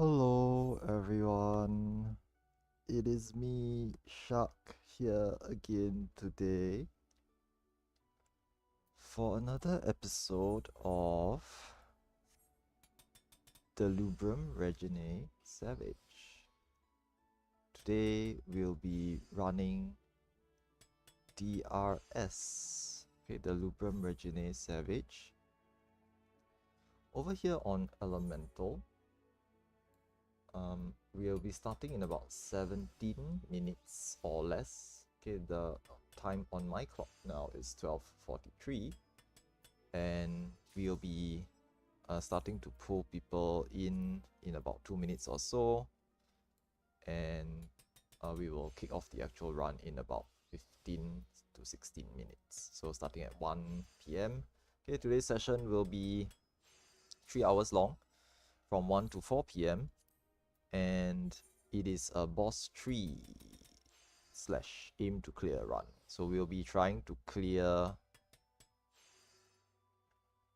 Hello everyone, it is me, Shak, here again today for another episode of the Lubrum Reginae Savage. Today we'll be running DRS, okay, the Lubrum Reginae Savage. Over here on Elemental, we'll be starting in about 17 minutes or less. Okay, the time on my clock now is 12:43, and we'll be starting to pull people in about 2 minutes or so, and we will kick off the actual run in about 15 to 16 minutes. So starting at 1 p.m. Okay, today's session will be 3 hours long, from 1 to 4 p.m. and it is a boss 3 / aim to clear run. So we'll be trying to clear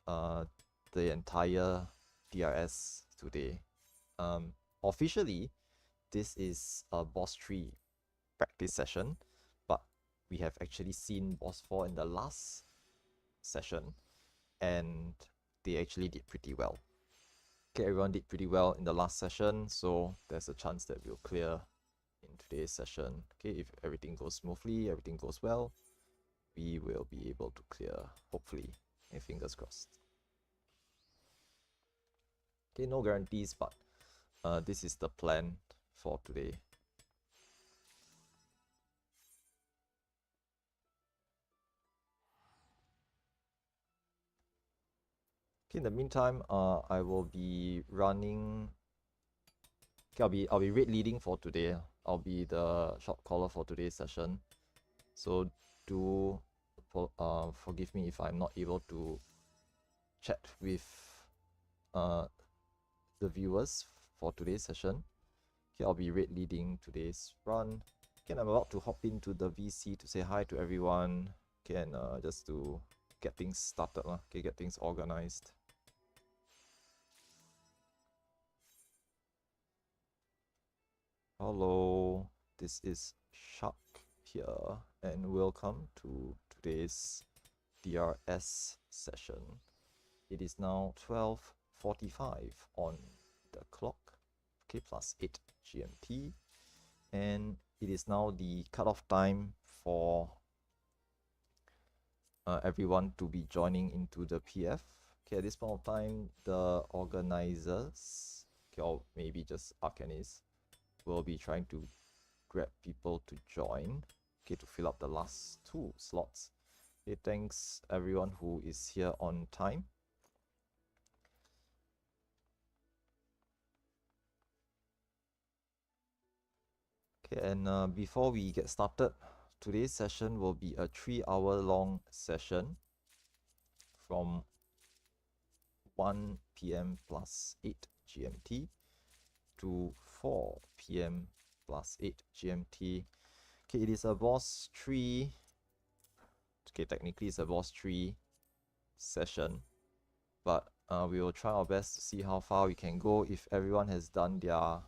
the entire DRS today. Officially, this is a boss 3 practice session, but we have actually seen boss 4 in the last session, and they actually did pretty well. Okay, everyone did pretty well in the last session, so there's a chance that we'll clear in today's session. Okay, if everything goes smoothly, everything goes well, we will be able to clear, hopefully, and fingers crossed. Okay, no guarantees, but this is the plan for today. Okay, in the meantime, I will be running. Okay, I'll be raid leading for today. I'll be the shot caller for today's session. So do forgive me if I'm not able to chat with the viewers for today's session. Okay, I'll be raid leading today's run. Okay, I'm about to hop into the VC to say hi to everyone. Okay, and just to get things started, okay, get things organized. Hello, this is Shak here, and welcome to today's DRS session. It is now 12:45 on the clock, okay, plus 8 GMT, and it is now the cutoff time for everyone to be joining into the PF. Okay, at this point of time, the organizers, okay, or maybe just Arcanis, will be trying to grab people to join, okay, to fill up the last 2 slots. Okay, thanks everyone who is here on time. Okay, and before we get started, today's session will be a 3-hour long session from 1 p.m. plus 8 GMT to 4 p.m. plus 8 GMT. Okay, it is a boss 3. Okay, technically it's a boss 3 session, but we will try our best to see how far we can go. If everyone has done their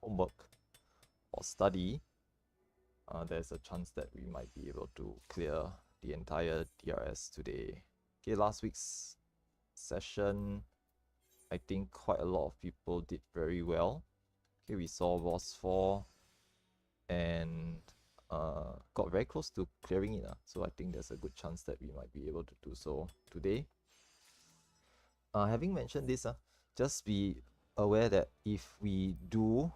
homework or study, there's a chance that we might be able to clear the entire DRS today. Okay, last week's session, I think quite a lot of people did very well. Okay, we saw boss 4 and got very close to clearing it. So I think there's a good chance that we might be able to do so today. Having mentioned this, just be aware that if we do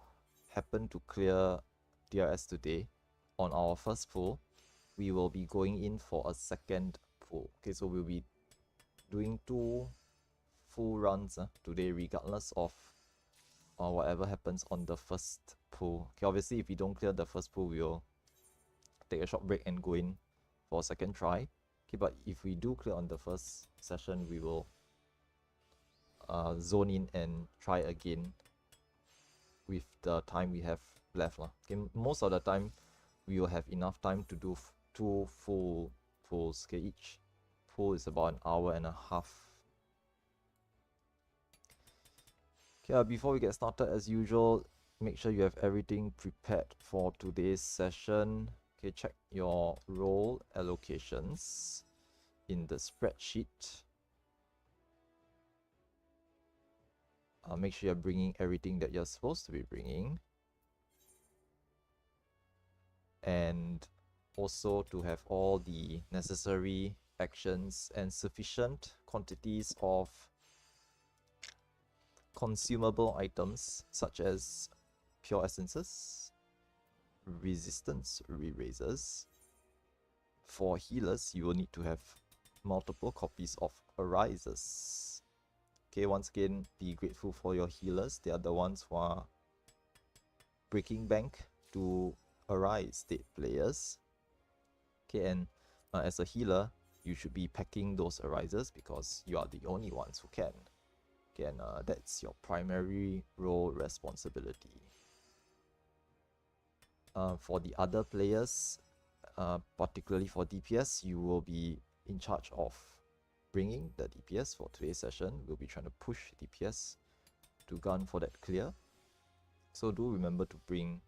happen to clear DRS today on our first pull, we will be going in for a second pull. Okay, so we'll be doing 2 full runs today, regardless of whatever happens on the first pull. Okay, obviously if we don't clear the first pull, we'll take a short break and go in for a second try. Okay, but if we do clear on the first session, we will zone in and try again with the time we have left. Okay, most of the time we will have enough time to do 2 full pulls. Okay, each pull is about 1.5 hours. Okay, before we get started, as usual, make sure you have everything prepared for today's session. Okay, check your role allocations in the spreadsheet. Make sure you're bringing everything that you're supposed to be bringing. And also to have all the necessary actions and sufficient quantities of consumable items such as pure essences, resistance re-raisers. For healers, you will need to have multiple copies of arisers. Okay, once again, be grateful for your healers. They are the ones who are breaking bank to arise state players. Okay, and as a healer, you should be packing those arisers because you are the only ones who can. Okay, and that's your primary role responsibility. For the other players, particularly for DPS, you will be in charge of bringing the DPS for today's session. We'll be trying to push DPS to gun for that clear. So do remember to bring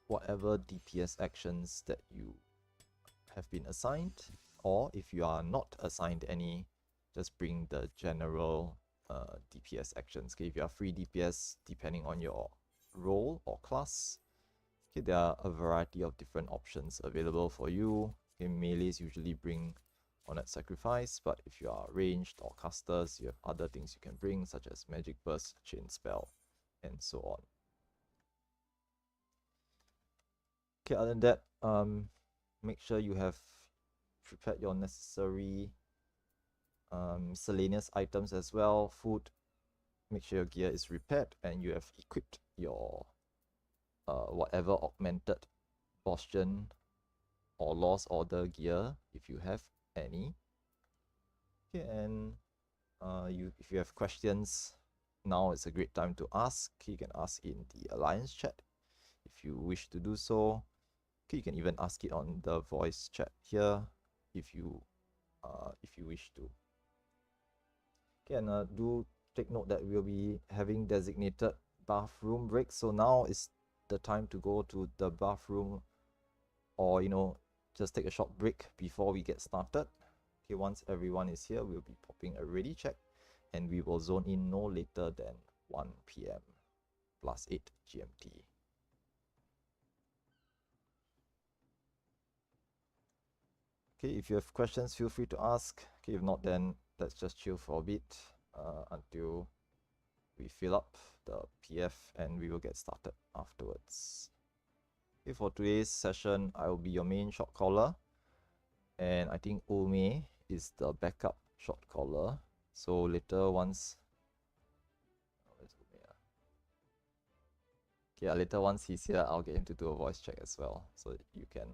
whatever DPS actions that you have been assigned, or if you are not assigned any, just bring the general DPS actions. Okay, if you are free DPS, depending on your role or class, okay, there are a variety of different options available for you. Okay, melees usually bring Honored Sacrifice, but if you are ranged or casters, you have other things you can bring, such as Magic Burst, Chain Spell, and so on. Okay, other than that, make sure you have prepared your necessary miscellaneous items as well. Food, make sure your gear is repaired and you have equipped your whatever augmented Boston or Lost Order gear if you have any. Okay, and if you have questions, now is a great time to ask. You can ask in the Alliance chat if you wish to do so. Okay, you can even ask it on the voice chat here if you wish to. Okay, and do take note that we'll be having designated bathroom breaks. So now is the time to go to the bathroom, or just take a short break before we get started. Okay, once everyone is here, we'll be popping a ready check, and we will zone in no later than 1 p.m. +8 GMT. Okay, if you have questions, feel free to ask. Okay, if not, then let's just chill for a bit until we fill up the PF, and we will get started afterwards. Okay, for today's session, I will be your main shot caller, and I think Ome is the backup shot caller. So later once, later once he's here, I'll get him to do a voice check as well, so that you can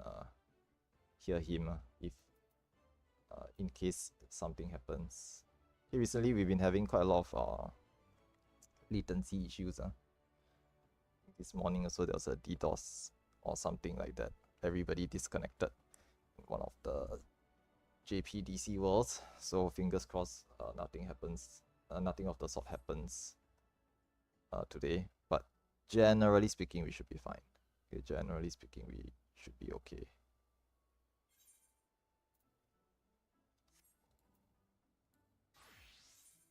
hear him if in case something happens. Okay, recently we've been having quite a lot of latency issues. This morning also there was a DDoS or something like that. Everybody disconnected in one of the JPDC worlds. So fingers crossed, nothing happens. Nothing of the sort happens today. But generally speaking, we should be fine. Okay, generally speaking, we should be okay.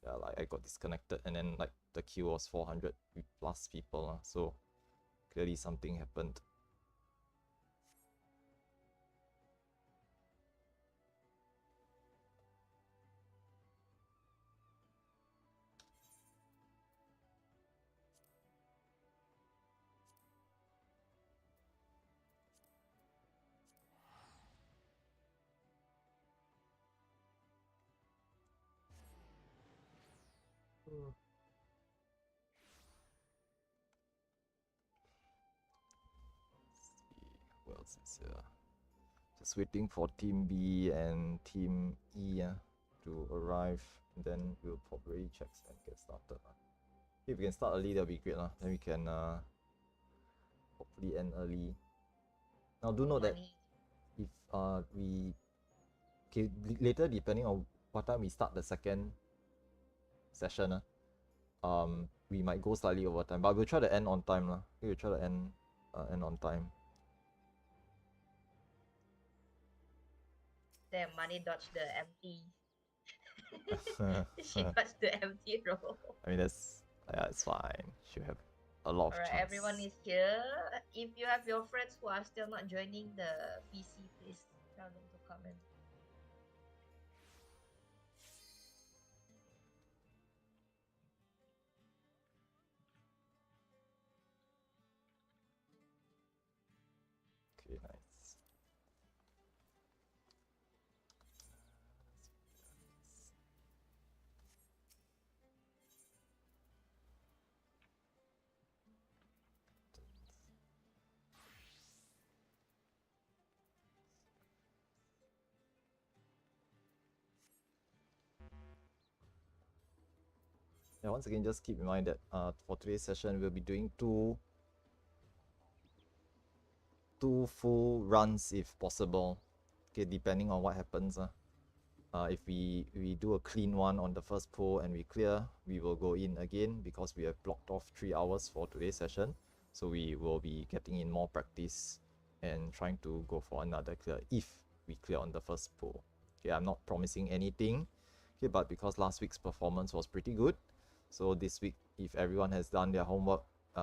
Yeah, like I got disconnected, and then like the queue was 400 plus people. So clearly something happened. Who else is here? Just waiting for Team B and Team E to arrive, and then we'll pop ready checks and get started. If we can start early, that'll be great. Then we can hopefully end early. Now do note that if later, depending on what time we start the second session, we might go slightly over time, but we'll try to end on time lah. We'll try to end on time. Damn, money dodged the empty. She dodged the empty roll. I mean, yeah, it's fine. She'll have a lot of Alright, chance. everyone is here. If you have your friends who are still not joining the PC, please tell them to come in. Okay, nice. Yeah, once again, just keep in mind that for today's session, we'll be doing two full runs if possible. Okay, depending on what happens. If we do a clean one on the first pull and we clear, we will go in again because we have blocked off 3 hours for today's session. So we will be getting in more practice and trying to go for another clear if we clear on the first pull. Okay, I'm not promising anything. Okay, but because last week's performance was pretty good, so this week, if everyone has done their homework,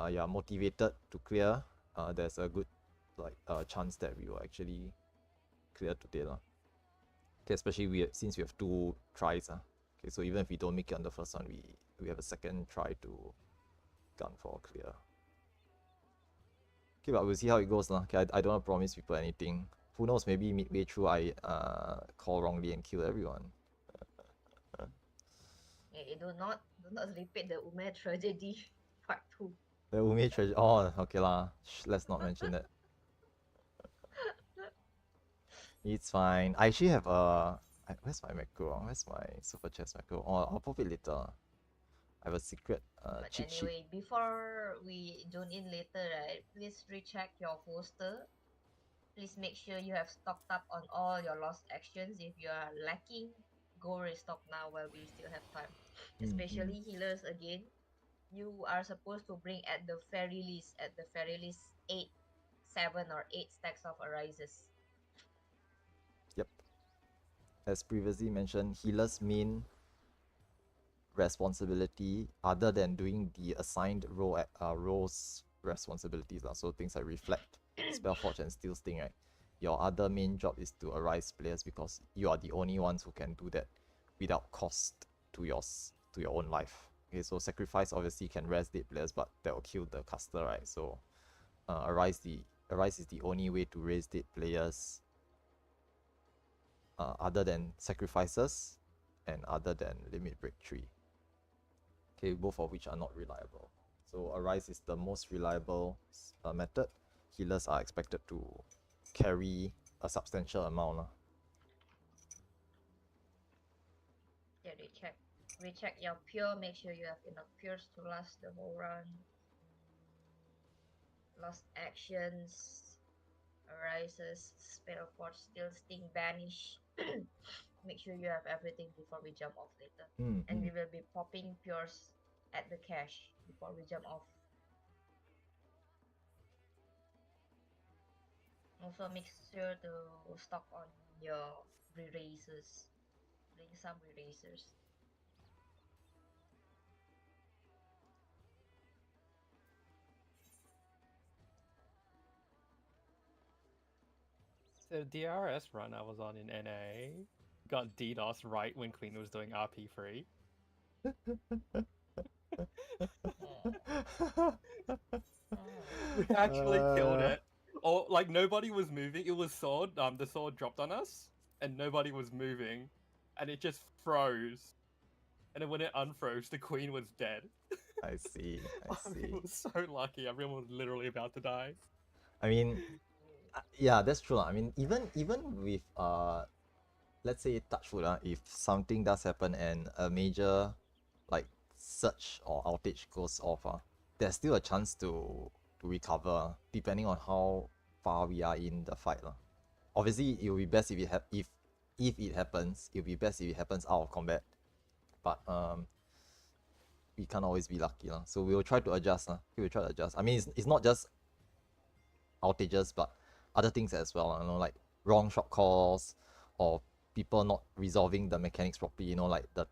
you are motivated to clear, there's a good chance that we will actually clear today lah. Okay, especially since we have 2 tries. Okay, so even if we don't make it on the first one, we have a second try to gun for a clear. Okay, but we'll see how it goes lah. Okay, I don't want to promise people anything. Who knows, maybe midway through I call wrongly and kill everyone. Do not repeat the Ume tragedy part 2. The Umi treasure. Oh, okay lah. Let's not mention that. It's fine. I actually have a. Where's my macro? Where's my super chest macro? Oh, I'll pop it later. I have a secret But cheat sheet. anyway, before we join in later, right, please recheck your poster. Please make sure you have stocked up on all your lost actions. If you are lacking, go restock now while we still have time. Especially healers again. You are supposed to bring at the very least 8, 7 or 8 stacks of arises. Yep. As previously mentioned, healer's main responsibility, other than doing the assigned roles responsibilities, so things like Reflect, Spellforge, and Steel Sting, right? Your other main job is to arise players because you are the only ones who can do that without cost to your own life. Okay, so Sacrifice obviously can rest dead players, but that will kill the caster, right? So Arise is the only way to raise dead players other than Sacrifices and other than Limit Break 3. Okay, both of which are not reliable. So Arise is the most reliable method. Healers are expected to carry a substantial amount. Yeah, recheck your pure, make sure you have enough pures to last the whole run. Lost actions, arises, Spellforge, Steel Sting, Banish. Make sure you have everything before we jump off later. And we will be popping pures at the cache before we jump off. Also make sure to stock on your erasers. Bring some erasers. So the DRS run I was on in NA got DDoS right when Queen was doing RP3. We actually killed it. Or like nobody was moving. It was sword. The sword dropped on us, and nobody was moving, and it just froze. And then when it unfroze, the Queen was dead. I see. It was so lucky. Everyone was literally about to die. I mean, yeah, that's true. I mean, even with let's say touch wood, if something does happen and a major like surge or outage goes off, there's still a chance to recover depending on how far we are in the fight. Obviously, it will be best if it happens. It will be best if it happens out of combat. But we can't always be lucky. So we'll try to adjust. We'll try to adjust. I mean, it's not just outages, but other things as well. Like wrong shot calls or people not resolving the mechanics properly. Like the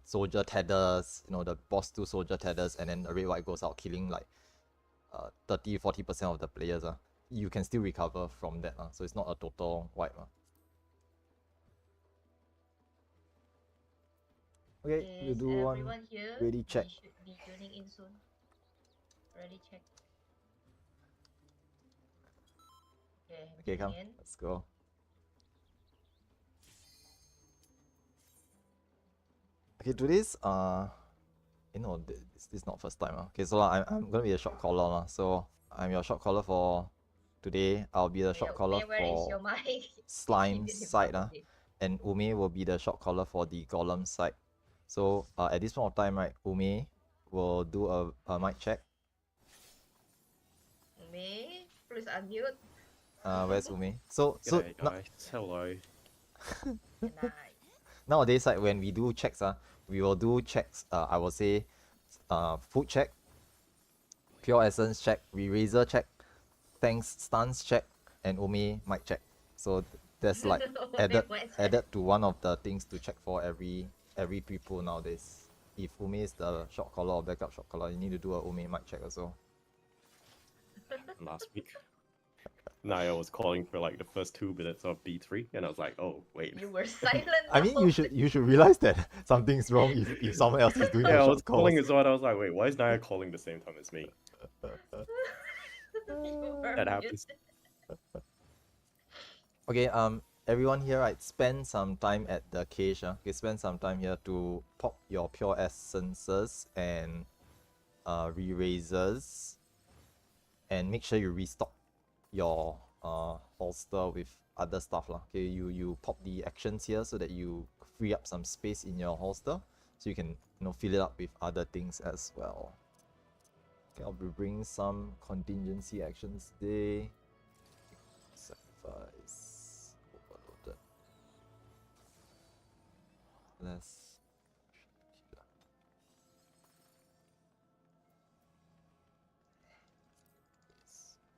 soldier tethers. The boss 2 soldier tethers, and then the red white goes out killing like 30-40% of the players. You can still recover from that. So it's not a total wipe. Okay, we'll Is do one everyone here? ready check. We should be tuning in soon. Ready check. Okay, I'm Okay, come, tuning in. let's go. Okay, today's this is not first time. Okay, so I'm gonna be a shot caller. So I'm your shot caller for today. I'll be the shot caller Where is your for mic? slime Keep it in side. front of you. And Ume will be the shot caller for the golem side. So at this point of time, right, Ume will do a mic check. Me, please unmute. Where's Ume? So G'day, guys. Hello. Nice. nowadays, like when we do checks, we will do checks. I will say, food check, pure essence check, re-razor check, thanks stance check, and Ume mic check. So there's like added to one of the things to check for every pre-pull nowadays. If Ume is the shot caller or backup shot caller, you need to do a Ume mic check also. Last week, Naya was calling for like the first 2 minutes of B3, and I was like, oh, wait. You were silent. I mean, you should realize that something's wrong if someone else is doing Yeah, the I was shot calls. calling as well, I was like, wait, why is Naya calling the same time as me? That happens. Okay, everyone here, right, spend some time at the cage. Okay, spend some time here to pop your pure essences and re-razors, and make sure you restock your holster with other stuff. Okay, you pop the actions here so that you free up some space in your holster, so you can fill it up with other things as well. Okay, I'll be bringing some contingency actions today. Sacrifice. Overloaded. Less.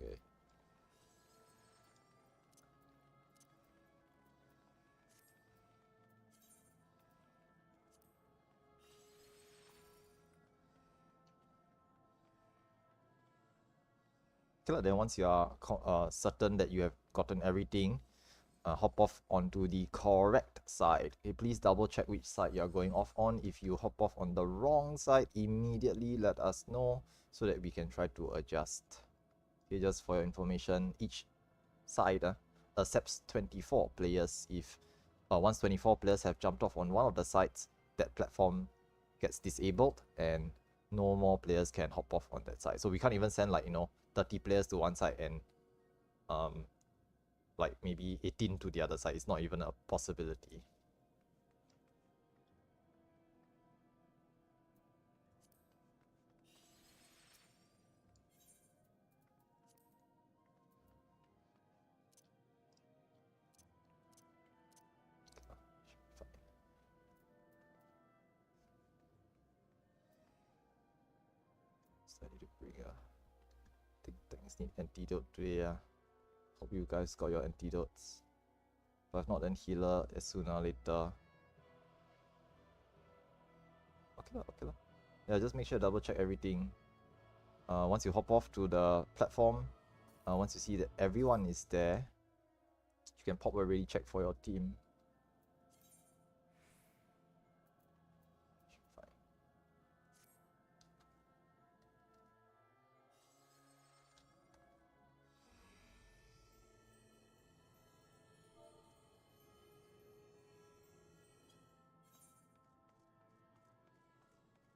Okay. Okay, then once you are certain that you have gotten everything, hop off onto the correct side. Okay, please double check which side you are going off on. If you hop off on the wrong side, immediately let us know so that we can try to adjust. Okay, just for your information, each side accepts 24 players. If once 24 players have jumped off on one of the sides, that platform gets disabled and no more players can hop off on that side. So we can't even send 30 players to one side and like maybe 18 to the other side. It's not even a possibility. So I need to bring I think things need antidote today. Hope you guys got your antidotes. But if not, then healer as sooner or later. Okay. Yeah, just make sure to double check everything. Once you hop off to the platform, once you see that everyone is there, you can pop a ready check for your team.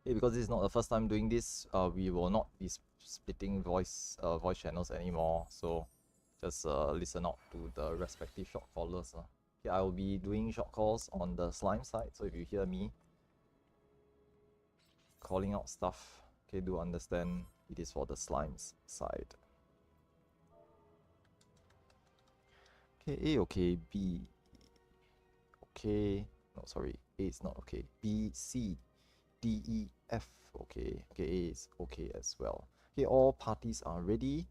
Okay, because this is not the first time doing this, we will not be splitting voice channels anymore. So just listen out to the respective shot callers. Okay, I will be doing shot calls on the slime side. So if you hear me calling out stuff, okay, do understand it is for the slimes side. Okay, A okay, B. Okay, no sorry, A is not okay. B, C. D, E, F. Okay, okay, A is okay as well. Okay, all parties are ready.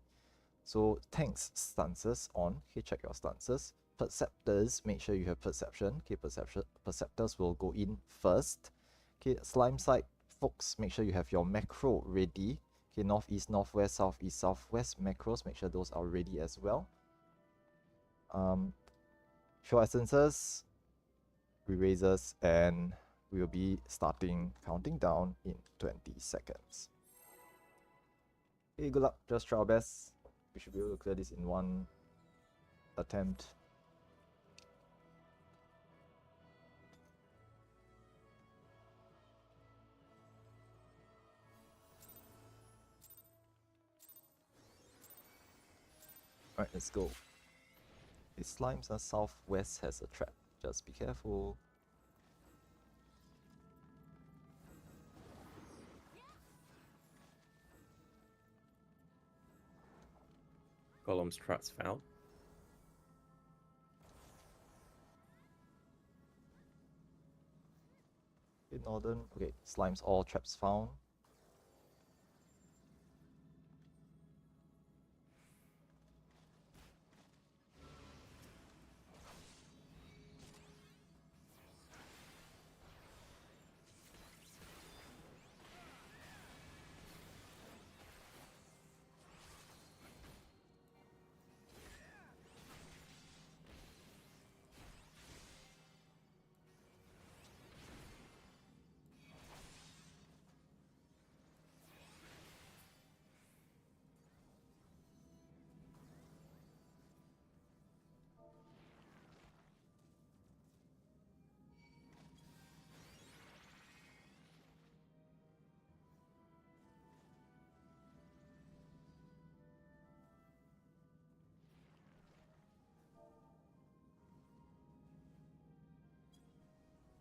So tanks stances on. Okay, check your stances. Perceptors, make sure you have perception. Okay, perceptors will go in first. Okay, slime side folks, make sure you have your macro ready. Okay, northeast, northwest, southeast, southwest macros, make sure those are ready as well. Show essences, erasers, and we will be starting counting down in 20 seconds. Okay, good luck. Just try our best. We should be able to clear this in one attempt. Alright, let's go. The slimes are southwest has a trap. Just be careful. Columns traps found. In northern, okay, slimes all traps found.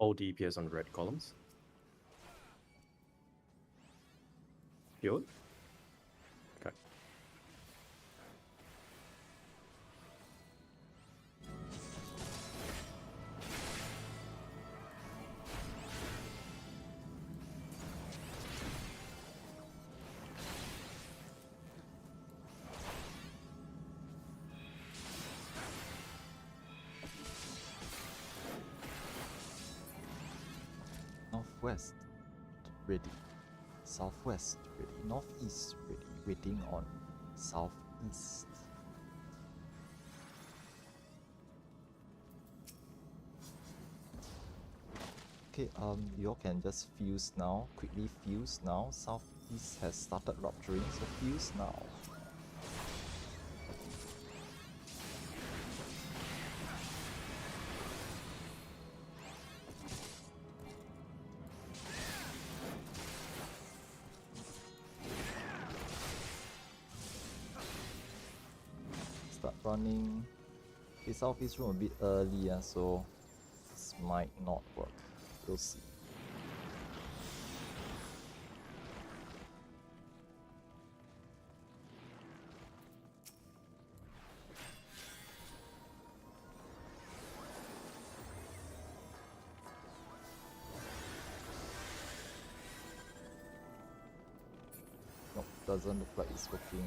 All DPS on red columns. Good. Okay. Northwest, ready. Southwest, ready. Northeast, ready. Waiting on southeast. Okay, you all can just fuse now. Quickly fuse now. Southeast has started rupturing, so fuse now. Start running. Okay, southeast room a bit early, so this might not work. We'll see. Nope, doesn't look like it's working.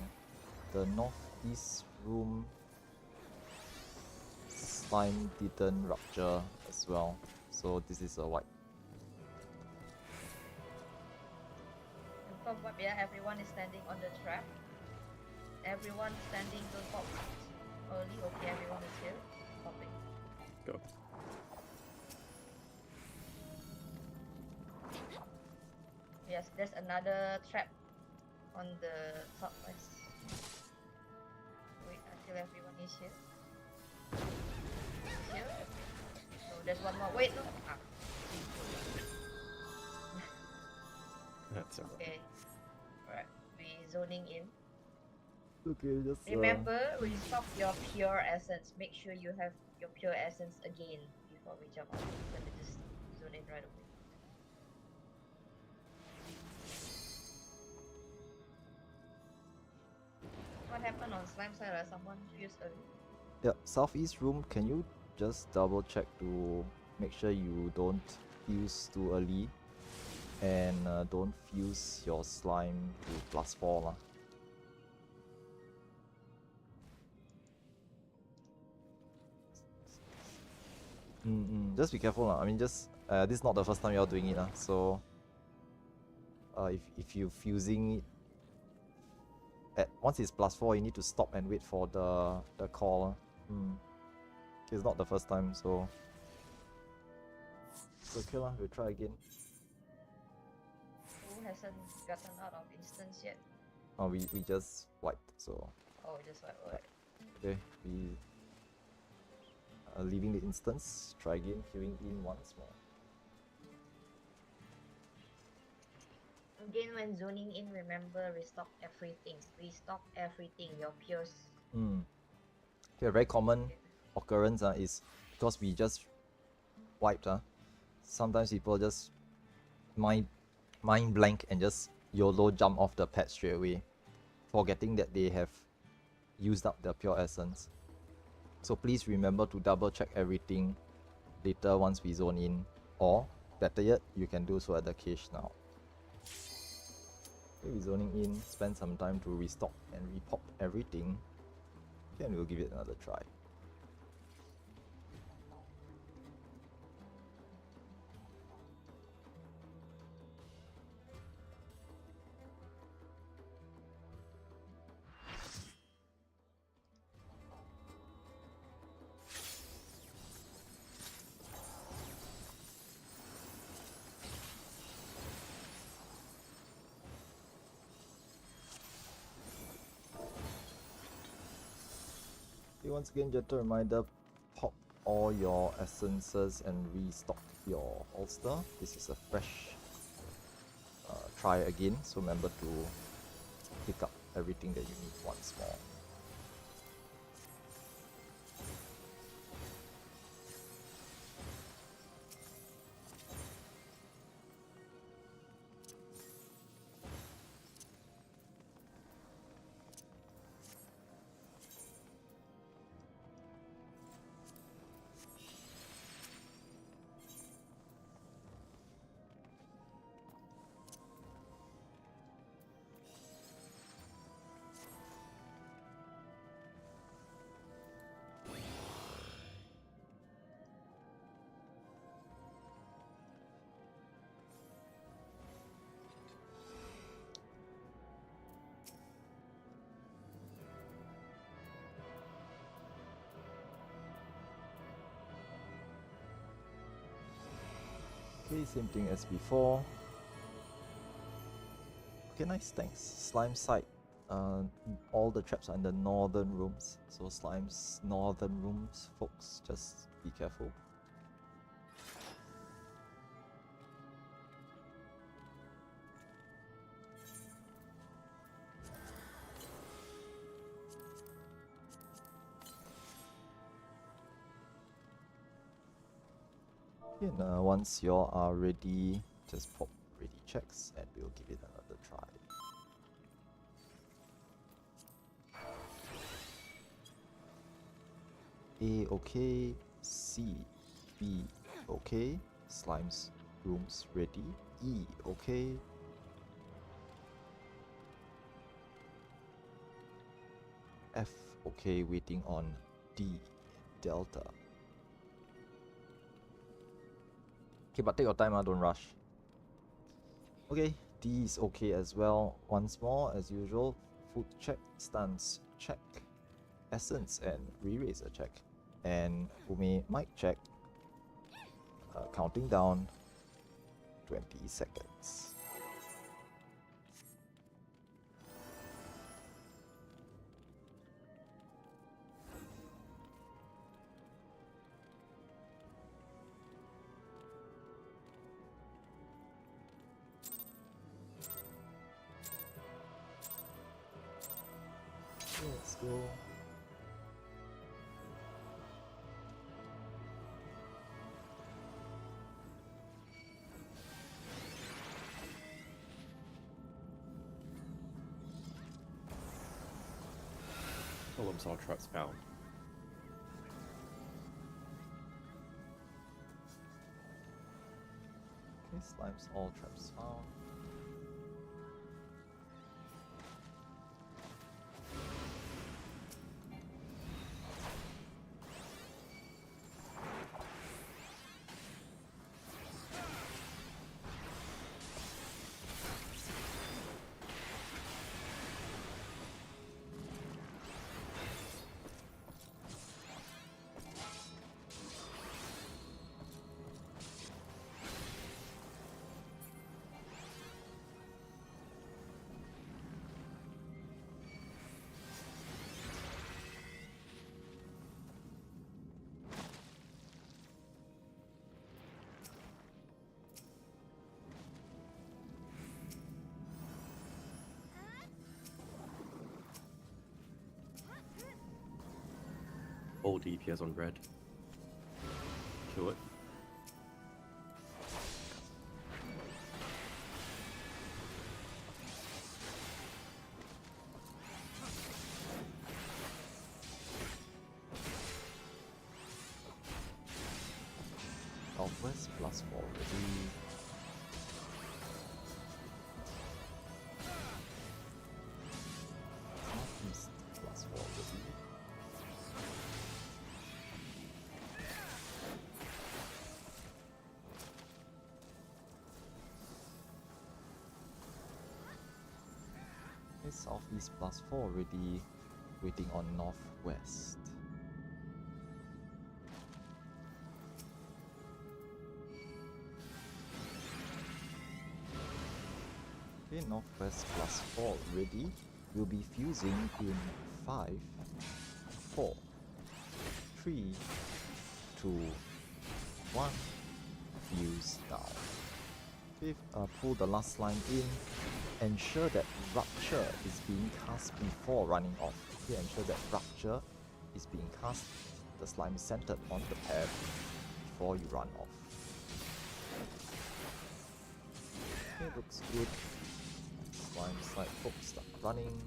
The northeast room slime didn't rupture as well, so this is a wipe. Confirm what, yeah, everyone is standing on the trap. Everyone standing to pop early. Okay, everyone is here. Popping. Go. Yes, there's another trap on the southwest. Wait until everyone is here. Here. So there's one more. Wait, no. Ah. That's alright. Okay. Alright. We zoning in. Okay, just Remember, restock your pure essence. Make sure you have your pure essence again before we jump out. Let me just zone in right away. What happened on slime side? Someone fused early. yeah, southeast room, can you just double check to make sure you don't fuse too early? And don't fuse your slime to +4 lah. Just be careful lah. I mean, just this is not the first time you're doing it lah. So if you fusing it at once it's +4, you need to stop and wait for the call. It's not the first time, so it's okay lah. We'll try again. Who hasn't gotten out of instance yet? Oh, we just wiped, so Oh, just like what? okay. We are leaving the instance. Try again, queuing in once more. Again, when zoning in, remember restock everything. Restock everything. Your pures. Okay, a very common occurrence is because we just wiped. Sometimes people just mind blank and just YOLO jump off the pad straight away, forgetting that they have used up their pure essence. So please remember to double check everything later once we zone in, or better yet, you can do so at the cache now. Okay, we're zoning in, spend some time to restock and repop everything. Okay, and we'll give it another try. Once again, gentle reminder, pop all your essences and restock your holster. This is a fresh try again, so remember to pick up everything that you need once more. Okay, same thing as before. Okay, nice, thanks. Slime side. All the traps are in the northern rooms. So Slime's northern rooms, folks, just be careful. And once you all are ready, just pop ready checks and we'll give it another try. A okay, C, B okay, Slime's rooms ready, E okay, F okay, waiting on D, Delta. Okay, but take your time, don't rush. Okay, D is okay as well. Once more, as usual, food check, stance check, essence and re-raise a check. And Fume mic check. Counting down 20 seconds. Let's go. Columns all traps found. Okay, slimes, all traps found. All DPS on red. Kill it. Southwest +4 already. Northeast +4 already. Okay, southeast +4 already. Waiting on northwest. Okay, northwest +4 already. We'll be fusing in 5, 4, 3, 2, 1. Fuse down. Okay, pull the last slime in. Ensure that Rupture is being cast before running off. Okay, ensure that Rupture is being cast, the slime is centered on the pad before you run off. Okay, looks good. Slime side folks start running.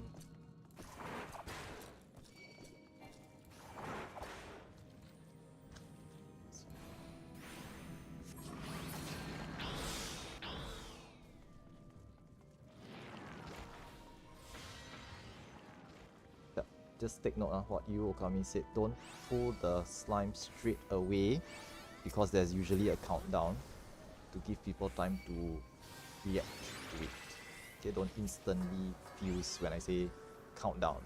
Just take note of what you, Okami, said. Don't pull the slime straight away because there's usually a countdown to give people time to react to it. Okay, don't instantly fuse when I say countdown.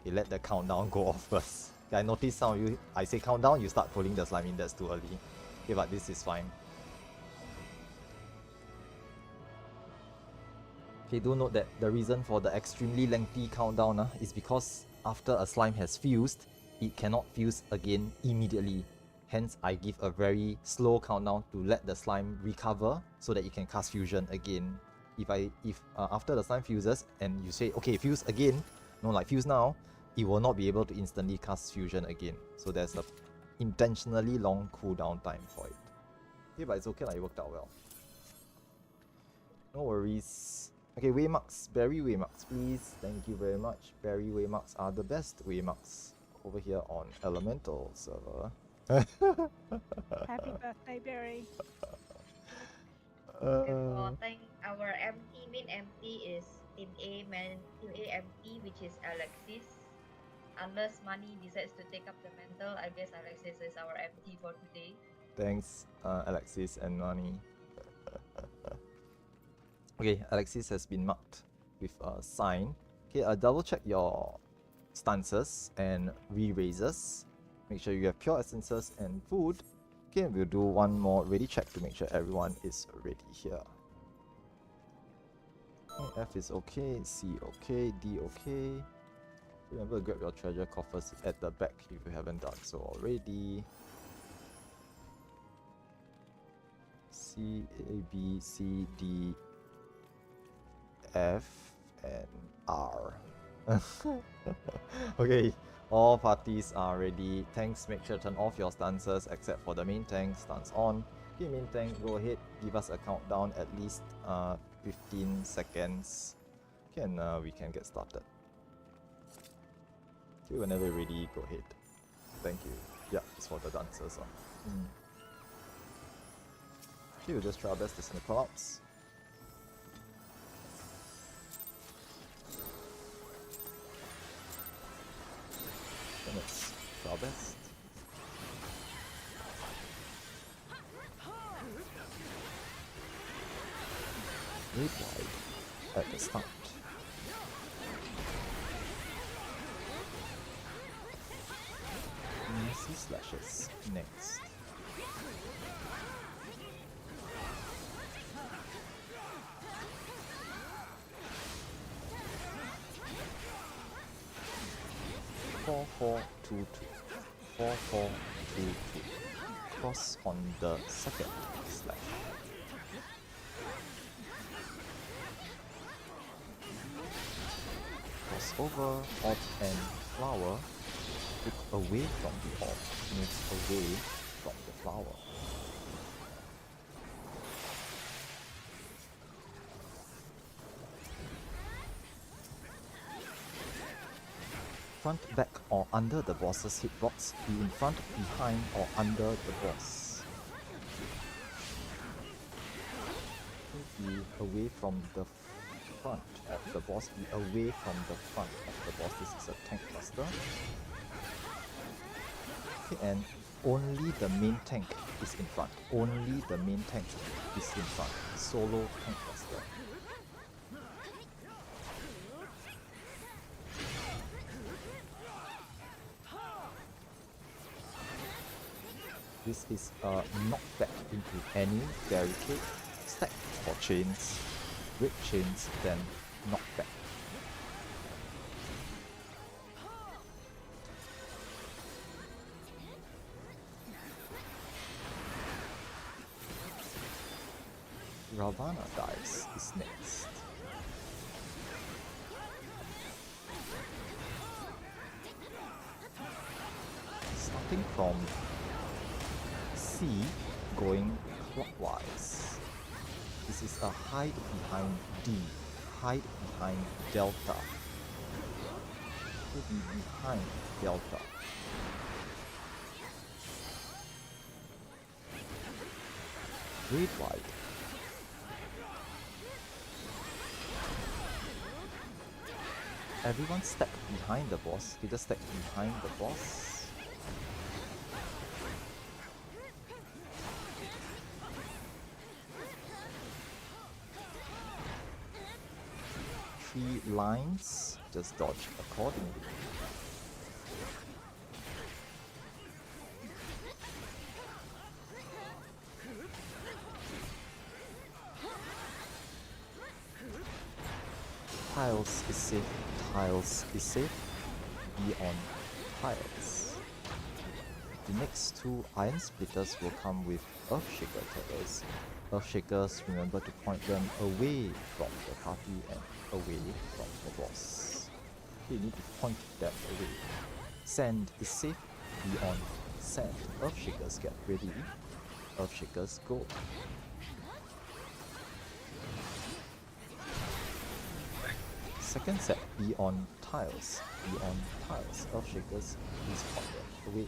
Okay, let the countdown go off first. Okay, I noticed some of you, I say countdown, you start pulling the slime in, that's too early. Okay, but this is fine. Okay, do note that the reason for the extremely lengthy countdown is because after a slime has fused, it cannot fuse again immediately. Hence, I give a very slow countdown to let the slime recover so that it can cast fusion again. If after the slime fuses and you say, okay, fuse again, no, like fuse now, it will not be able to instantly cast fusion again. So there's a intentionally long cooldown time for it. Okay, but it's okay, like, it worked out well. No worries. Okay, waymarks, berry waymarks, please. Thank you very much. Berry waymarks are the best waymarks over here on Elemental server. Happy birthday, Berry. Therefore, thank our MT, main MT is Team A, Team A MT, which is Alexis. Unless Money decides to take up the mantle, I guess Alexis is our MT for today. Thanks, Alexis and Nani. Okay, Alexis has been marked with a sign. Okay, double check your stances and re-raises. Make sure you have pure essences and food. Okay, we'll do one more ready check to make sure everyone is ready here. Okay, F is okay, C okay, D okay. Remember to grab your treasure coffers at the back if you haven't done so already. C, A, B, C, D, F, and R. Okay, all parties are ready. Tanks, make sure to turn off your stances except for the main tank. Stance on. Okay, main tank, go ahead. Give us a countdown at least 15 seconds. Okay, and we can get started. Okay, whenever you're ready, go ahead. Thank you. Yeah, it's for the dancers. Okay, we'll just try our best to send the collapse. And let's try our best. Red wide at the start. Messy slashes next. Four, 4-4-2-2. Cross on the second slash. Cross over, orb and flower. Look away from the orb, moves away from the flower. Front, back or under the boss's hitbox, be in front, behind or under the boss. Be away from the front of the boss, be away from the front of the boss. This is a tank cluster. Okay, and only the main tank is in front. Only the main tank is in front. Solo tank cluster. This is a knockback into any barricade, stack for chains, break chains, then knockback. Ravana dives is next. Starting from C, going clockwise. This is a hide behind D, hide behind Delta. To be behind Delta. Read wide. Everyone step behind the boss. You just step behind the boss. Three lines, just dodge accordingly. Tiles is safe, tiles is safe, be on tiles. The next two Iron Splitters will come with Earthshaker turtles. Earthshakers, remember to point them away from the party and away from the boss. Okay, you need to point them away. Sand is safe, be on sand. Earthshakers get ready, Earthshakers go. Second set, be on tiles, be on tiles. Earthshakers, please point them away.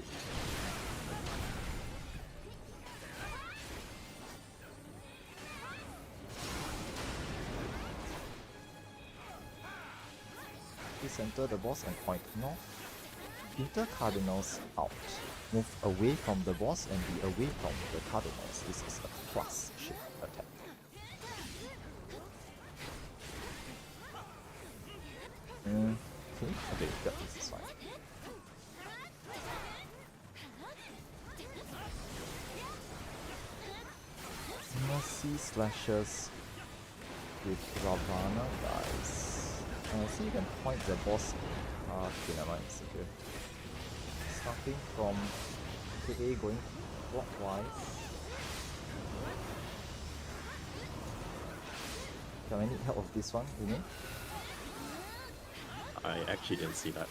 Center the boss and point north. Inter cardinals out. Move away from the boss and be away from the cardinals. This is a plus shift attack. Okay, that this is fine. Mercy slashes with Ravana guys. So you can point the boss. Okay, never mind, it's okay. Starting from KA going clockwise. Can I need help with this one, Umi? I actually didn't see that.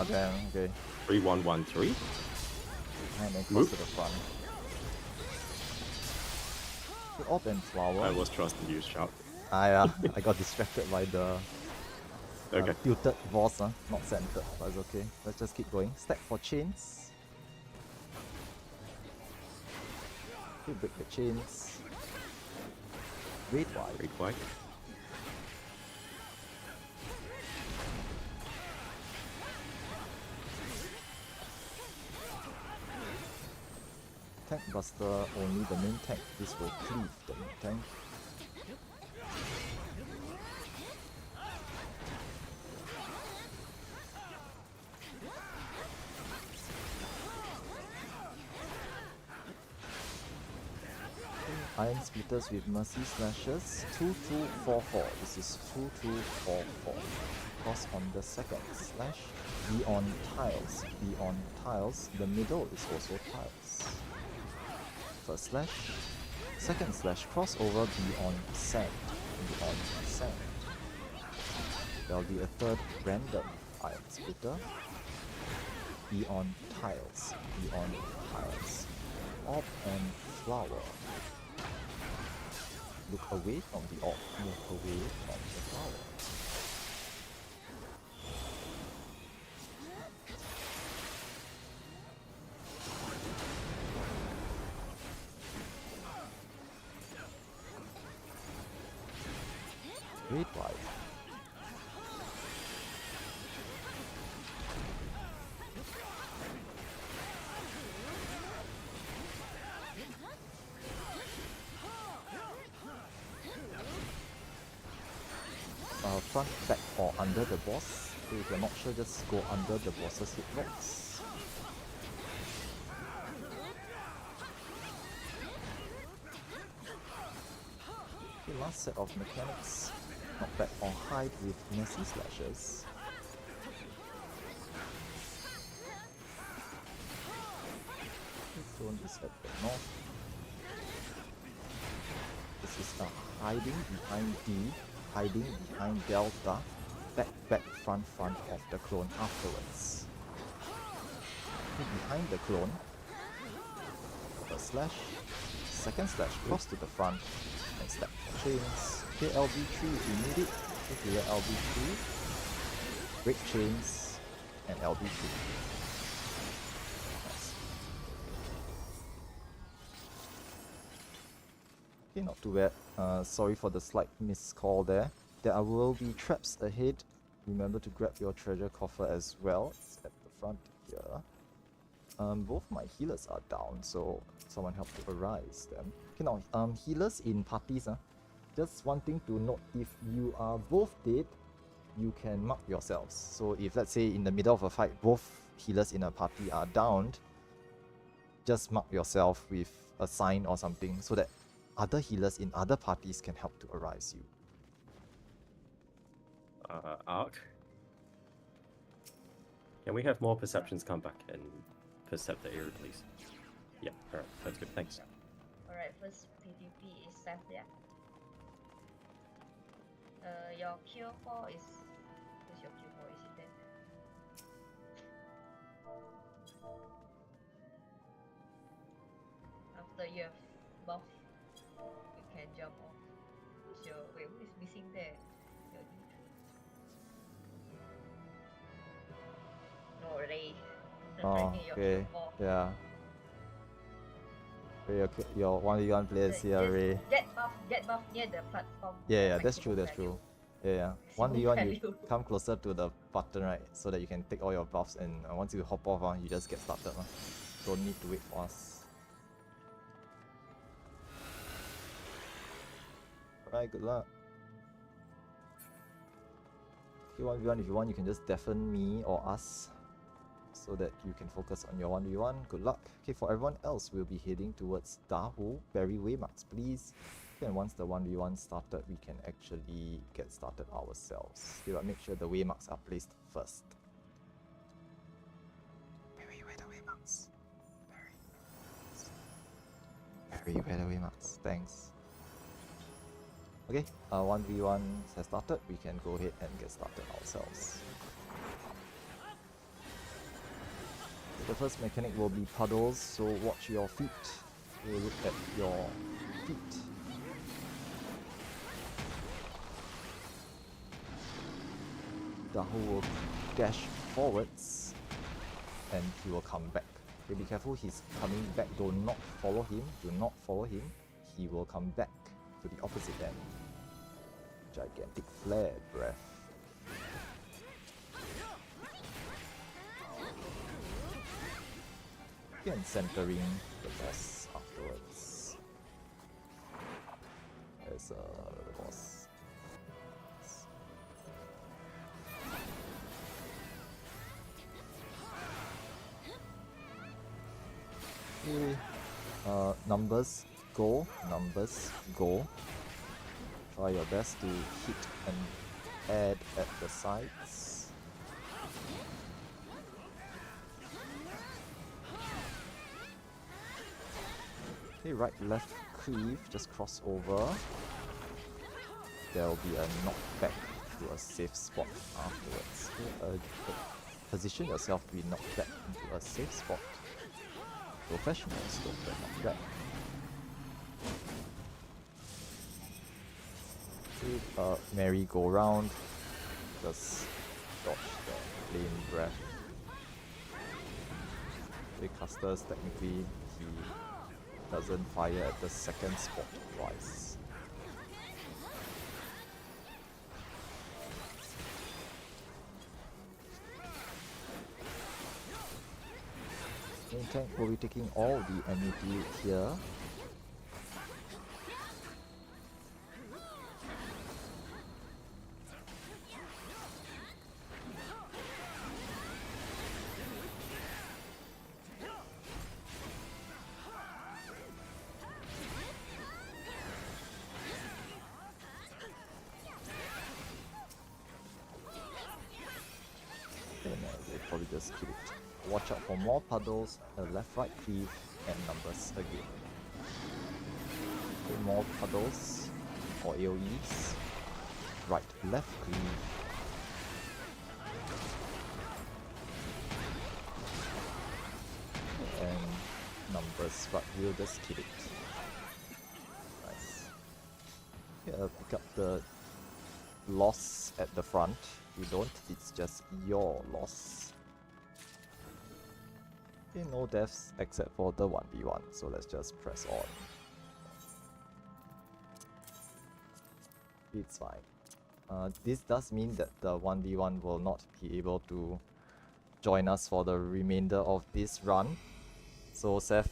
Damn, okay. 3113. And then close to the front. Okay, orb and flower. I was trusting you, shout. I got distracted by the Okay. tilted boss, not centered, but it's okay. Let's just keep going. Stack for chains. Okay, break the chains. Red white. Red white. Tank Buster, only the main tank. This will cleave the main tank. Iron Splitters with Mercy Slashes. 2-2-4-4. This is 2-2-4-4. Cross on the second slash. Be on tiles. Be on tiles. The middle is also tiles. First slash. Second slash. Crossover. Be on sand. Be on sand. There'll be a third random Iron Splitter. Be on tiles. Be on tiles. Orb and flower. Look away from the orb. Look away from the flower. Red white. Front, back or under the boss. If you're not sure, just go under the boss's hitbox. Okay, last set of mechanics. Knock back or hide with Mercy Slashes. Zone is at the north. This is a hiding behind D. Hiding behind Delta, back, front of the clone afterwards. Behind the clone, first slash, second slash, cross to the front, and step for chains. Okay, LB3 if you need it. Okay, clear LB3, break chains, and LB3. Nice. Okay, not too bad. Sorry for the slight miscall there. There will be traps ahead. Remember to grab your treasure coffer as well. It's at the front here. Both my healers are down, so someone help to arise them. Okay, now healers in parties. Just one thing to note: if you are both dead, you can mark yourselves. So if let's say in the middle of a fight, both healers in a party are downed, just mark yourself with a sign or something so that other healers in other parties can help to arise you. Arc. Can we have more perceptions come back and percept the area, please? Yeah, alright, that's good, thanks. Alright, first PvP is Seth, yeah. Your Q4 is... Where's your Q4? Is it there? After you have buff, you can jump off. Who's your... Wait, who is missing there? Your D3. No, Ray. Oh, okay. Yeah. Ray, your 1v1 players here, Ray. Get buff near the platform. Yeah, that's true, that's true. Yeah. 1v1, you come closer to the button, right? So that you can take all your buffs, and once you hop off, you just get started. Don't need to wait for us. Alright, good luck. Okay, 1v1, if you want, you can just deafen me or us, so that you can focus on your 1v1. Good luck. Okay, for everyone else, we'll be heading towards Dahu. Bury waymarks, please. Okay, and once the 1v1 started, we can actually get started ourselves. Okay, but make sure the waymarks are placed first. Bury where the waymarks. Bury where the waymarks. Thanks. Okay, 1v1 has started. We can go ahead and get started ourselves. The first mechanic will be puddles, so watch your feet. We'll look at your feet. Dahu will dash forwards and he will come back. Okay, be careful, he's coming back. Do not follow him. Do not follow him. He will come back. to the opposite end. Gigantic flare breath. And centering the boss afterwards. There's the boss. Okay. Numbers go, numbers go. Try your best to hit and add at the sides. Okay, right, left cleave, just cross over. There will be a knockback to a safe spot afterwards. Okay, position yourself to be knocked back into a safe spot. Professionals don't get knocked back. Okay, merry-go-round. Just dodge the flame breath. Okay, casters, technically, he doesn't fire at the second spot twice. Main tank will be taking all the MEP here. They probably just kill it. Watch out for more puddles, a left-right cleave, and numbers again. Okay, more puddles or AoEs. Right, left cleave. And numbers, but we'll just kill it. Nice. Yeah, pick up the loss at the front. You don't, it's just your loss. Okay, no deaths except for the 1v1, so let's just press on. It's fine. This does mean that the 1v1 will not be able to join us for the remainder of this run. So Seth,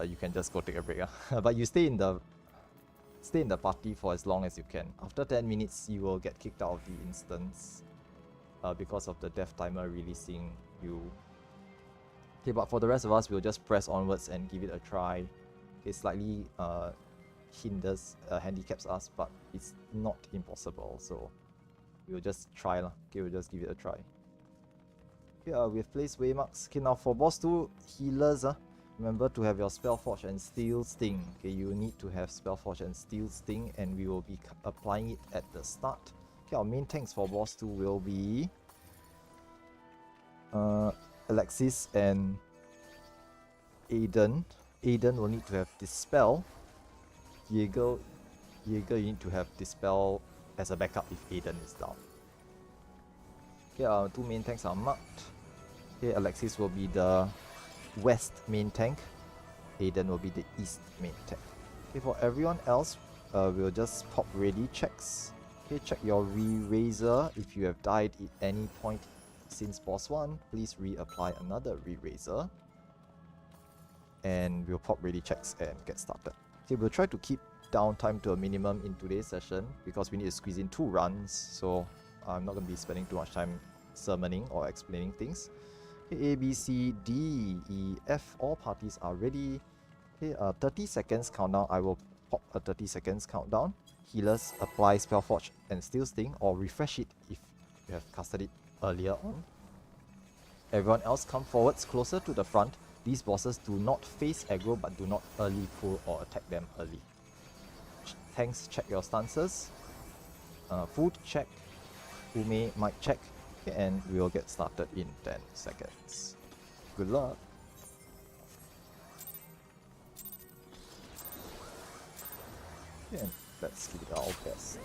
you can just go take a break. But you stay in the party for as long as you can. After 10 minutes, you will get kicked out of the instance because of the death timer releasing you. Okay, but for the rest of us, we'll just press onwards and give it a try. Okay, slightly handicaps us, but it's not impossible, so we'll just try lah. Okay, we'll just give it a try. Okay, we've placed waymarks. Okay, now for boss 2 healers, remember to have your Spellforge and Steel Sting. Okay, you need to have Spellforge and Steel Sting, and we will be applying it at the start. Okay, our main tanks for boss 2 will be Alexis and Aiden. Aiden will need to have Dispel. Jaeger, you need to have Dispel as a backup if Aiden is down. Okay, our two main tanks are marked. Okay, Alexis will be the west main tank. Aiden will be the east main tank. Okay, for everyone else, we'll just pop ready checks. Okay, check your re-raiser. If you have died at any point since boss 1, please reapply another re-raiser. And we'll pop ready checks and get started. Okay, we'll try to keep downtime to a minimum in today's session because we need to squeeze in 2 runs, so I'm not going to be spending too much time summoning or explaining things. Okay, A, B, C, D, E, F, all parties are ready. Okay, 30 seconds countdown. I will pop a 30 seconds countdown. Healers apply Spellforge and Steel Sting or refresh it if you have casted it earlier on. Everyone else come forwards closer to the front. These bosses do not face aggro but do not early pull or attack them early. Tanks, check your stances. Food, check. Ume, might check. Okay, and we will get started in 10 seconds. Good luck. Okay, and let's give it our best.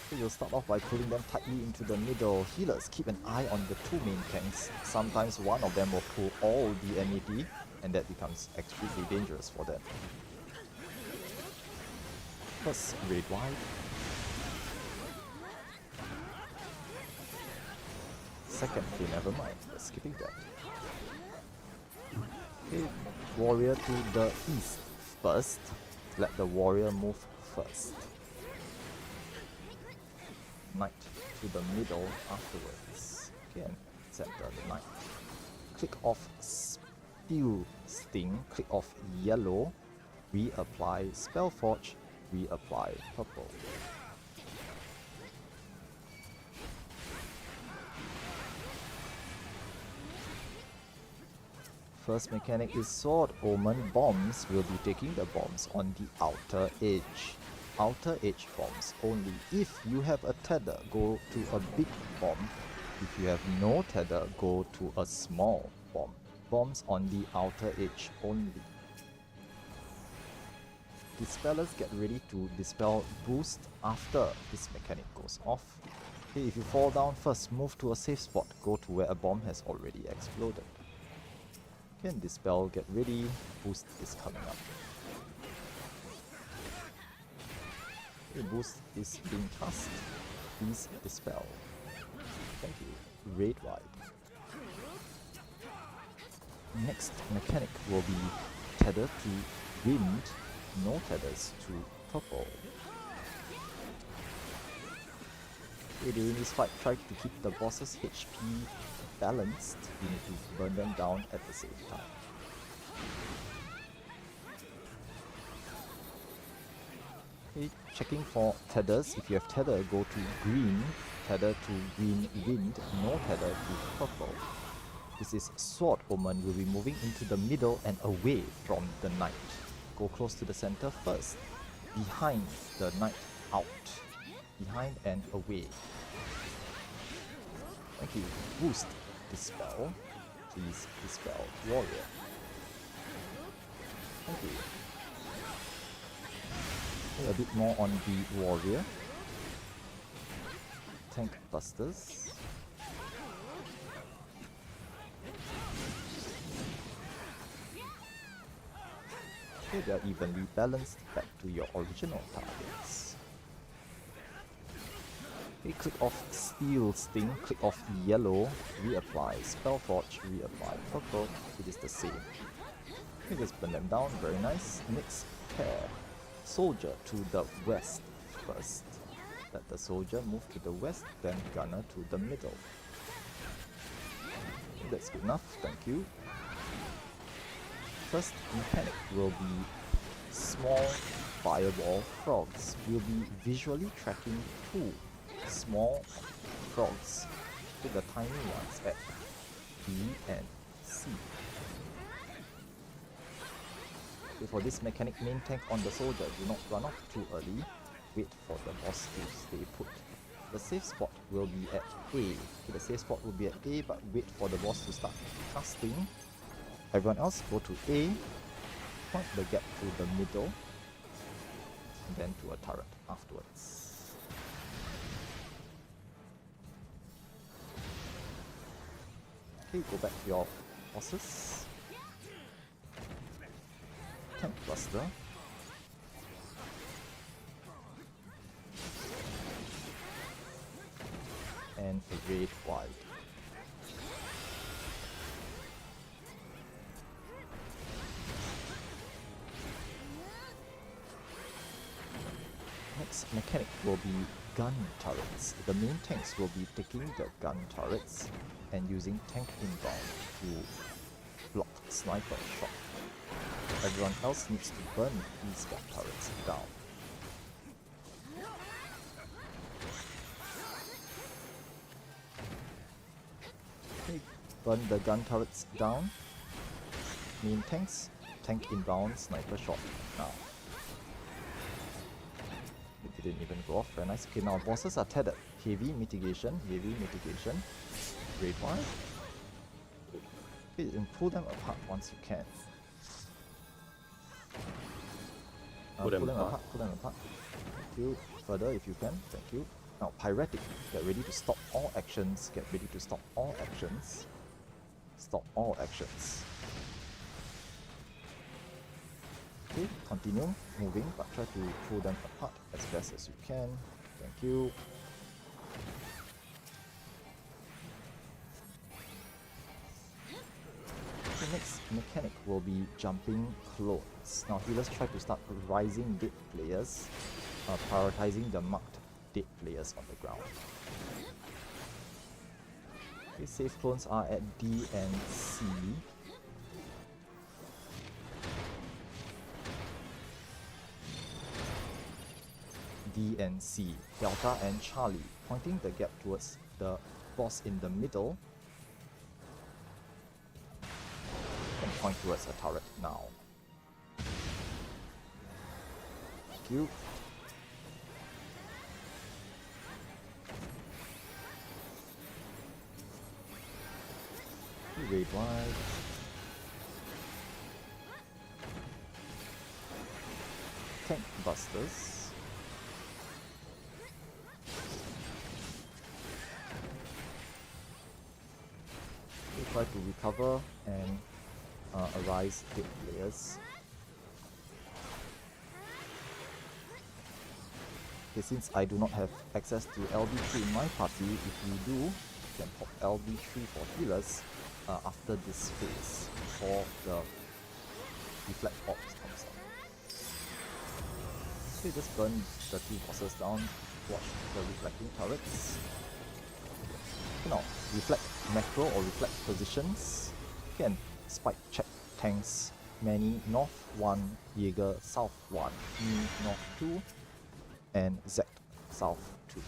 Okay, you'll start off by pulling them tightly into the middle. Healers, keep an eye on the 2 main tanks. Sometimes one of them will pull all the MEP, and that becomes extremely dangerous for them. First, raid wide. Second, okay, never mind. We're skipping that. Okay, warrior to the east first. Let the warrior move first. Knight to the middle afterwards. Okay, and center the knight. Click off Steel Sting, click off yellow, reapply Spellforge, reapply purple. First mechanic is Sword Omen. Bombs will be taking the bombs on the outer edge. Outer edge bombs only. If you have a tether, go to a big bomb. If you have no tether, go to a small bomb. Bombs on the outer edge only. Dispellers get ready to dispel boost after this mechanic goes off. Okay, if you fall down first, move to a safe spot. Go to where a bomb has already exploded. Okay, and dispel, get ready. Boost is coming up. Okay, boost is being cast. Please dispel. Thank you. Raid wide. Next mechanic will be tether to wind, no tethers to purple. Okay, during this fight, try to keep the boss's HP balanced. You need to burn them down at the same time. Okay, checking for tethers. If you have tether, go to green. Tether to green wind, no tether to purple. This is Sword Omen. Will be moving into the middle and away from the knight. Go close to the center first. Behind the knight, out. Behind and away. Thank you. Boost. Dispel. Please dispel warrior. Thank you. Okay, a bit more on the warrior. Tank busters. Okay, they are evenly balanced back to your original targets. Okay, click off Steel Sting, click off yellow, reapply Spellforge, reapply purple. It is the same. Okay, just burn them down, very nice. Next pair. Soldier to the west first. Let the soldier move to the west, then gunner to the middle. Okay, that's good enough, thank you. First mechanic will be small fireball frogs. We'll be visually tracking two small frogs to the tiny ones at B and C. Okay, for this mechanic, main tank on the soldier, do not run off too early. Wait for the boss to stay put. The safe spot will be at A. Okay, the safe spot will be at A, but wait for the boss to start casting. Everyone else go to A, point the gap to the middle, and then to a turret afterwards. Okay, go back to your bosses. Tank cluster. And a raid wide. Next mechanic will be gun turrets. The main tanks will be taking the gun turrets and using tank inbound to block sniper shot. Everyone else needs to burn these gun turrets down. Okay, burn the gun turrets down. Main tanks, tank inbound, sniper shot now. It didn't even go off, very nice. Okay, now bosses are tethered. Heavy mitigation, raid wide. Okay, and pull them apart once you can. Pull them apart. Pull them apart. Thank you. Further if you can, thank you. Now, Pyretic, get ready to stop all actions. Get ready to stop all actions. Stop all actions. Okay, continue moving, but try to pull them apart as best as you can. Thank you. The next mechanic will be jumping clones. Now healers try to start rising dead players, prioritizing the marked dead players on the ground. Okay, safe clones are at D and C. D and C, Delta and Charlie, pointing the gap towards the boss in the middle. And point towards a turret now. Thank you. Raid wide. Tank busters. We try to recover and arise dead players. Okay, since I do not have access to LB3 in my party, if you do, you can pop LB3 for healers after this phase, before the reflect ops comes out. Okay, just burn the two bosses down, watch the reflecting turrets. Now, reflect macro or reflect positions. You can spike check tanks, Manny North 1, Jaeger South 1, Me North 2, and Zek South 2.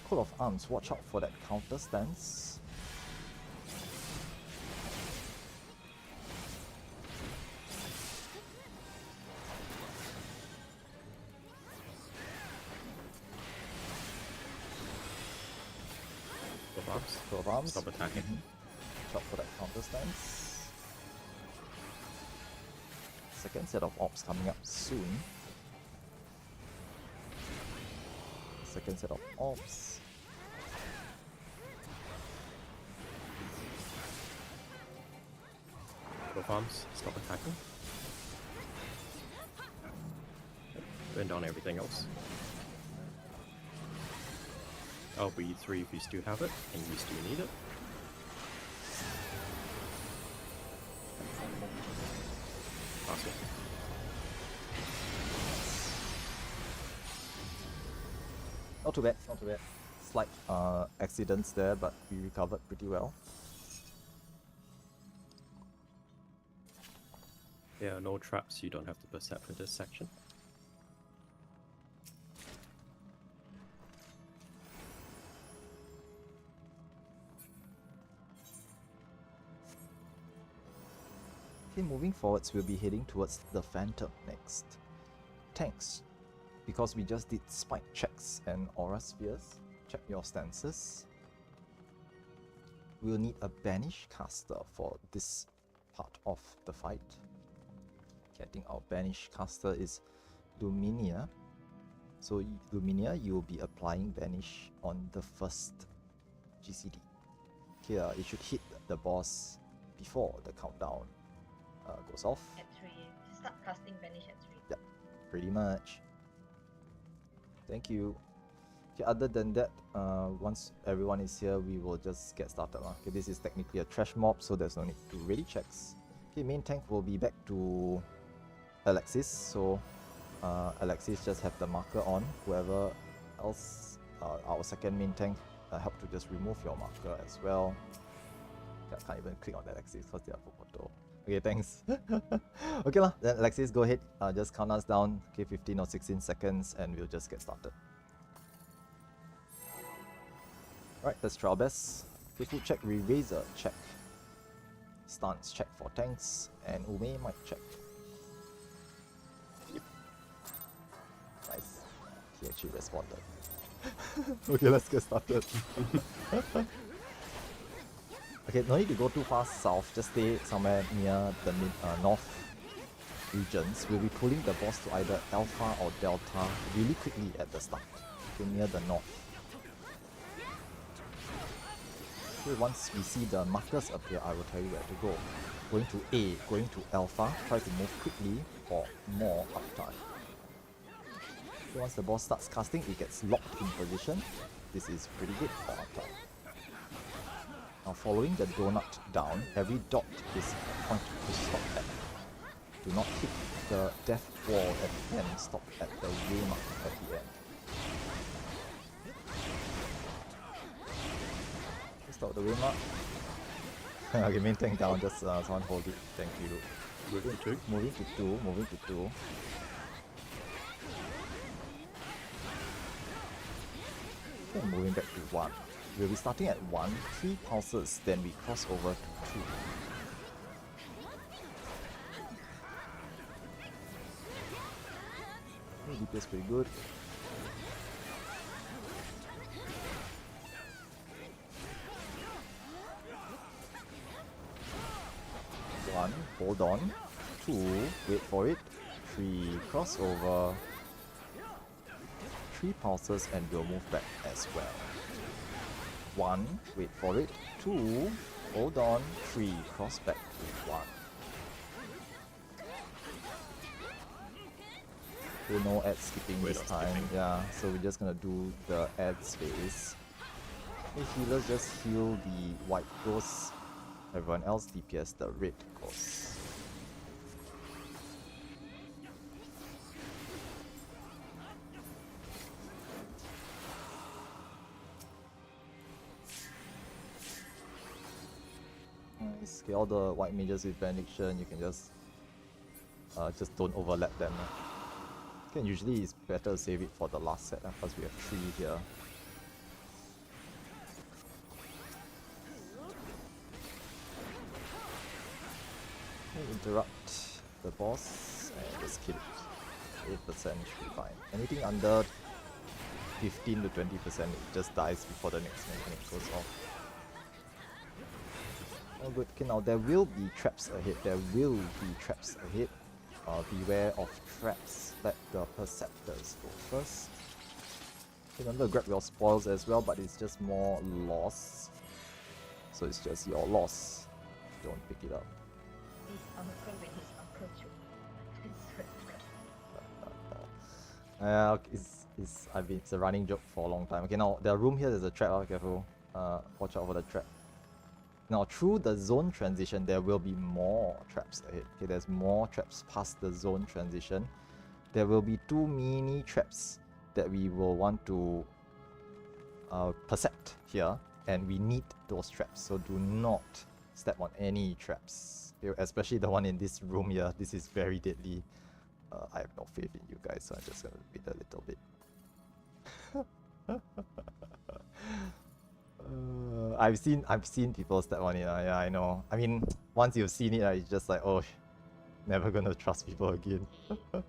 Coat of Arms, watch out for that counter stance. Coat of Arms. Stop attacking. Watch out for that counter stance. Second set of ops coming up soon. Second set of ops. Go farms, stop attacking. Burn down everything else. LB3 if you still have it, and you still need it. Last one. Not too bad, not too bad. Slight accidents there, but we recovered pretty well. There are no traps, you don't have to percept for this section. Okay, moving forwards, we'll be heading towards the Phantom next. Tanks. Because we just did spike checks and aura spheres, check your stances. We'll need a banish caster for this part of the fight. Okay, I think our banish caster is Luminia. So Luminia, you'll be applying banish on the first GCD. Okay, it should hit the boss before the countdown goes off. At 3. Start casting Banish at 3. Yep, pretty much. Thank you. Okay, other than that, once everyone is here, we will just get started. Okay, this is technically a trash mob, so there's no need to really checks. Okay, main tank will be back to Alexis, so Alexis just have the marker on. Whoever else, our second main tank, help to just remove your marker as well. Okay, I can't even click on Alexis because they are photo. Okay, thanks. Okay lah, then Alexis, go ahead. Just count us down. Okay, 15 or 16 seconds, and we'll just get started. Alright, let's try our best. Okay, food check, Razor check. Stance check for tanks, and Ume might check. Nice. He actually responded. Okay, let's get started. Okay, no need to go too far south, just stay somewhere near the north regions. We'll be pulling the boss to either Alpha or Delta really quickly at the start, okay, near the north. So once we see the markers appear, I will tell you where to go. Going to A, going to Alpha, try to move quickly for more uptime. So once the boss starts casting, it gets locked in position. This is pretty good for uptime. Now following the donut down, every dot is a point to stop at. Do not hit the death wall at the end, stop at the waymark at the end. Stop the waymark. Okay, main tank down, just someone hold it, thank you. Moving to 2. Moving to 2, moving to 2. Then moving back to 1. We'll be starting at 1, 3 pulses, then we cross over to 2. DPS pretty good. One, hold on. 2, wait for it. 3, crossover. 3 pulses and we'll move back as well. 1, wait for it. 2, hold on. 3, cross back to 1. Okay, no ad skipping this time. Yeah, so we're just gonna do the ad space. The healers just heal the white ghosts. Everyone else DPS the red ghosts. Nice. Okay, all the white mages with benediction, you can just don't overlap them. Okay, usually it's better to save it for the last set because we have 3 here. Interrupt the boss and just kill it. 8% should be fine. Anything under 15 to 20% it just dies before the next mechanic goes off. Oh good, okay, now there will be traps ahead. There will be traps ahead. Beware of traps. Let the Perceptors go first. Remember to grab your spoils as well, but it's just more loss. So it's just your loss. Don't pick it up. His uncle with his uncle joke. It's a running joke for a long time. Okay, now the room here there's a trap. Careful. Watch out for the trap. Now through the zone transition, there will be more traps ahead. Okay, there's more traps past the zone transition. There will be 2 mini traps that we will want to percept here, and we need those traps. So do not step on any traps, especially the one in this room here. This is very deadly. I have no faith in you guys, so I'm just gonna wait a little bit. I've seen people step on it. Yeah, I know. I mean, once you've seen it, it's just like, oh, never gonna trust people again.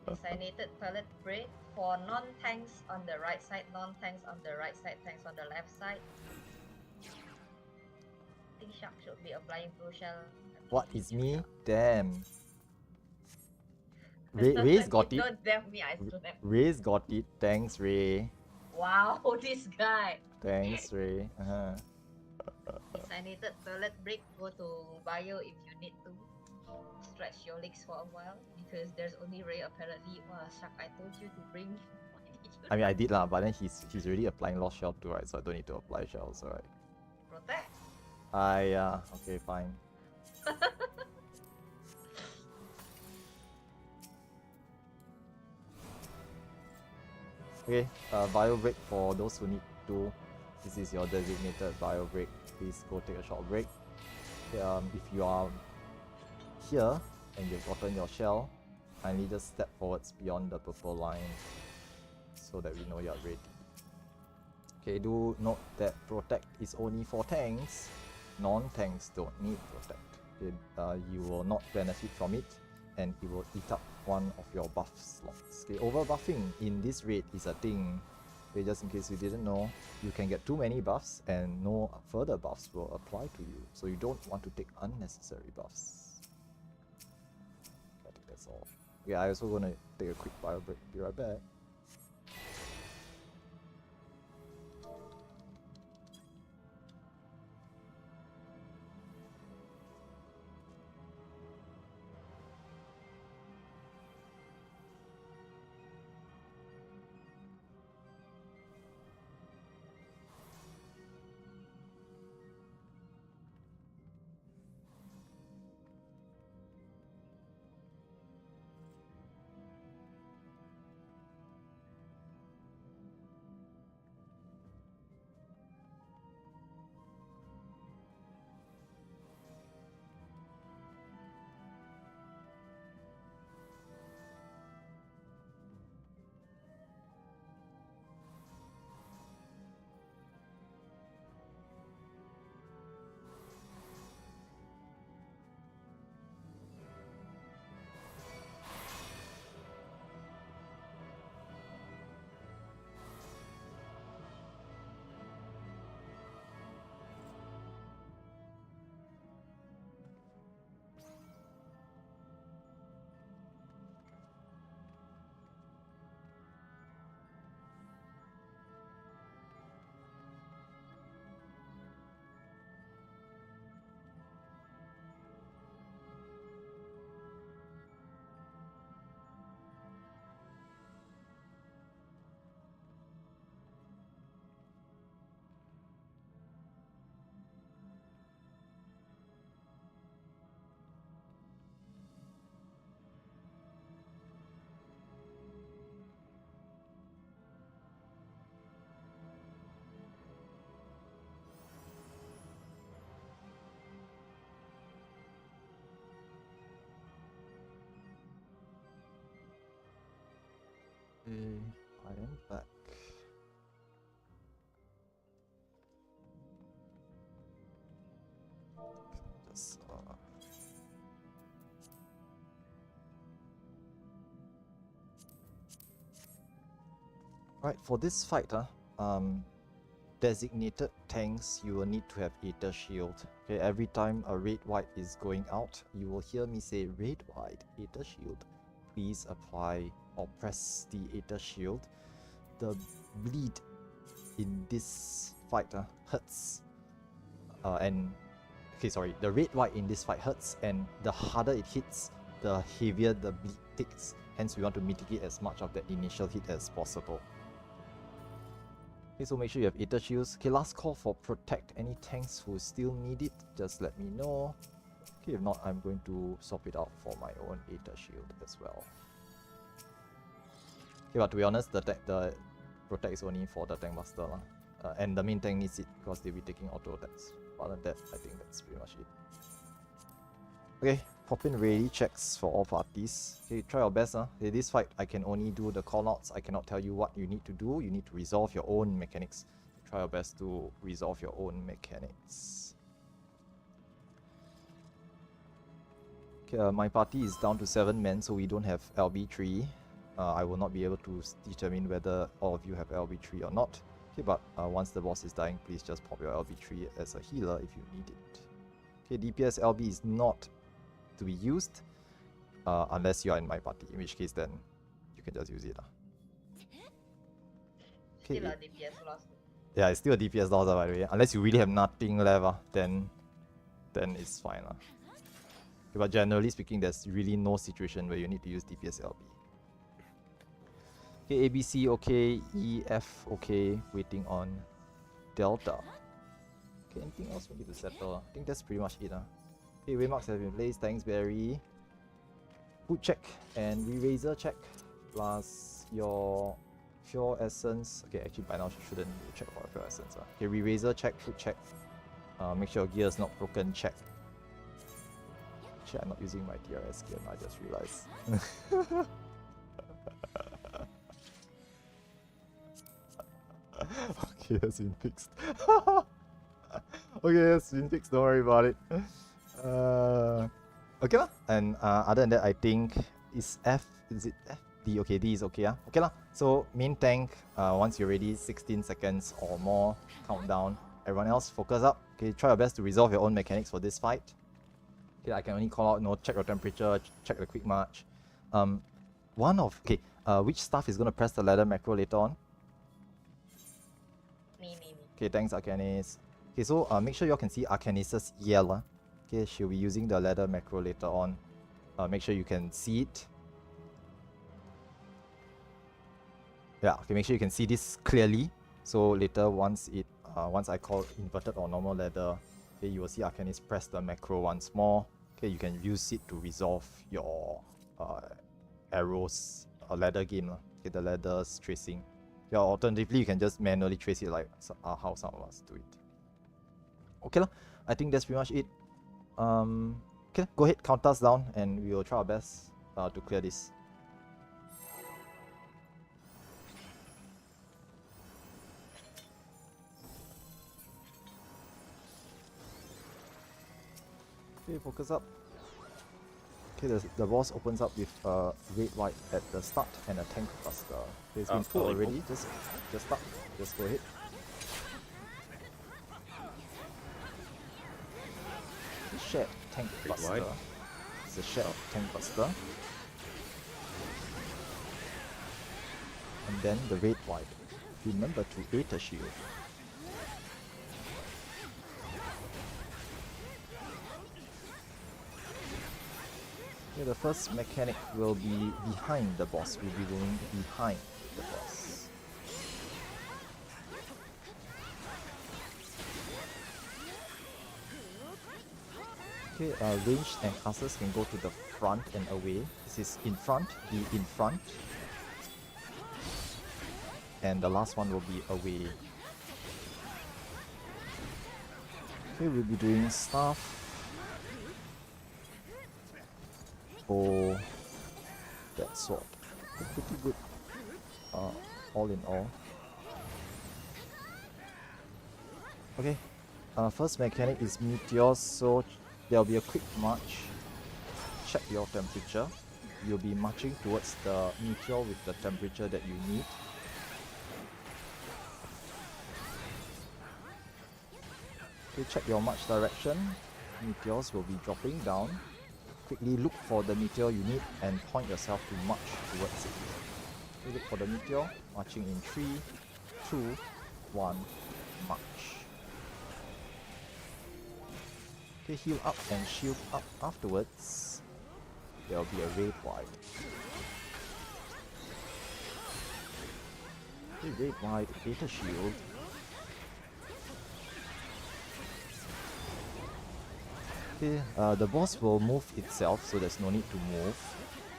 Designated toilet break for non-tanks on the right side, non-tanks on the right side, tanks on the left side. I think Shark should be applying Pro Shell. What is me? Damn. Ray's got it. Don't damn me, I slap. Ray's got it. Thanks, Ray. Wow, this guy. Thanks, Ray. Designated toilet break. Go to bio if you need to. Stretch your legs for a while because there's only Ray apparently. Wow, Shark, I told you to bring. I mean, I did lah, but then he's already applying lost shell too, right? So I don't need to apply shells, right? Protect. Yeah. Okay, fine. Okay, bio break for those who need to. This is your designated bio break. Please go take a short break. Okay, if you are here and you've gotten your shell, kindly just step forwards beyond the purple line so that we know you're ready. Okay, do note that protect is only for tanks. Non-tanks don't need protect. Okay, you will not benefit from it, and it will eat up one of your buff slots. Okay, over buffing in this raid is a thing. Okay, just in case you didn't know, you can get too many buffs and no further buffs will apply to you. So you don't want to take unnecessary buffs. I think that's all. Okay, I also gonna take a quick bio break. Be right back. Okay, I am back. Just right, for this fight, designated tanks, you will need to have Aether Shield. Okay, every time a red white is going out, you will hear me say red white Aether Shield. Please apply or press the Aether Shield. The bleed in this fight hurts. The red white in this fight hurts, and the harder it hits, the heavier the bleed takes. Hence, we want to mitigate as much of that initial hit as possible. Okay, so make sure you have Aether Shields. Okay, last call for Protect. Any tanks who still need it, just let me know. Okay, if not, I'm going to swap it out for my own Aether Shield as well. Okay, but to be honest, the Protect is only for the Tank Master. And the main tank needs it because they'll be taking auto attacks. Other than that, I think that's pretty much it. Okay, pop in ready checks for all parties. Okay, try your best. In this fight, I can only do the callouts. I cannot tell you what you need to do. You need to resolve your own mechanics. Try your best to resolve your own mechanics. Okay, my party is down to 7 men, so we don't have LB3. I will not be able to determine whether all of you have LB3 or not. Okay, but once the boss is dying, please just pop your LB3 as a healer if you need it. Okay, DPS LB is not to be used unless you are in my party, in which case then you can just use it. Okay. Still a DPS loss. Yeah, it's still a DPS loss by the way. Unless you really have nothing left, then it's fine. Okay, but generally speaking, there's really no situation where you need to use DPS LB. Okay, ABC okay, EF okay, waiting on Delta. Okay, anything else we need to settle? I think that's pretty much it. Okay, waymarks have been placed, thanks Barry. Food check and re-razor check, plus your Pure Essence. Okay, actually by now you shouldn't check for Pure Essence. Okay, re-razor check, food check. Make sure your gear is not broken, check. Actually, I'm not using my DRS gear, I just realized. Okay, that's been fixed. Okay, that's been fixed, don't worry about it. Okay lah. And other than that, I think is F, is it F? D, okay, D is okay. Okay lah. So main tank, once you're ready, 16 seconds or more, countdown. Everyone else, focus up. Okay, try your best to resolve your own mechanics for this fight. Okay, I can only call out, check your temperature, check the quick march. Which staff is gonna press the ladder macro later on? Me. Okay, thanks Arcanis. Okay, so make sure you all can see Arcanis' yell. Okay, she'll be using the ladder macro later on. Make sure you can see it. Yeah, okay, make sure you can see this clearly. So later, once I call inverted or normal ladder, okay, you will see Arcanis press the macro once more. Okay, you can use it to resolve your arrows ladder game. Okay, the ladder's tracing. Yeah, alternatively, you can just manually trace it like how some of us do it. Okay lah, I think that's pretty much it. Okay, go ahead, count us down and we will try our best to clear this. Okay, focus up. Okay, the boss opens up with red white at the start and a tank buster. Okay, it's been full already. Just start. Just go ahead. Shared tank buster. It's a shared tank buster. And then the red white. Remember to Aether Shield. Okay, the first mechanic will be behind the boss. We'll be going behind the boss. Okay, ranged and casters can go to the front and away. This is in front, be in front. And the last one will be away. Okay, we'll be doing stuff. Oh, that sword. Pretty good. all in all. Okay, first mechanic is meteors, so there'll be a quick march. Check your temperature. You'll be marching towards the meteor with the temperature that you need. Okay, check your march direction. Meteors will be dropping down. Quickly look for the meteor you need and point yourself to march towards it. Okay, look for the meteor, marching in 3, 2, 1, march. Okay, heal up and shield up afterwards. There'll be a raid wide. Okay, raid wide, data shield. Okay, the boss will move itself, so there's no need to move.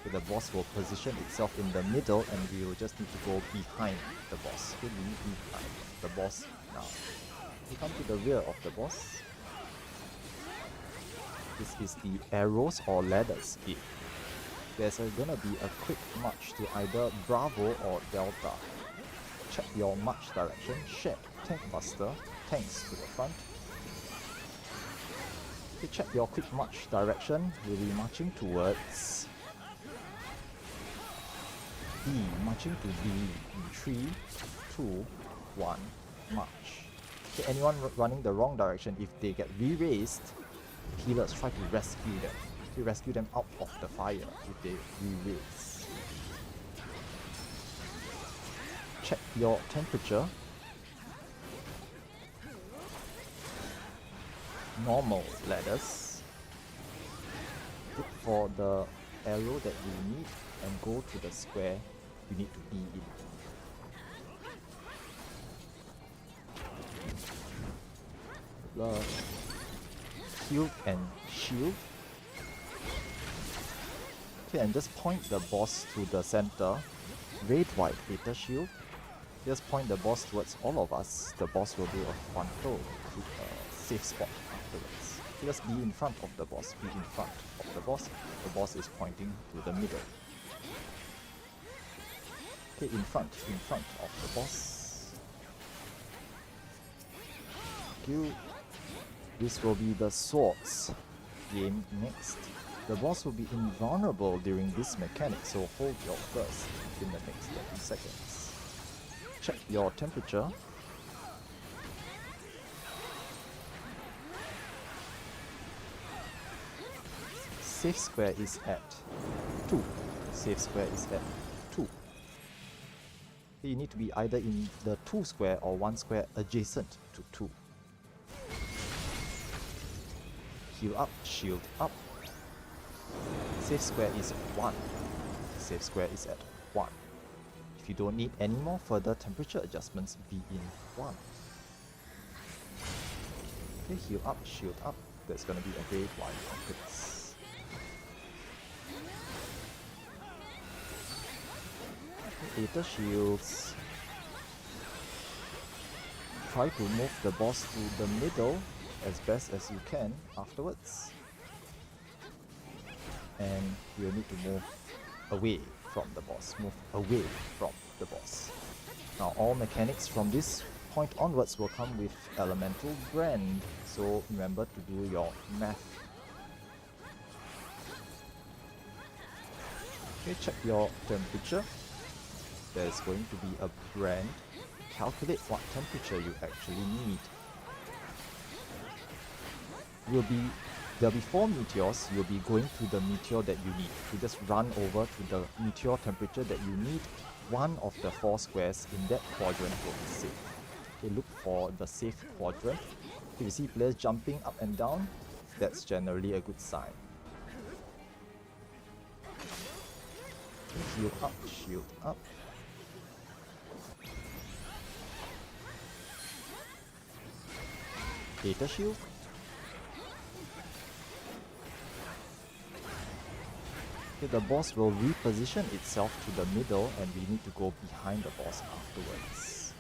Okay, the boss will position itself in the middle and we will just need to go behind the boss. Okay, we need behind the boss now. We come to the rear of the boss. This is the arrows or ladders gate. There's gonna be a quick march to either Bravo or Delta. Check your march direction, shed, tank buster, tanks to the front. Okay, check your quick march direction, we'll be marching towards B, marching to B in 3, 2, 1, march. Okay, anyone running the wrong direction, if they get re-raised, healers try to rescue them. Okay, rescue them out of the fire if they re-raise. Check your temperature. Normal ladders. Look for the arrow that you need and go to the square you need to be in. Heal and shield. Okay, and just point the boss to the center. Raid wide data shield. Just point the boss towards all of us. The boss will do a frontal safe spot afterwards. Just be in front of the boss. Be in front of the boss. The boss is pointing to the middle. Okay, in front of the boss. Thank you. This will be the swords game next. The boss will be invulnerable during this mechanic, so hold your burst in the next 30 seconds. Check your temperature. Safe square is at 2. Safe square is at 2. You need to be either in the 2 square or 1 square adjacent to 2. Heal up, shield up. Safe square is 1. Safe square is at 1. If you don't need any more further temperature adjustments, be in 1. Okay, heal up, shield up. There's gonna be a raid wide afterwards. Data shields. Try to move the boss to the middle as best as you can afterwards. And you'll need to move away from the boss. Move away from the boss. Now all mechanics from this point onwards will come with elemental brand. So remember to do your math. Okay, check your temperature. There's going to be a brand. Calculate what temperature you actually need. There'll be 4 meteors. You'll be going to the meteor that you need. You just run over to the meteor temperature that you need. One of the 4 squares in that quadrant will be safe. Okay, look for the safe quadrant. If you see players jumping up and down, that's generally a good sign. Heal up, shield up. Data shield. Okay, the boss will reposition itself to the middle and we need to go behind the boss afterwards.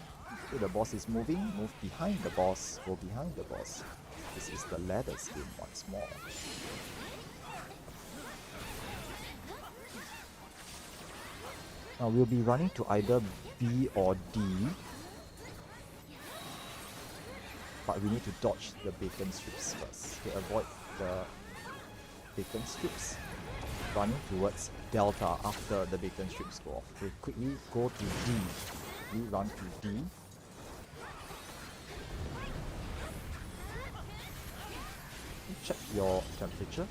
Okay, the boss is moving, move behind the boss, go behind the boss. This is the ladders game once more. We'll be running to either B or D. But we need to dodge the bacon strips first. Okay, avoid the bacon strips. Running towards Delta after the bacon strips go off. Okay, quickly go to D. We run to D. Check your temperature.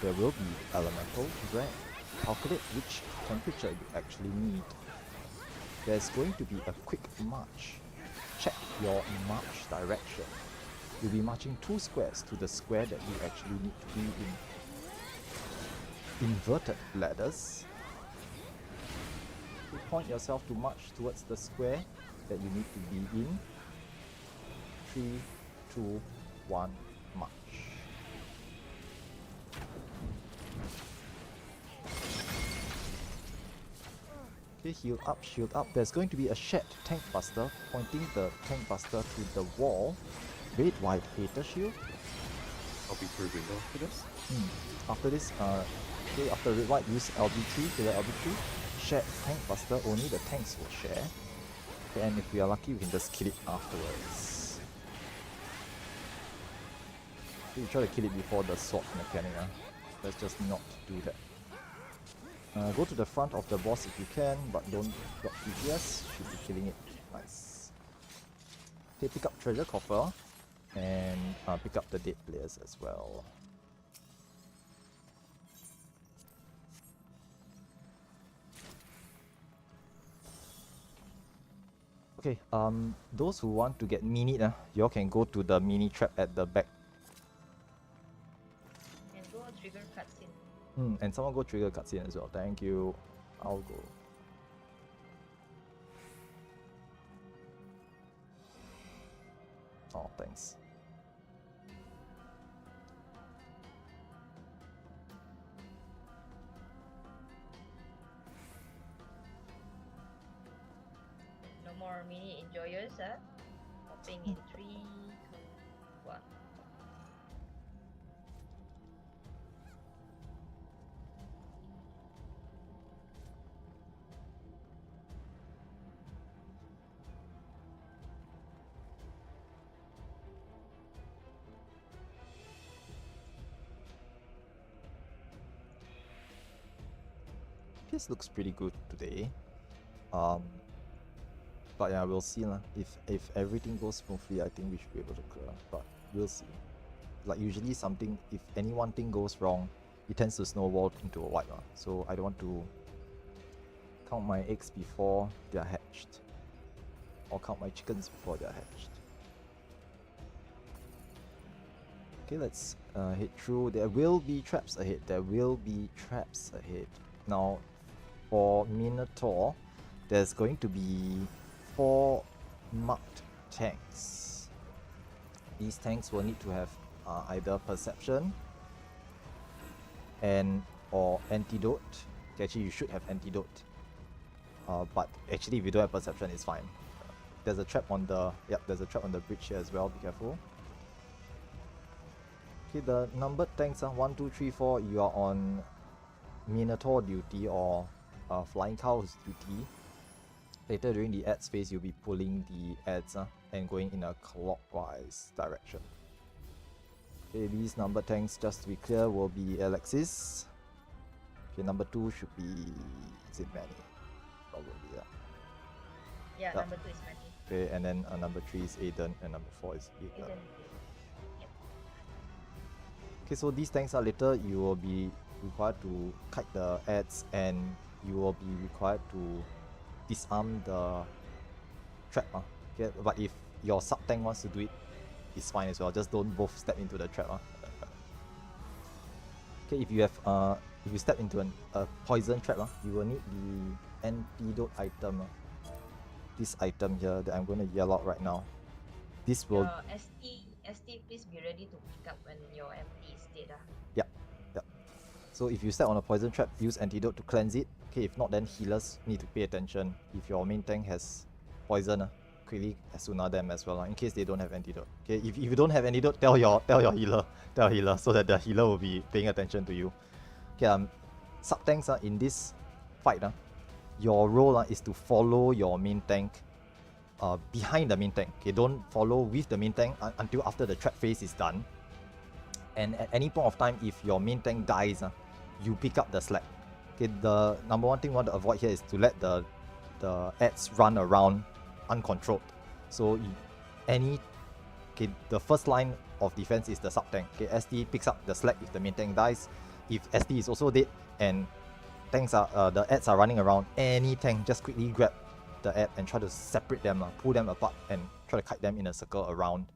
There will be elemental drag. Calculate which temperature you actually need. There's going to be a quick march. Check your march direction. You'll be marching 2 squares to the square that you actually need to be in. Inverted ladders. You point yourself to march towards the square that you need to be in. 3, 2, 1, march. Okay, heal up, shield up. There's going to be a shared tank buster pointing the tank buster to the wall. Red white hater shield. I'll be through window after this. After this, okay, after red white use LB3, killer LB3. Shared tank buster, only the tanks will share. Okay, and if we are lucky, we can just kill it afterwards. Okay, we try to kill it before the sword mechanic. Let's just not do that. Go to the front of the boss if you can, but don't drop DPS. Should be killing it. Nice. Okay, pick up treasure coffer and pick up the dead players as well. Okay, those who want to get minied, you all can go to the mini trap at the back. And go trigger cutscene. And someone go trigger cutscene as well. Thank you. I'll go. Oh, thanks. No more mini enjoyers, Hopping in 3, 2, 1. This looks pretty good today. But yeah, we'll see lah. If everything goes smoothly, I think we should be able to clear. But we'll see. Like usually something, if any one thing goes wrong, it tends to snowball into a wipe. So I don't want to count my eggs before they're hatched. Or count my chickens before they're hatched. Okay, let's head through. There will be traps ahead. There will be traps ahead. Now, for Minotaur, there's going to be 4 marked tanks. These tanks will need to have either perception and or antidote. Okay, actually, you should have antidote. But actually, if you don't have perception, it's fine. There's a trap on the there's a trap on the bridge here as well. Be careful. Okay, the numbered tanks are 1, 2, 3, 4. You are on Minotaur duty or Flying Cow's duty. Later during the ads phase, you'll be pulling the ads and going in a clockwise direction. Okay, these number tanks, just to be clear, will be Alexis. Okay, number 2 should be... is it Manny? Probably, yeah. Yeah, Yeah. number 2 is Manny. Okay, and then number 3 is Aiden, and number 4 is Aiden. Aiden. Yep. Okay, so these tanks are later, you will be required to kite the ads and you will be required to disarm the trap. Okay, but if your sub tank wants to do it, it's fine as well. Just don't both step into the trap. Okay, if you have if you step into a poison trap, you will need the antidote item. This item here that I'm going to yell out right now. This will ST, please be ready to pick up when your MP is dead. Yep. So if you step on a poison trap, use antidote to cleanse it. Okay, if not, then healers need to pay attention. If your main tank has poison, quickly Asuna them as well, in case they don't have antidote. Okay, if you don't have antidote, tell your healer so that the healer will be paying attention to you. Okay, sub-tanks in this fight, your role is to follow your main tank behind the main tank. Okay, don't follow with the main tank until after the trap phase is done. And at any point of time, if your main tank dies, you pick up the slack. Okay, the number one thing we want to avoid here is to let the ads run around uncontrolled. So the first line of defense is the sub tank. Okay, SD picks up the slack if the main tank dies. If SD is also dead and the ads are running around, any tank just quickly grab the ad and try to separate them, pull them apart and try to kite them in a circle around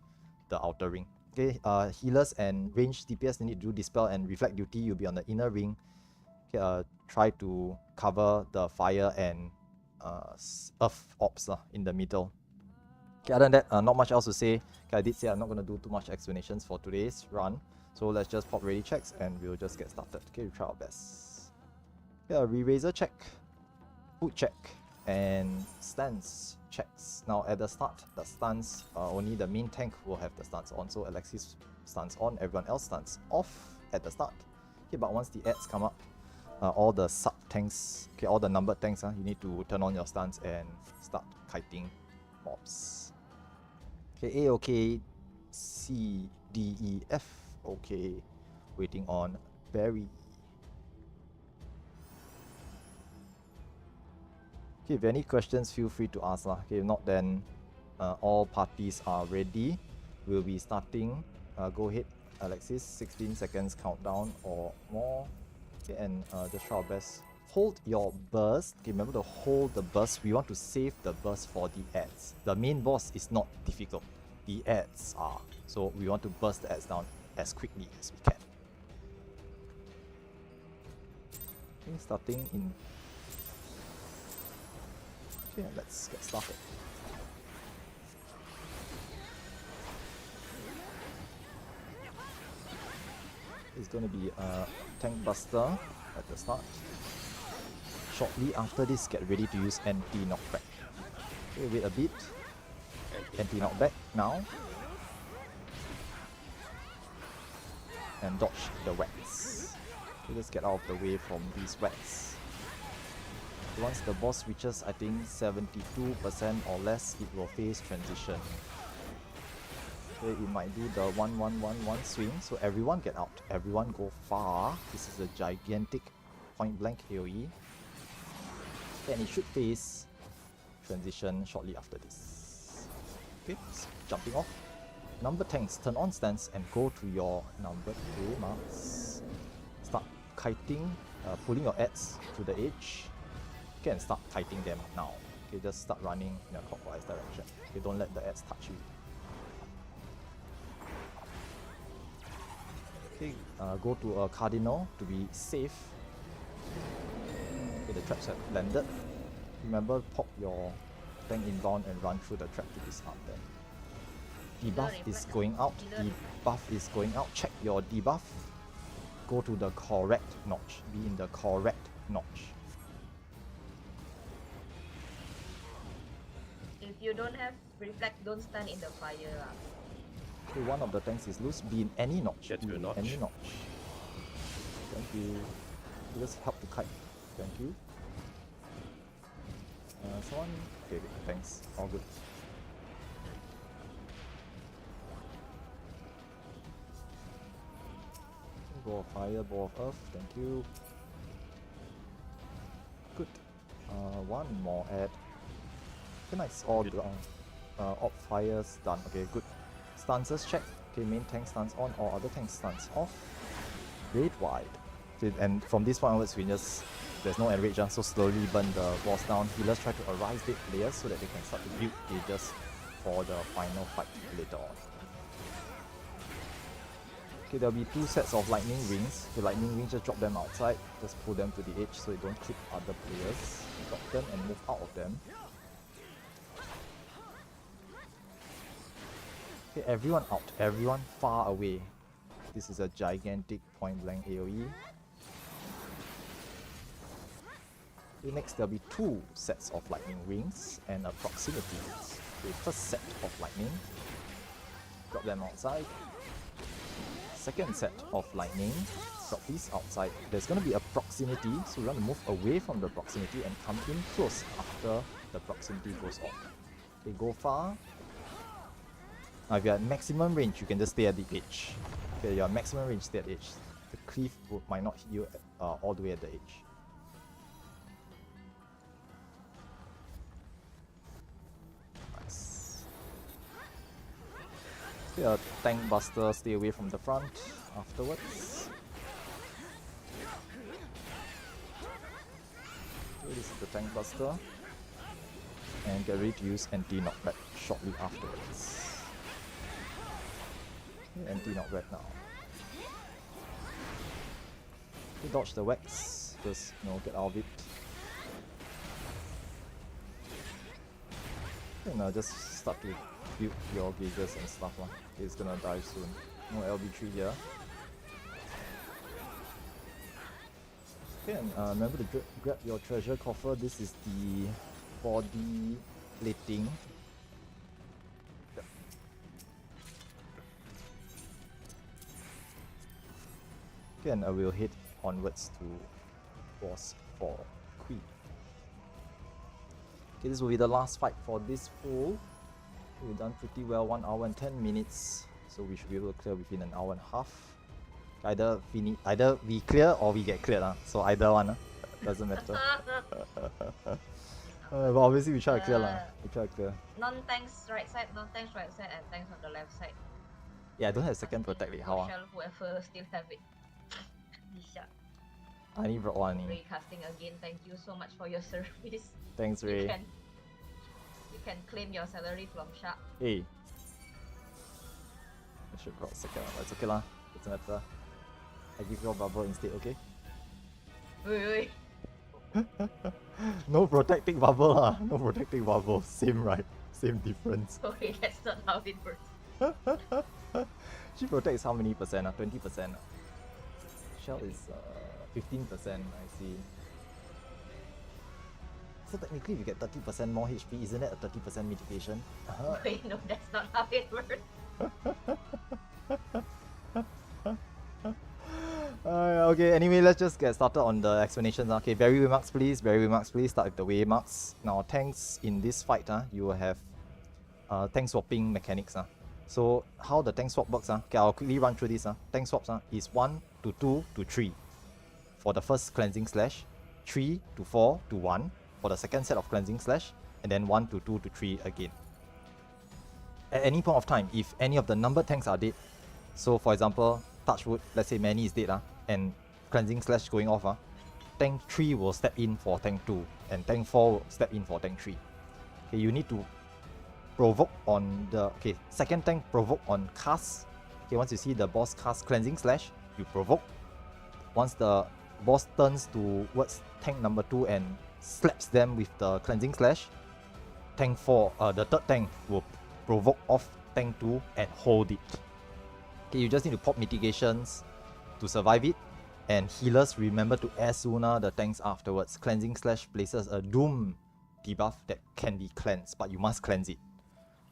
the outer ring. Okay, healers and ranged DPS need to do dispel and reflect duty. You'll be on the inner ring. Okay, try to cover the fire and earth ops in the middle. Okay, other than that, not much else to say. Okay, I did say I'm not going to do too much explanations for today's run. So let's just pop ready checks and we'll just get started. Okay, we'll try our best. Okay, re-raiser check, food check, and stance checks. Now at the start, the stance, only the main tank will have the stance on. So Alexis stance on, everyone else stance off at the start. Okay, but once the ads come up, all the sub tanks, okay, all the numbered tanks, you need to turn on your stance and start kiting mobs. Okay, A, okay, C, D, E, F, okay, waiting on Barry. Okay, if any questions, feel free to ask. Okay, if not, then all parties are ready. We'll be starting. Go ahead, Alexis, 16 seconds countdown or more. Okay, and just try our best. Hold your burst. Okay, remember to hold the burst. We want to save the burst for the ads. The main boss is not difficult. The ads are. So we want to burst the ads down as quickly as we can. Okay, starting in. Okay, let's get started. It's going to be a tank buster at the start. Shortly after this, get ready to use anti-knockback. Okay, wait a bit. Anti-knockback now. And dodge the whacks. Okay, let's get out of the way from these whacks. Once the boss reaches, I think 72% or less, it will face transition. Okay, it might do the 1-1-1-1 swing, so everyone get out. Everyone go far. This is a gigantic point blank AoE. And it should face transition shortly after this. Okay, so jumping off. Number tanks, turn on stance and go to your number 2 marks. Start kiting, pulling your ads to the edge. Okay, and start kiting them now. Okay, just start running in a clockwise direction. Okay, don't let the ads touch you. Okay, go to a cardinal to be safe. Okay, the traps have landed. Remember, pop your tank inbound and run through the trap to disarm them. Debuff is going out. Debuff is going out. Check your debuff. Go to the correct notch. Be in the correct notch. If you don't have reflect, don't stand in the fire. Okay, one of the tanks is loose. Be in any notch. Get to a notch. Any notch. Thank you. Just help to kite. Thank you. Someone? Okay, thanks. All good. Ball of fire, ball of earth. Thank you. Good. One more ad. Okay, nice. All down. Op fires done. Okay, good. Stances check. Okay, main tank stance on, or other tank stance off. Raid wide. Okay, and from this point onwards, there's no enrage, so slowly burn the boss down. Healers try to arise dead players so that they can start to build gauges for the final fight later on. Okay, there'll be 2 sets of lightning rings. The lightning rings, just drop them outside, just pull them to the edge so they don't clip other players. Drop them and move out of them. Okay, everyone out, everyone far away. This is a gigantic point blank AoE. Okay, next there'll be 2 sets of lightning rings and a proximity. Okay, first set of lightning. Drop them outside. Second set of lightning. drop these outside. There's going to be a proximity, so we want to move away from the proximity and come in close after the proximity goes off. Okay, go far. Now if you're at maximum range, you can just stay at the edge. Okay, you're at maximum range, stay at the edge. The cleave might not hit you all the way at the edge. Nice. Okay, tank buster, stay away from the front afterwards. Okay, this is the tank buster. And get ready to use anti-knockback shortly afterwards. Okay, anti-knockback now. Okay, dodge the wax, just get out of it. And just start to build your gauges and stuff. Okay, it's gonna die soon. No LB3 here. Okay, and remember to grab your treasure coffer. This is the body plating. Okay, and I will head onwards to boss 4 Queen. Okay, this will be the last fight for this pool. We've done pretty well, 1 hour and 10 minutes, so we should be able to clear within an hour and a half. Either we clear or we get cleared, so either one, doesn't matter. But obviously we try to clear we try to clear. Non-tanks right side, non-tanks right side, and tanks on the left side. Yeah, I don't have second protect. How? Whoever still have it. Disha. I need brought one. Ray casting again. Thank you so much for your service. Thanks, Ray. You can claim your salary from Shark. Hey. I should brought second, but it's okay lah. Doesn't matter. I give you a bubble instead, okay? Wait. No protecting bubble lah. No protecting bubble. Same right. Same difference. Sorry, that's not how it works. She protects how many percent? 20%. Shell is 15%, I see. So technically, if you get 30% more HP, isn't that a 30% mitigation? Wait, no, that's not how it works. Okay, anyway, let's just get started on the explanations. Okay, berry remarks please, start with the waymarks. Now, tanks in this fight, you will have tank swapping mechanics. So, how the tank swap works, okay, I'll quickly run through this. Tank swaps is 1 to 2 to 3 for the first cleansing slash, 3 to 4 to 1 for the second set of cleansing slash, and then 1 to 2 to 3 again. At any point of time, if any of the numbered tanks are dead, so for example, touchwood, let's say Manny is dead, and cleansing slash going off, tank 3 will step in for tank 2, and tank 4 will step in for tank 3. Okay, you need to provoke on the second tank provoke on cast. Okay, once you see the boss cast cleansing slash, you provoke. Once the boss turns towards tank number 2 and slaps them with the cleansing slash, tank 4, the third tank will provoke off tank 2 and hold it. Okay, you just need to pop mitigations to survive it, and healers remember to air sooner the tanks afterwards. Cleansing slash places a doom debuff that can be cleansed, but you must cleanse it.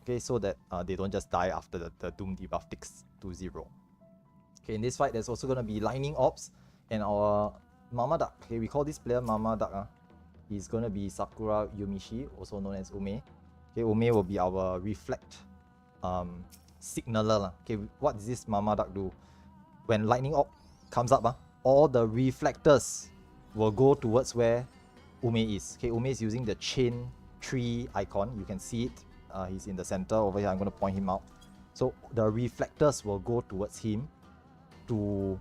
Okay, so that they don't just die after the doom debuff ticks to 0. Okay, in this fight there's also going to be lightning orbs, and our Mama Duck, okay, we call this player Mama Duck. He's going to be Sakura Yumishi, also known as Ume. Okay, Ume will be our reflect signaler. Okay, what does this Mama Duck do? When lightning orb comes up, all the reflectors will go towards where Ume is. Okay, Ume is using the chain tree icon. You can see it. He's in the center over here. I'm going to point him out. So the reflectors will go towards him to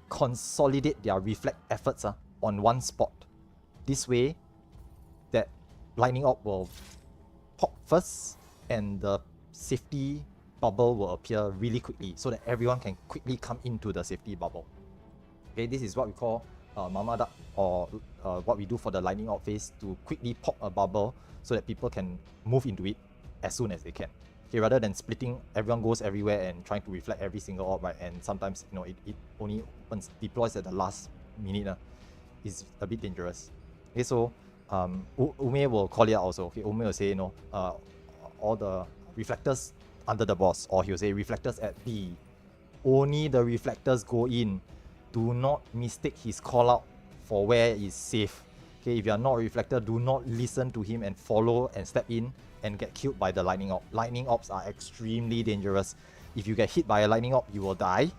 consolidate their reflect efforts on one spot. This way, that lightning orb will pop first, and the safety bubble will appear really quickly, so that everyone can quickly come into the safety bubble. Okay, this is what we call Mama Duck, or what we do for the lightning orb phase, to quickly pop a bubble so that people can move into it as soon as they can. Okay, rather than splitting, everyone goes everywhere and trying to reflect every single orb, right? And sometimes it only deploys at the last minute. Is a bit dangerous. Okay, so Ume will call it out also. Okay, Ume will say, all the reflectors under the boss, or he'll say reflectors at B, only the reflectors go in. Do not mistake his call out for where is safe. Okay, if you are not a reflector, do not listen to him and follow and step in and get killed by the lightning orb. Lightning orbs are extremely dangerous. If you get hit by a lightning orb, you will die.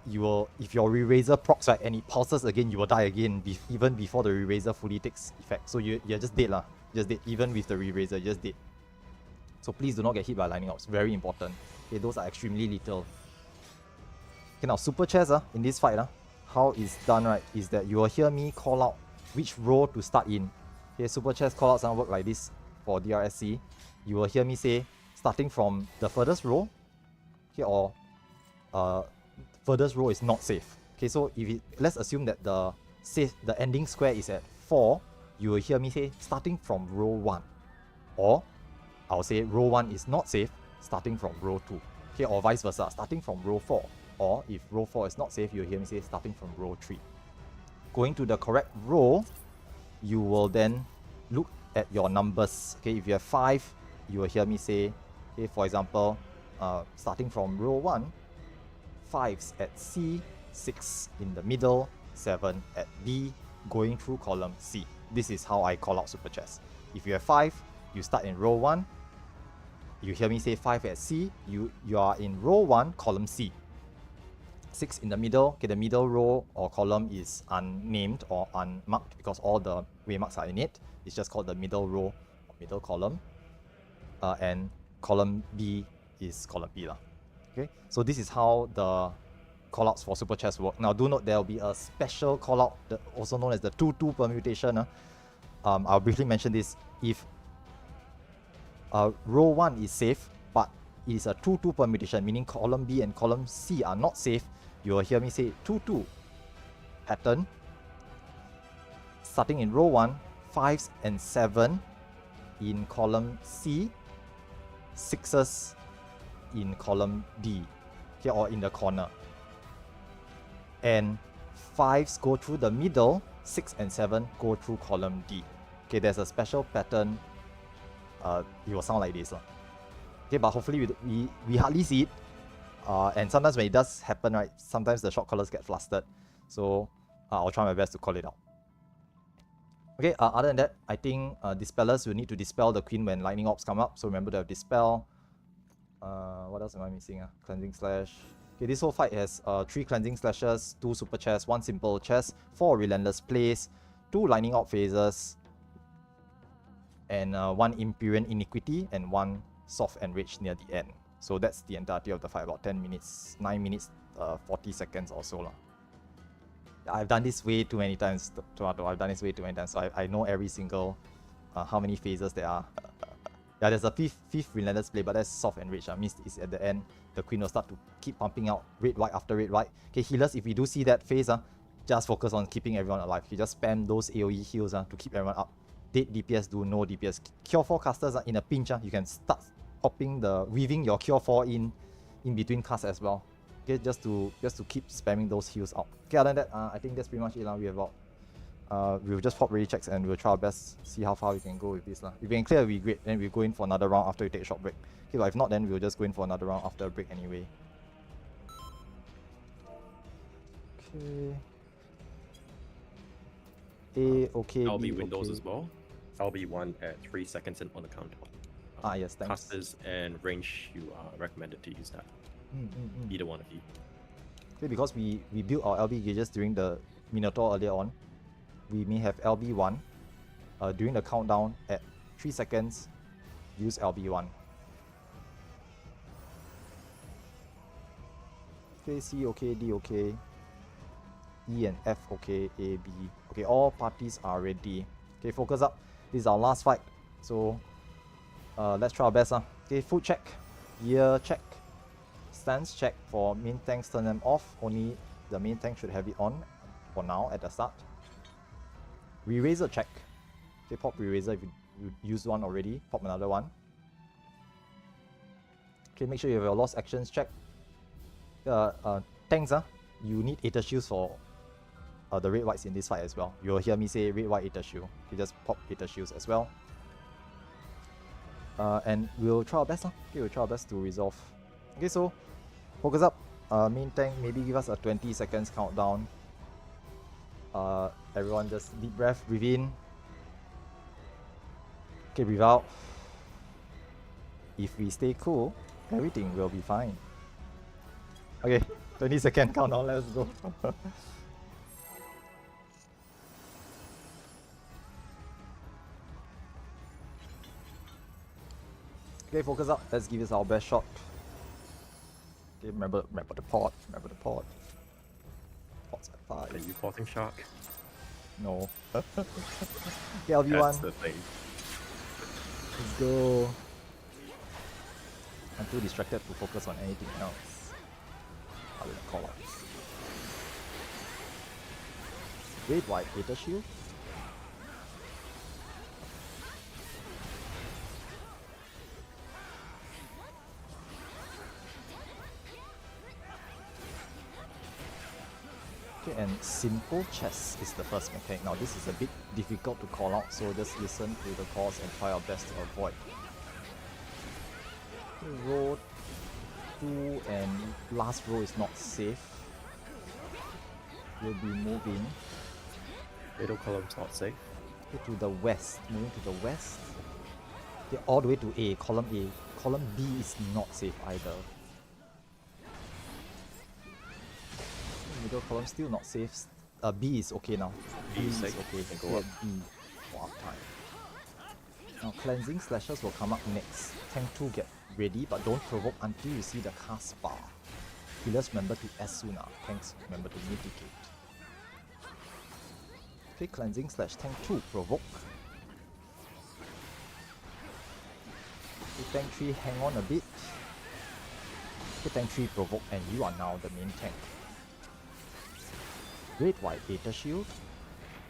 You will, if your re-raiser procs, right, and it pulses again, you will die again even before the re-raiser fully takes effect. So you're just dead lah. Just dead. Even with the re-raiser, you're just dead. So please do not get hit by lightning orbs. Very important. Okay, those are extremely lethal. Okay, now super chess in this fight, how it's done, right, is that you will hear me call out which row to start in. Okay, super chess callouts work like this for DRSC. You will hear me say starting from the furthest row, okay, or furthest row is not safe. Okay, so let's assume that the ending square is at 4, you will hear me say starting from row 1, or I'll say row 1 is not safe, starting from row 2. Okay, or vice versa, starting from row 4. Or if row 4 is not safe, you'll hear me say starting from row 3. Going to the correct row, you will then look at your numbers. Okay, if you have 5, you will hear me say, okay, for example, starting from row 1, 5's at C, 6 in the middle, 7 at D, going through column C. This is how I call out super chess. If you have 5, you start in row 1, you hear me say 5 at C, you are in row 1, column C. 6 in the middle, okay, the middle row or column is unnamed or unmarked because all the waymarks are in it. It's just called the middle row or middle column. And column B is column B. Okay, so this is how the callouts for super chess work. Now do note there will be a special callout, also known as the 2-2 permutation. I'll briefly mention this. If row 1 is safe, but it is a 2-2 permutation, meaning column B and column C are not safe, you will hear me say 2-2 pattern. Starting in row 1, 5s and 7 in column C, 6s in column D, okay, or in the corner. And 5s go through the middle, 6 and 7 go through column D. Okay, there's a special pattern. It will sound like this. Okay, but hopefully we hardly see it. And sometimes when it does happen, right, sometimes the shot callers get flustered. So I'll try my best to call it out. Okay, other than that, I think dispellers will need to dispel the queen when lightning orbs come up. So remember to have dispel. What else am I missing? Cleansing slash. Okay, this whole fight has 3 cleansing slashes, 2 super chess, 1 simple chess, 4 relentless plays, 2 lightning orb phases, and 1 Empyrean iniquity, and 1 soft enrage near the end. So that's the entirety of the fight, about 10 minutes, 9 minutes, 40 seconds or so. I've done this way too many times, Tomato. I've done this way too many times, so I know every single, how many phases there are. Yeah, there's a fifth relentless play, but that's soft enrage. Means it's at the end, the queen will start to keep pumping out red, white after red, white. Okay, healers, if we do see that phase, just focus on keeping everyone alive. You just spam those AoE heals to keep everyone up. Dead DPS do no DPS. Cure 4 casters, in a pinch, you can start popping weaving your Cure 4 in between casts as well. Okay, just to keep spamming those heals out. Okay, other than that, I think that's pretty much it. We have about we'll just pop ready checks and we'll try our best, see how far we can go with this. If we can clear, we great. Then we'll go in for another round after we take a short break. Okay, but if not, then we'll just go in for another round after a break anyway. Okay. Okay. I'll be Windows as well. I'll be 1 at 3 seconds in on the count. Yes, thanks. Casters and range, you are recommended to use that. Either one of you. Okay, because we built our LB gauges during the Minotaur earlier on, we may have LB1. During the countdown at 3 seconds, use LB1. Okay, C okay, D okay, E and F okay, A, B. Okay, all parties are ready. Okay, focus up. This is our last fight. So let's try our best. Okay, food check, gear check, stance check. For main tanks, turn them off. Only the main tank should have it on for now at the start. Re-raiser check. Okay, pop re-raiser if you used one already. Pop another one. Okay, make sure you have your lost actions check. Tanks, you need Aether Shields for the red whites in this fight as well. You'll hear me say red white Aether Shield. You just pop Aether Shields as well. And we'll try our best. Okay, we'll try our best to resolve. Okay, so focus up. Main tank, maybe give us a 20 seconds countdown. Everyone just deep breath, breathe in. Okay, breathe out. If we stay cool, everything will be fine. Okay, 20-second countdown, let's go. Okay, focus up. Let's give this our best shot. Okay, remember the pot. Remember the pot. Pot's at 5. Are you potting shark? No. Okay, That's LV1. the thing. Let's go. I'm too distracted to focus on anything else. Other than call outs. Red white Hater Shield. Okay, and simple chess is the first mechanic. Now this is a bit difficult to call out, so just listen to the calls and try our best to avoid. Row 2 and last row is not safe. We'll be moving Middle column's not safe. to the west. Moving to the west. Okay, all the way to A, column A. Column B is not safe either. Middle column still not safe. B is okay now. B is safe. okay. Can go Yeah, up. B for uptime. Now cleansing slashes will come up next. Tank 2 get ready, but don't provoke until you see the cast bar. Healers remember to Asuna. Tanks remember to mitigate. Okay, cleansing slash tank 2 provoke. Okay, tank 3 hang on a bit. Okay, tank 3 provoke, and you are now the main tank. Red white Data Shield.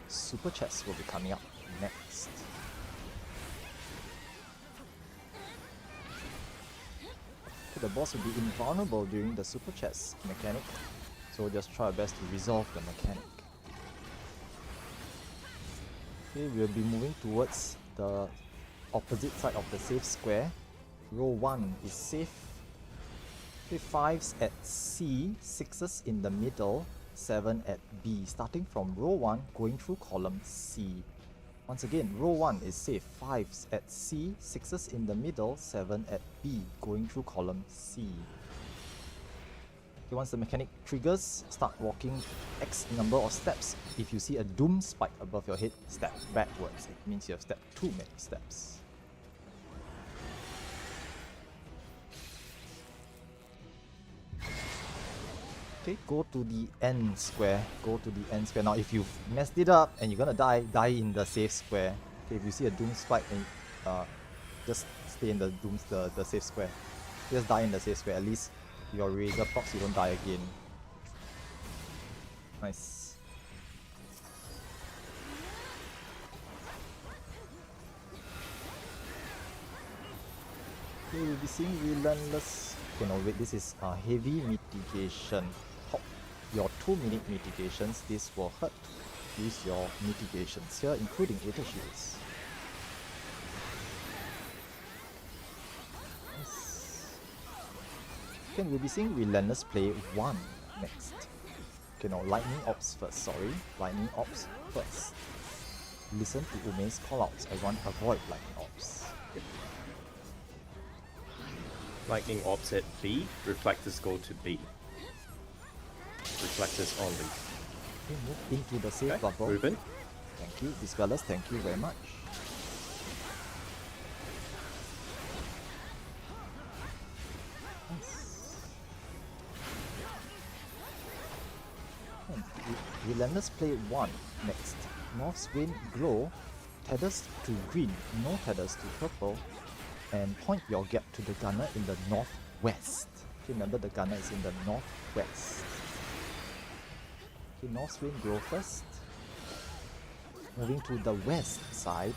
Super Chest will be coming up next. Okay, the boss will be invulnerable during the Super Chest mechanic, so just try our best to resolve the mechanic. Okay, we'll be moving towards the opposite side of the safe square. Row 1 is safe. Okay, 5s at C, 6s in the middle, 7 at B. Starting from row 1, going through column C. Once again, row 1 is safe. 5s at C, 6s in the middle, 7 at B, going through column C. Okay, once the mechanic triggers, start walking X number of steps. If you see a doom spike above your head, step backwards. It means you have stepped too many steps. Okay, go to the end square. Go to the end square. Now, if you've messed it up and you're gonna die, die in the safe square. Okay, if you see a doom spike, and just stay in the the safe square. Just die in the safe square. At least your razor procs, you don't die again. Nice. Okay, we'll be seeing relentless. Okay, no, wait, this is heavy mitigation. Pop your 2-minute mitigations. This will hurt. Use your mitigations here, including Aether Shields. Nice. Okay, we'll be seeing relentless play 1 next. Okay, no, lightning ops first. Sorry, lightning ops first. Listen to Ume's callouts. Everyone avoid lightning ops. Lightning ops at B, reflectors go to B. Reflectors only. Okay, move into the safe Okay, bubble. move in. Thank you, Dispellers, thank you very much. Nice. Relentless play 1 next. North's Wind Glow, tethers to green, no tethers to purple, and point your gap to the gunner in the northwest. Okay, remember the gunner is in the northwest. Okay, North's Wind Glow first. Moving to the west side,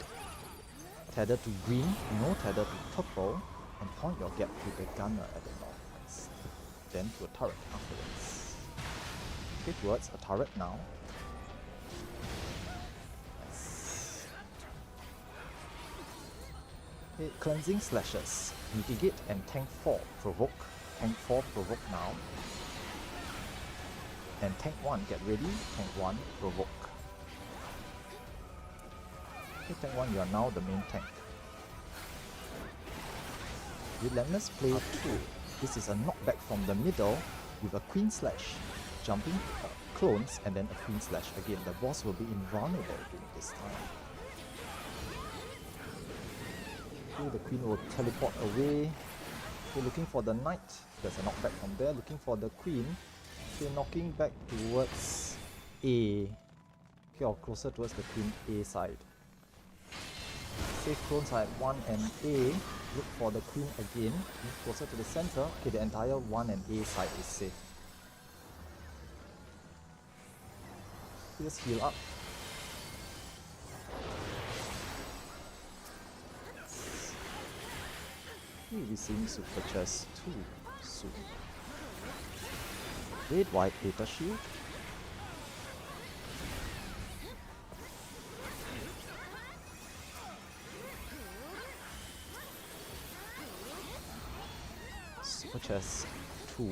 tether to green, no tether to purple, and point your gap to the gunner at the northwest. Then to a turret afterwards. Okay, towards a turret now. Nice. Okay, cleansing slashes, mitigate and tank 4 provoke. Tank 4 provoke now. And tank 1, get ready. Tank 1, provoke. Okay, tank 1, you are now the main tank. Relentless play 2. This is a knockback from the middle with a queen slash. Jumping clones and then a queen slash again. The boss will be invulnerable during this time. Okay, the queen will teleport away. Okay, looking for the knight. There's a knockback from there. Looking for the queen. Okay, knocking back towards A. Okay, or closer towards the queen A side. Save clones at 1 and A. Look for the queen again. Move closer to the center. Okay, the entire 1 and A side is safe. Just heal up. We'll be seeing Super Chess 2 soon. Red White Data Shield. Super Chess 2.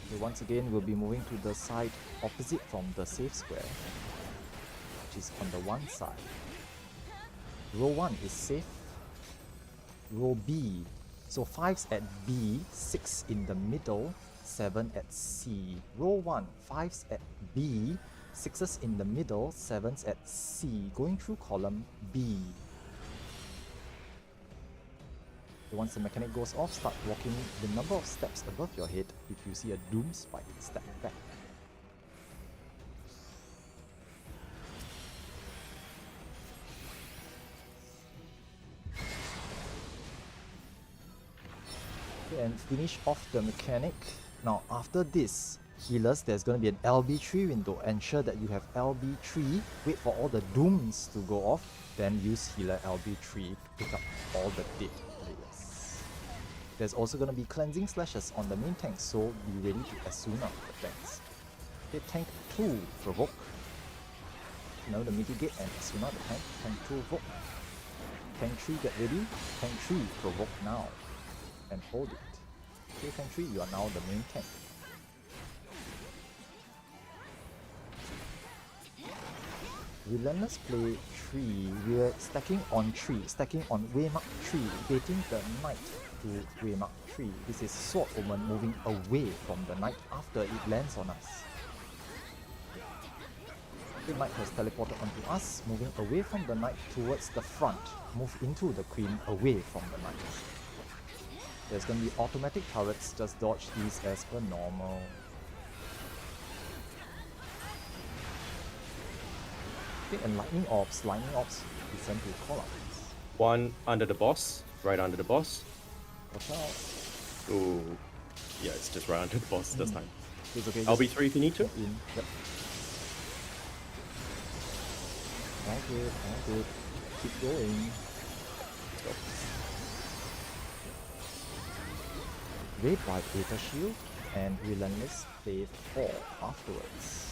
Okay, once again, we'll be moving to the side opposite from the safe square, which is on the one side. Row 1 is safe. Row B. So 5's at B, 6 in the middle, 7 at C. Row 1, 5's at B, 6's in the middle, 7's at C. Going through column B. Once the mechanic goes off, start walking the number of steps above your head. If you see a doom spike, step back. Okay, and finish off the mechanic. Now after this, healers, there's going to be an LB3 window. Ensure that you have LB3. Wait for all the dooms to go off. Then use healer LB3 to pick up all the dead players. There's also going to be cleansing slashes on the main tank, so be ready to Asuna the tanks. Okay, tank 2, provoke. Now the mitigate and Asuna the tank. Tank 2, provoke. Tank 3, get ready. Tank 3, provoke now. And hold it. Okay, tank 3, you are now the main tank. Relentless play 3, we're stacking on 3, stacking on waymark 3, baiting the knight to waymark 3. This is Sword Omen moving away from the knight after it lands on us. The knight has teleported onto us, moving away from the knight towards the front. Move into the queen away from the knight. There's going to be automatic turrets, just dodge these as per normal. Okay, and lightning orbs is sent to columns. One under the boss, right under the boss. Watch out. Ooh. Yeah, it's just right under the boss this time. It's okay, LB3 if you need to. in. Yep. All good. Keep going. Let's go. Red White Data Shield and Relentless play 4 afterwards.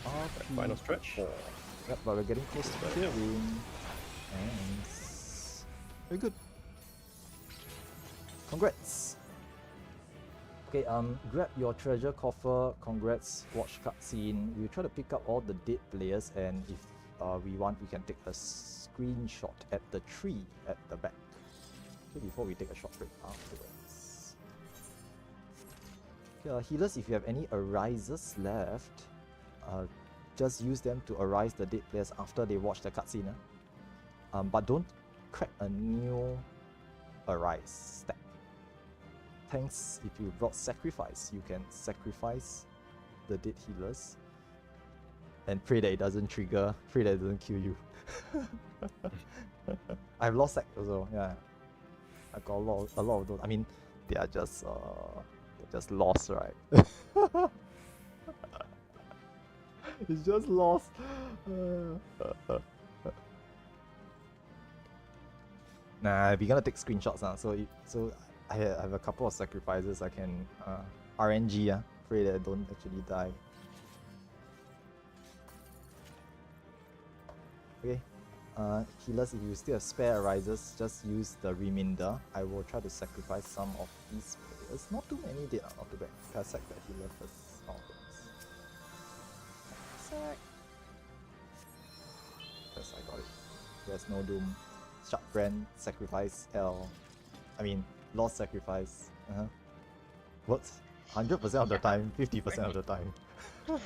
RP Final stretch. 4. Yep, but we're getting close to the clearing. And very good. Congrats. Okay, grab your treasure coffer. Congrats. Watch cutscene. We'll try to pick up all the dead players, and if we want, we can take a screenshot at the tree at the back. Okay, before we take a short break afterwards. Okay, healers, if you have any arises left, just use them to arise the dead players after they watch the cutscene. But don't crack a new arise stack. Thanks, if you brought sacrifice, you can sacrifice the dead healers and pray that it doesn't trigger, pray that it doesn't kill you. I've lost sack also, yeah. I got a lot of those. I mean, they are just lost, right? It's just lost. Nah, we're gonna take screenshots now. So I have a couple of sacrifices I can RNG. Pray that I don't actually die. Okay, Healers, if you still have spare arises, just use the remainder. I will try to sacrifice some of these players. Not too many, they are not too bad. Can I sack the healer first? Oh, thanks. Sack. Yes, I got it. There's no doom. Sharp brand, sacrifice L. I mean, lost sacrifice. Works 100% of the time, 50% of the time. Okay,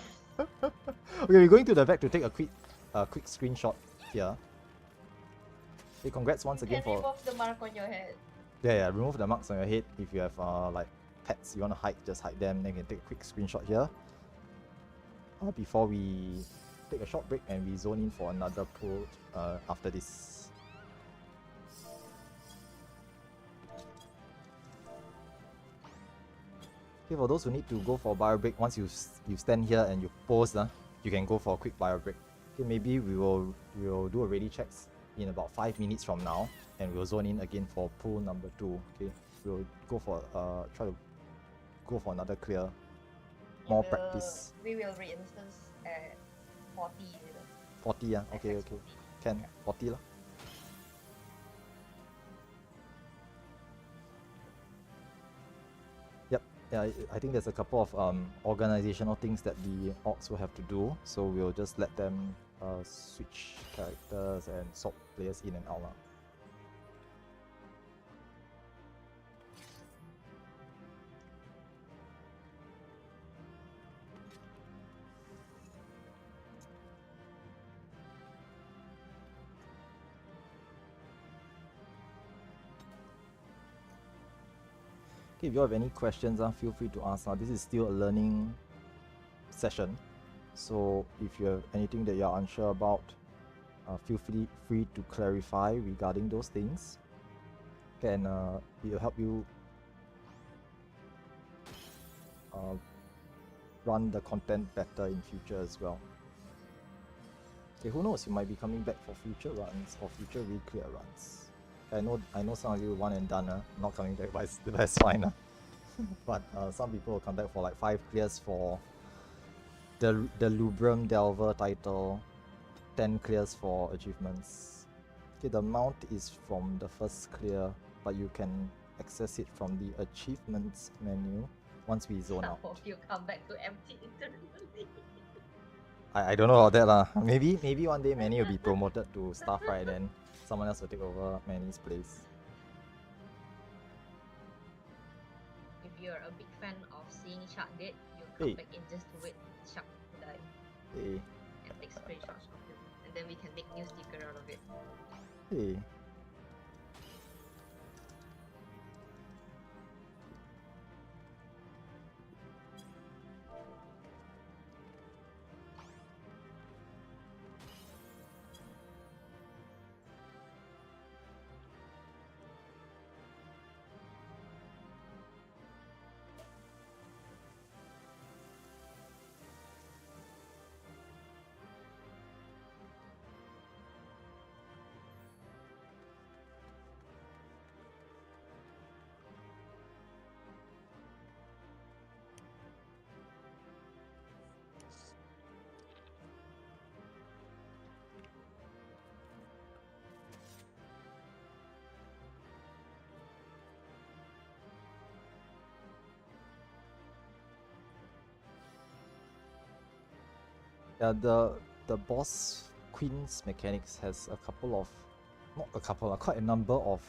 we're going to the back to take a quick screenshot here. Hey, congrats once again for. Remove the mark on your head. Yeah, remove the marks on your head. If you have like pets you want to hide, just hide them. Then you can take a quick screenshot here. Before we take a short break and we zone in for another pull after this. Okay, for those who need to go for bio break, once you stand here and you pause, you can go for a quick bio break. Okay, maybe we will do a ready checks in about 5 minutes from now, and we'll zone in again for pool number 2. Okay, we'll go for try to go for another clear, more practice. We will re-instance at 40. 40, yeah. Okay, okay. 40. Can 40 lah. Yep. Yeah, I think there's a couple of organizational things that the orcs will have to do, so we'll just let them switch characters and swap players in and out lah. Okay, if you have any questions, feel free to ask. This is still a learning session, so if you have anything that you are unsure about, feel free to clarify regarding those things. Okay, and it will help you run the content better in future as well. Okay, who knows, you might be coming back for future runs or future re-clear runs. I know some of you one and done, not coming back, but it's fine. But some people will come back for like 5 clears for the Lubrum Delver title, 10 clears for achievements. Okay, the mount is from the first clear, but you can access it from the achievements menu once we zone out. Some of you come back to empty internally. I don't know about that lah. Maybe one day Manny will be promoted to staff, right? Then someone else will take over Manny's place. If you're a big fan of seeing Shark dead, you come back in just to wait Shark to die Hey, and take screenshots of him, and then we can make new sticker out of it. hey. Yeah, the boss Queen's mechanics has a couple of, not a couple, quite a number of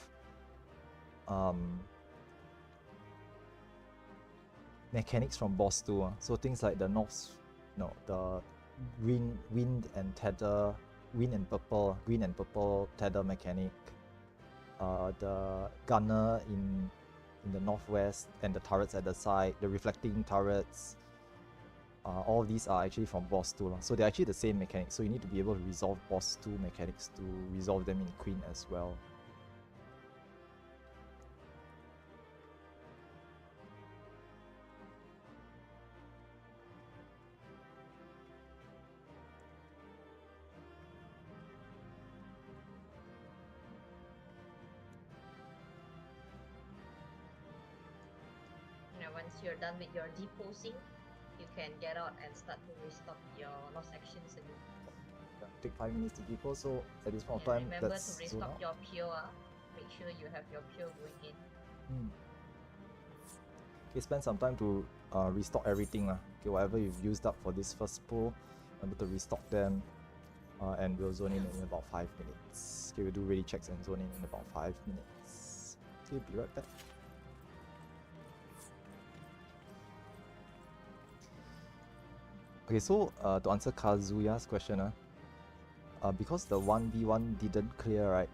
mechanics from boss 2. So things like the the wind and tether, green and purple tether mechanic, the gunner in the northwest and the turrets at the side, the reflecting turrets. All these are actually from boss 2. So they're actually the same mechanics. So you need to be able to resolve boss 2 mechanics to resolve them in Queen as well. And once you're done with your deposing, you can get out and start to restock your lost actions again. take 5 minutes to people. So at this point of Yeah, time, remember to let's zone restock out. your pure. Make sure you have your pure going in. Okay, spend some time to restock everything lah. Okay, whatever you've used up for this first pull, remember to restock them, and we'll zone in about 5 minutes. Okay, we'll do ready checks and zone in about 5 minutes. Okay, be right back. Okay, so to answer Kazuya's question, because the 1v1 didn't clear, right?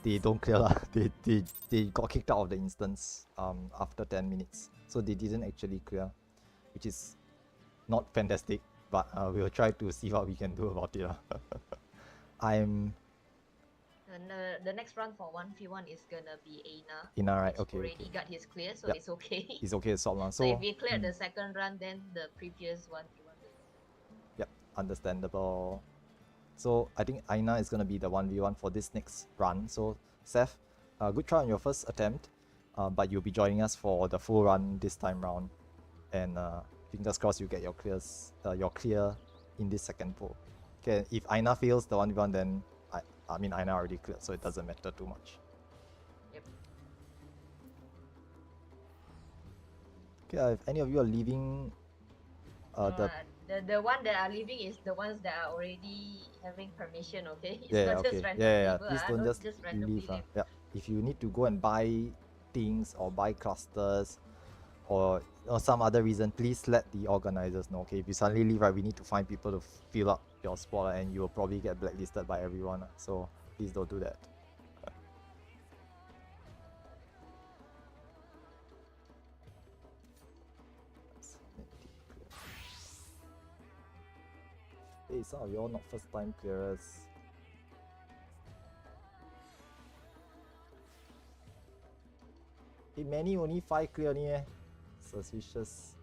They don't clear lah. They got kicked out of the instance after 10 minutes. So they didn't actually clear, which is not fantastic, but we'll try to see what we can do about it lah. And the next run for 1v1 is gonna be Aina. Ina, right? He's Okay, already okay. got his clear, so Yep. it's okay. It's okay to solve lah. So if we cleared the second run, then the previous 1v1 will. Yep, understandable. So I think Aina is gonna be the 1v1 for this next run. So Seth, good try on your first attempt, but you'll be joining us for the full run this time round. And fingers crossed you get your clear in this second pull. Okay, if Aina fails the 1v1, then I mean Aina already cleared, so it doesn't matter too much. Yep. Okay, if any of you are leaving The one that are leaving is the ones that are already having permission, okay? It's yeah, not okay. just random Yeah. people. Please don't just randomly leave. leave. Yeah. If you need to go and buy things or buy clusters or some other reason, please let the organizers know. Okay, if you suddenly leave, right, we need to find people to fill up your spot, and you will probably get blacklisted by everyone. So please don't do that. Hey, some of y'all not first time clearers. Hey, many only 5 clear only Suspicious.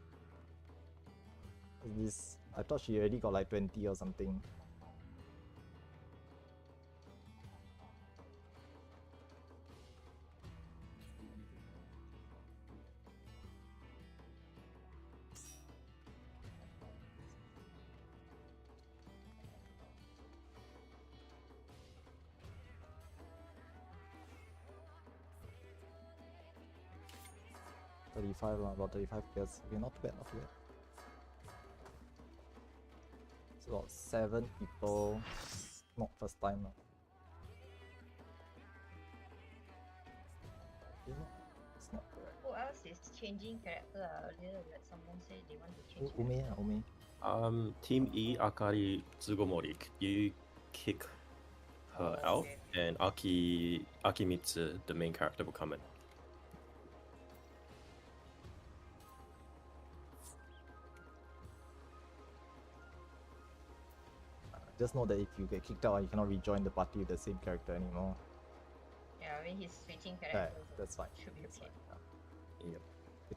What's this? I thought she already got like 20 or something. About 35 players. Okay, not too bad, not too bad. It's about 7 people, not first time. It's not correct. Who else is changing character? Earlier, that someone said they want to change. Ume. Team E, Akari Tsugomori, you kick her out, Okay. and Akimitsu, the main character, will come in. Just know that if you get kicked out, you cannot rejoin the party with the same character anymore. Yeah, I mean he's switching Right, characters. so that's fine. Should be That's okay. fine. Yep.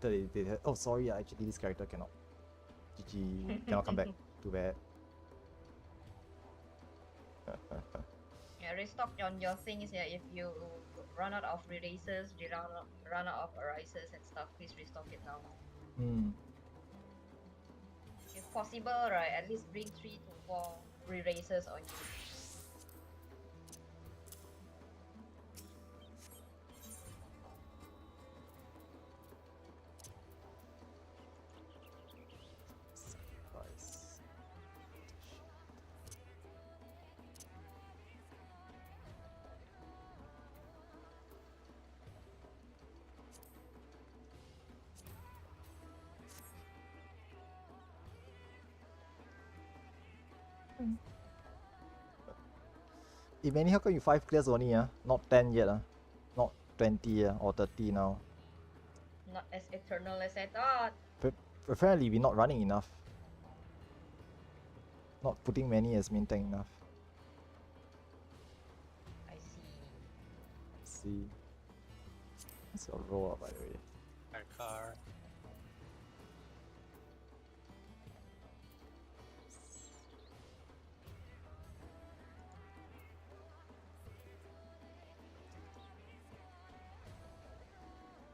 Later they oh sorry, actually this character cannot. GG, cannot come back. Too bad. Yeah, restock on your things. Yeah, if you run out of erasers, run out of erasers and stuff, please restock it now. If possible, right, at least bring 3 to 4 erasers on you. Sacrifice. If any, how come you 5 clears only? Not 10 yet. Not 20 or 30 now. Not as eternal as I thought. Apparently, we're not running enough. Not putting many as main tank enough. I see. See. What's your roll up, by the way? Our car.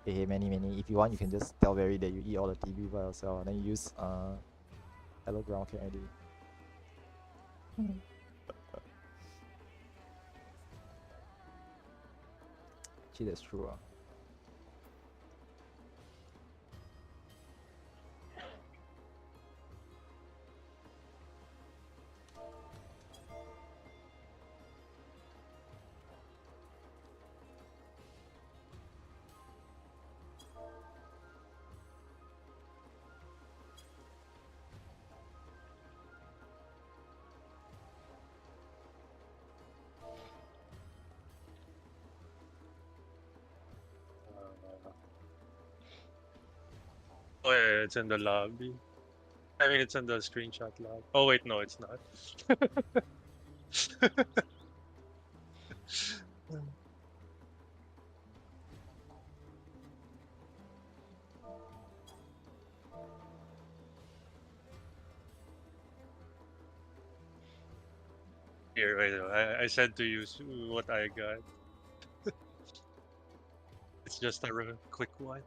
Hey, many. If you want, you can just tell Barry that you eat all the TV by yourself, and then you use hello ground can ID. Actually, that's true. Oh yeah, it's in the lobby. I mean, it's in the screenshot log. Oh wait, no, it's not. Here, wait, I said to you what I got. It's just a quick one.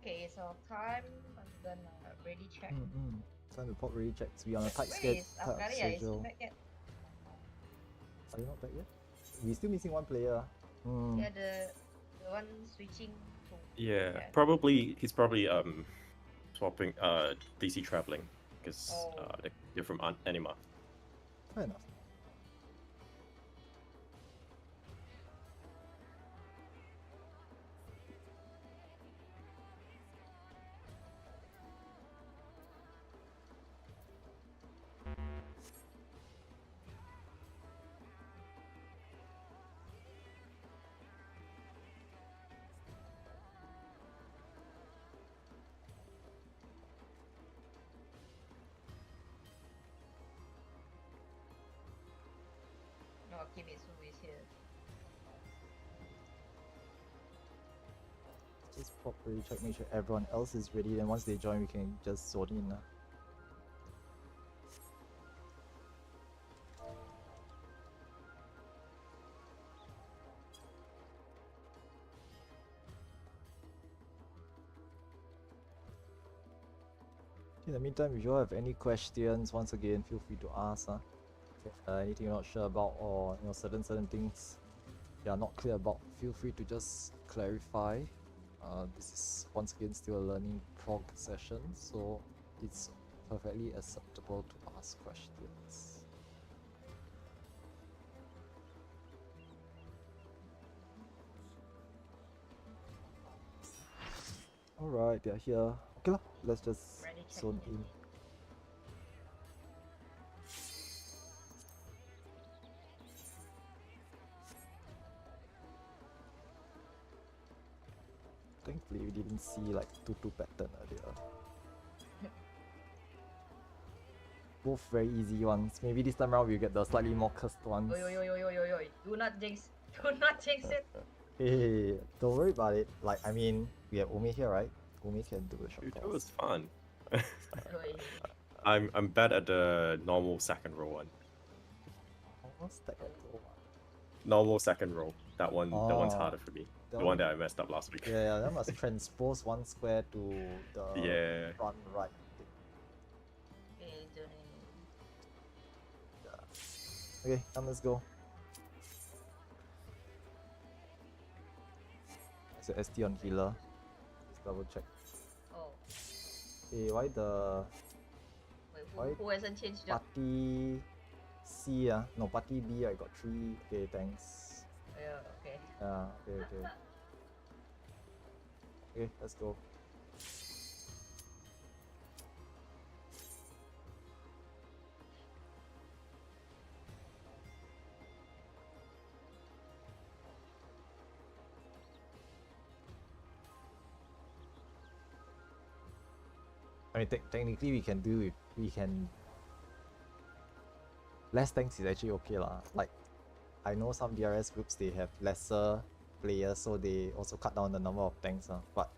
Okay, so time, I'm gonna ready check. Time to pop ready checks. We on a tight Where is tight Afkaria? Is he schedule. back yet? Are you not back yet? We still missing one player. Yeah, the one switching to Yeah, yeah. probably he's probably swapping DC traveling because Oh. they're from Anima. Fair enough. No, Kimitsu is here. Just pop ready check, make sure everyone else is ready. Then once they join, we can just zone in. In the meantime, if you all have any questions, once again, feel free to ask. Anything you're not sure about, or certain things you are not clear about, feel free to just clarify. This is once again still a learning prog session, so it's perfectly acceptable to ask questions. Alright, they're here. Okay lah, let's just Ready check. zone in. Thankfully we didn't see like 2-2 pattern earlier. Both very easy ones. Maybe this time around we'll get the slightly more cursed ones. Oi, oi, oi, oi, oi, oi, oi. Do not jinx. Do not jinx it. Hey, don't worry about it. Like, I mean, we have Ome here, right? Ome can do the short Dude, that toss. was fun. Oi. I'm bad at the normal second row one. Almost stack and roll. Normal second row. That one's Oh, harder for me. that The one that I messed up last week. Yeah, that must transpose one square to the Yeah. front right. Okay, Johnny. Okay, come let's go. It's a ST on healer. Let's double check. Oh, Hey, why the wait, Why? who hasn't changed job? party C no party B I got 3. Okay, thanks. Yeah, okay. Yeah, okay. Okay, let's go. I mean, technically we can less tanks is actually okay lah. Like, I know some DRS groups they have lesser players, so they also cut down the number of tanks. But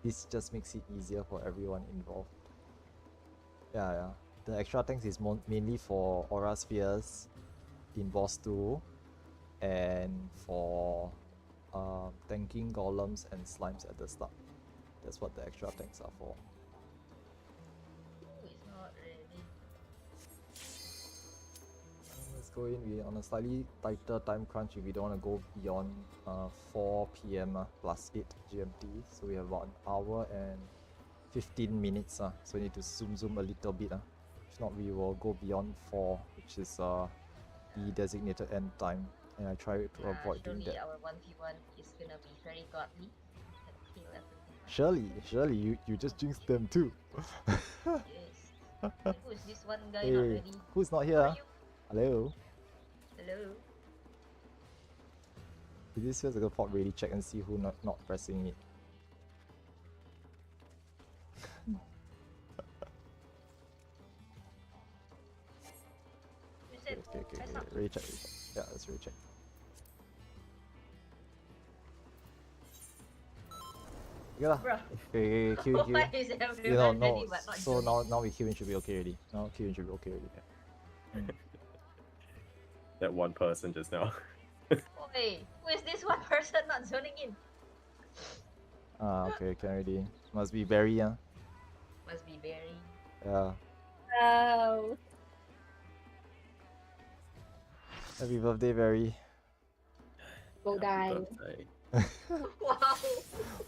this just makes it easier for everyone involved. Yeah. The extra tanks is mainly for aura spheres in boss 2 and for tanking golems and slimes at the start. That's what the extra tanks are for. Ooh, it's not ready. Let's go in. We're on a slightly tighter time crunch if we don't want to go beyond 4 p.m. Plus 8 GMT. So we have about an hour and 15 minutes. So we need to zoom a little bit. If not, we will go beyond 4, which is the designated end time. And I try to avoid doing Surely that. our 1v1 is gonna be very godly. And kill everything. Surely, you just jinxed them too. Yes. And who is this one guy not Hey, ready? who's not Who here? are you? Hello? Hello? This feels like a pop really check and see who not pressing it. You said Okay. press up. Really check. Yeah, let's really check. Okay lah. Bruh. Okay, queue. Why is everyone You know, ready no. but not So joining? now we queuing should be okay already. Now queuing should be okay already. Yeah. That one person just now. Oi, who is this one person not zoning in? Okay, can already. Must be Barry, yeah. Must be very. Yeah. Oh. Happy birthday, Barry. Go die. Birthday. Wow.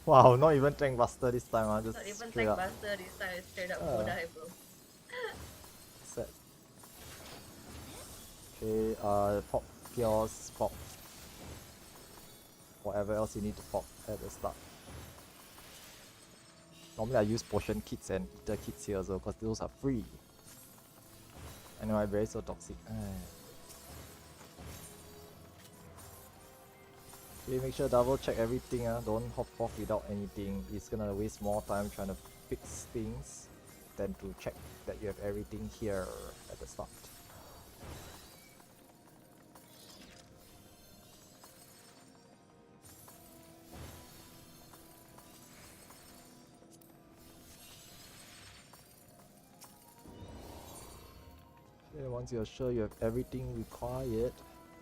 Wow, not even Tank Buster this time, just Not even straight Tank up. Buster this time, it's straight up Ah. Bodai, bro. Set. Okay, pop Chaos, pop whatever else you need to pop at the start. Normally I use potion kits and eater kits here also because those are free. I know I'm very so toxic. Okay, make sure double check everything, don't hop off without anything. It's gonna waste more time trying to fix things than to check that you have everything here at the start. Okay, once you're sure you have everything required, you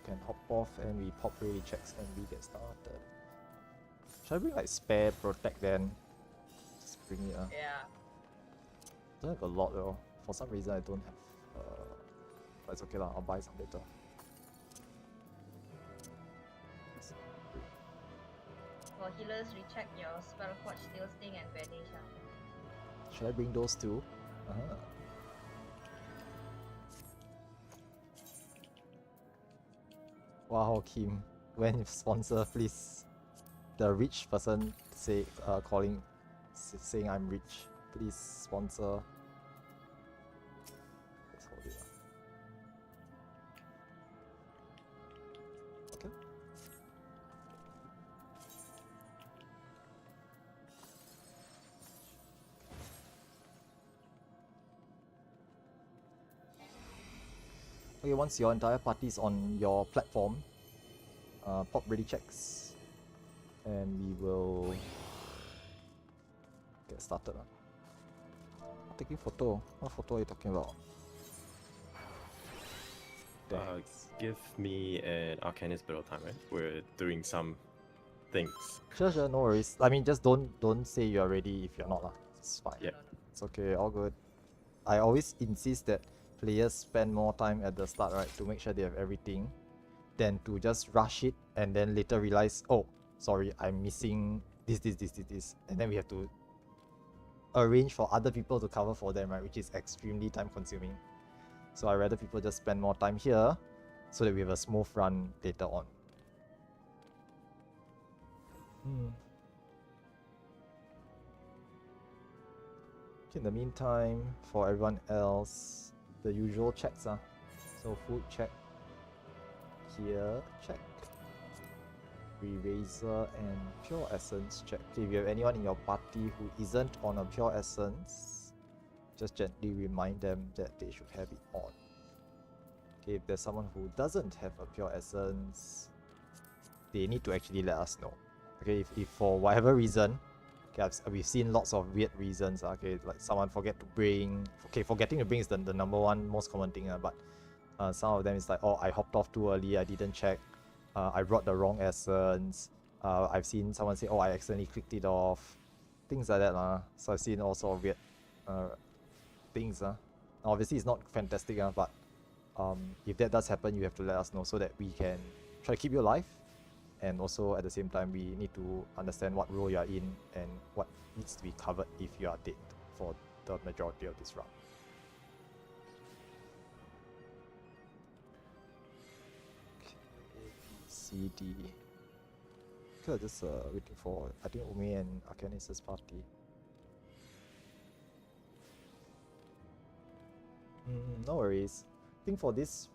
can hop off and we pop ready checks and we get started. Should I bring like spare protect then? Just bring it. Yeah. Don't have a lot though. For some reason I don't have. But it's okay lah. I'll buy some later. For healers, recheck your Spellforge, Steel Sting, and Vanish. Should I bring those two? Wow, Kim, when you sponsor, please. The rich person saying I'm rich. Please sponsor. Let's hold it. Okay. Okay, once your entire party is on your platform, pop ready checks, and we will get started. Taking photo. What photo are you talking about? Thanks. Give me an Arcanist below time, right? We're doing some things. Sure, no worries. I mean, just don't say you're ready if you're not lah. It's fine. Yeah. It's okay, all good. I always insist that players spend more time at the start, right, to make sure they have everything, than to just rush it and then later realize, oh, sorry, I'm missing this, and then we have to arrange for other people to cover for them, right, which is extremely time consuming. So I'd rather people just spend more time here so that we have a smooth run later on. In the meantime, for everyone else, the usual checks. So food check, here check, Eraser and Pure Essence check. Okay, if you have anyone in your party who isn't on a Pure Essence, just gently remind them that they should have it on. Okay, if there's someone who doesn't have a Pure Essence, they need to actually let us know. Okay, if for whatever reason, Okay, we've seen lots of weird reasons. Okay, like someone forget to bring. Okay, forgetting to bring is the number one most common thing. But some of them is like, oh, I hopped off too early. I didn't check. I brought the wrong essence. I've seen someone say, oh, I accidentally clicked it off. Things like that. So I've seen all sort of weird things. Obviously, it's not fantastic, but if that does happen, you have to let us know so that we can try to keep you alive. And also at the same time, we need to understand what role you are in and what needs to be covered if you are dead for the majority of this round. Okay, A, B, C, D. Okay, just waiting for, I think, Umi and Arcanis' party. No worries. I think for this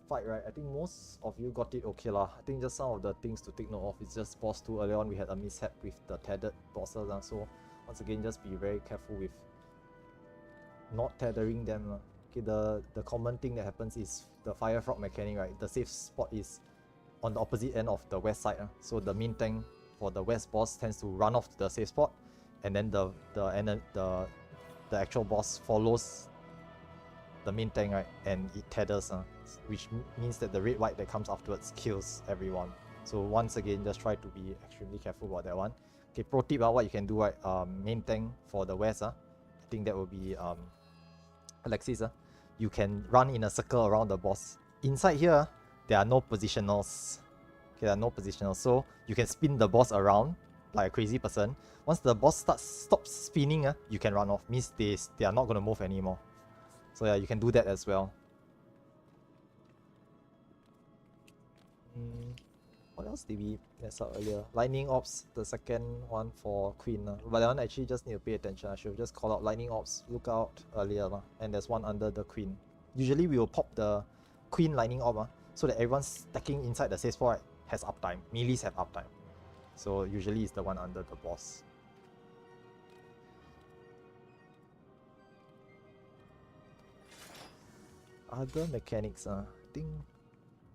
fight, right, I think most of you got it okay lah. I think just some of the things to take note of is just boss 2 earlier on we had a mishap with the tethered bosses, so once again just be very careful with not tethering them. Okay, the common thing that happens is the fire frog mechanic, right? The safe spot is on the opposite end of the west side, so the main tank for the west boss tends to run off to the safe spot, and then the actual boss follows the main tank, right, and it tethers, which means that the red white that comes afterwards kills everyone. So once again, just try to be extremely careful about that one. Okay, pro tip, what you can do, right, main tank for the west, I think that will be Alexis, you can run in a circle around the boss. Inside here, there are no positionals. Okay, there are no positionals, so you can spin the boss around like a crazy person. Once the boss stops spinning, you can run off. Means they are not going to move anymore. So yeah, you can do that as well. What else did we mess up earlier? Lightning Ops, the second one for Queen. But that one actually just need to pay attention. I should have just called out Lightning Ops, look out earlier. And there's one under the Queen. Usually we will pop the Queen Lightning Op so that everyone stacking inside the safe spot, right, has uptime. Melees have uptime. So usually it's the one under the boss. Other mechanics, I think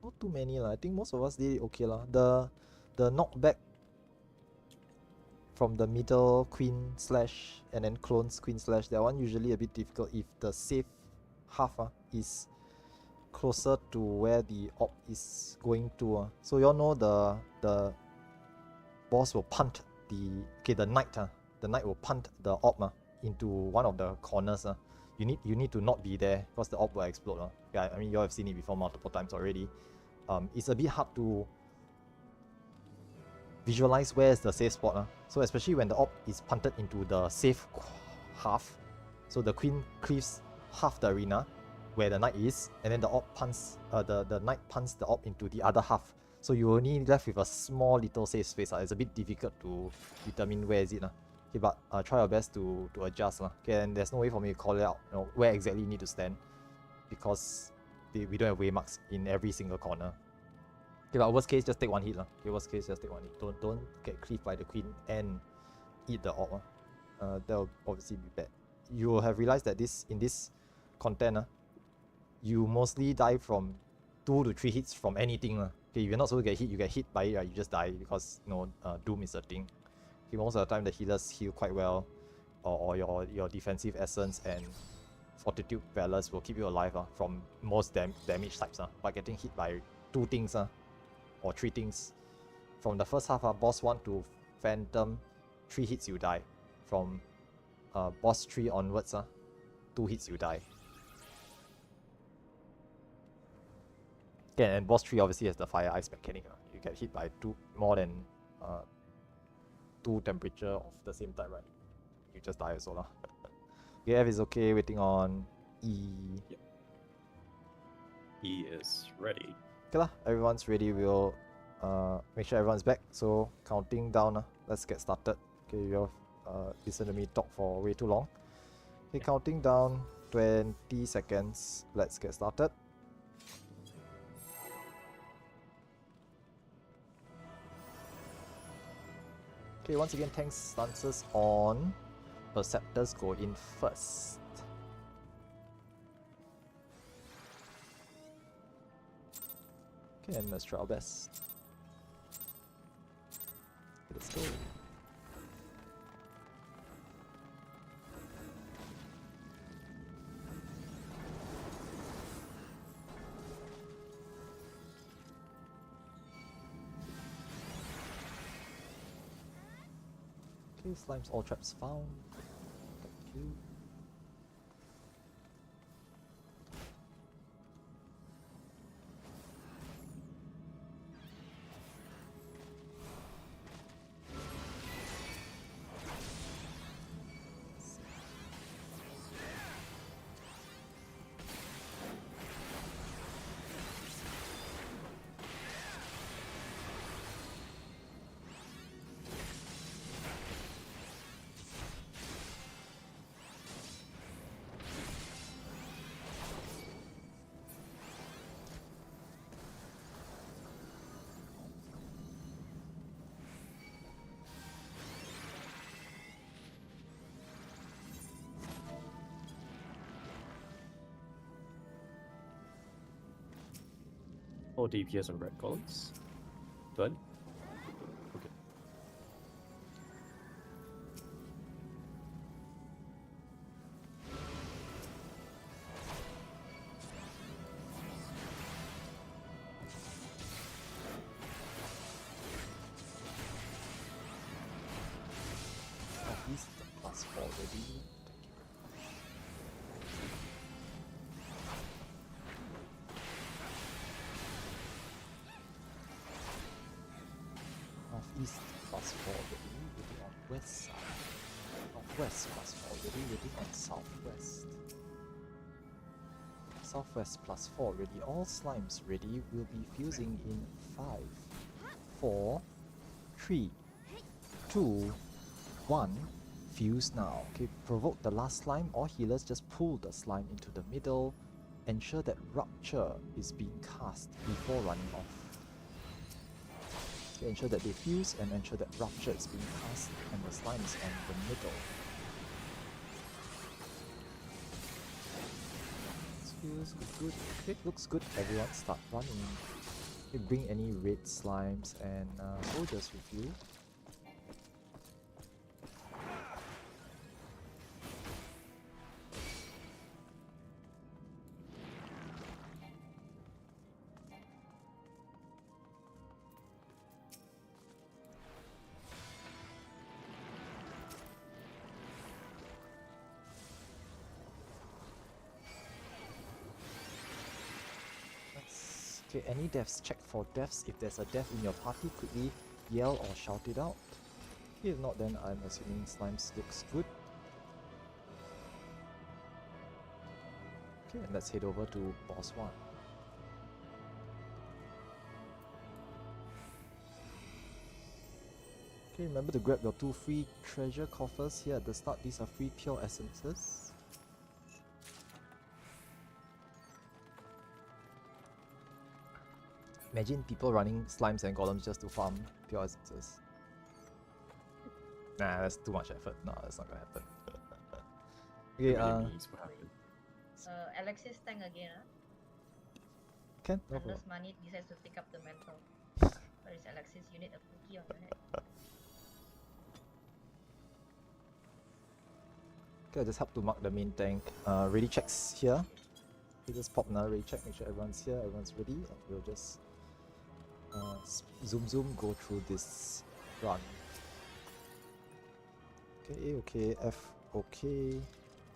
not too many lah. I think most of us did it okay lah. The knockback from the middle queen slash and then clones queen slash, that one usually a bit difficult if the safe half is closer to where the op is going to. So you all know the boss will punt the knight will punt the op into one of the corners. You need to not be there because the op will explode. Yeah, I mean, you all have seen it before multiple times already. It's a bit hard to visualize where is the safe spot. So especially when the op is punted into the safe half, so the queen cleaves half the arena where the knight is, and then the op punts the knight punts the op into the other half. So you're only left with a small little safe space. It's a bit difficult to determine where is it. Okay, but try our best to adjust. Okay, and there's no way for me to call it out, where exactly you need to stand, because we don't have waymarks in every single corner. Okay, but worst case, just take one hit. Okay, worst case, just take one hit. Don't get cleaved by the queen and eat the op. That will obviously be bad. You will have realized that in this content, you mostly die from 2 to 3 hits from anything. Okay, if you're not supposed to get hit, you get hit by it, you just die because doom is a thing. Okay, most of the time the healers heal quite well, or your defensive essence and fortitude balance will keep you alive from most damage types. But getting hit by 2 things or 3 things from the first half, boss 1 to phantom, 3 hits you die. From boss 3 onwards, 2 hits you die. Okay, and boss 3 obviously has the fire ice mechanic. You get hit by more than 2 temperature of the same type, right? You just die also. Okay, F is okay, waiting on E. Yep. E is ready. Okay lah, everyone's ready. We'll make sure everyone's back. So counting down, let's get started. Okay, you have listened to me talk for way too long. Okay, counting down, 20 seconds. Let's get started. Okay, once again, tanks stances on. Perceptors go in first. Okay, and let's try our best. Let's go. Okay, slimes, all traps found. Thank you. Or DPS on red columns. Done. Okay. Northeast +4 already. Northeast +4 already, waiting on west side. Northwest +4 already, waiting on southwest. Southwest +4 already. All slimes ready. Will be fusing in 5, 4, 3, 2, 1. Fuse now. Okay, provoke the last slime, or healers just pull the slime into the middle. Ensure that rupture is being cast before running off. Okay, ensure that they fuse and ensure that rupture is being cast and the slime is on the middle. Feels good. Okay, looks good. Everyone start running. Okay, bring any red slimes and soldiers with you. Okay, any deaths, check for deaths. If there's a death in your party, quickly yell or shout it out. If not, then I'm assuming slimes looks good. Okay, and let's head over to boss 1. Okay, remember to grab your 2 free treasure coffers here at the start. These are free pure essences. Imagine people running slimes and golems just to farm pure essences. Nah, that's too much effort. No, that's not gonna happen. Okay, What happened? Alexis tank again, can no problem. Unless Manit decides to pick up the mantle. Where is Alexis? You need a cookie on your head. Okay, I'll just help to mark the main tank. Ready checks here. Okay, just pop now, ready check, make sure everyone's here, everyone's ready, and we'll just zoom go through this run. Okay, A okay, F okay,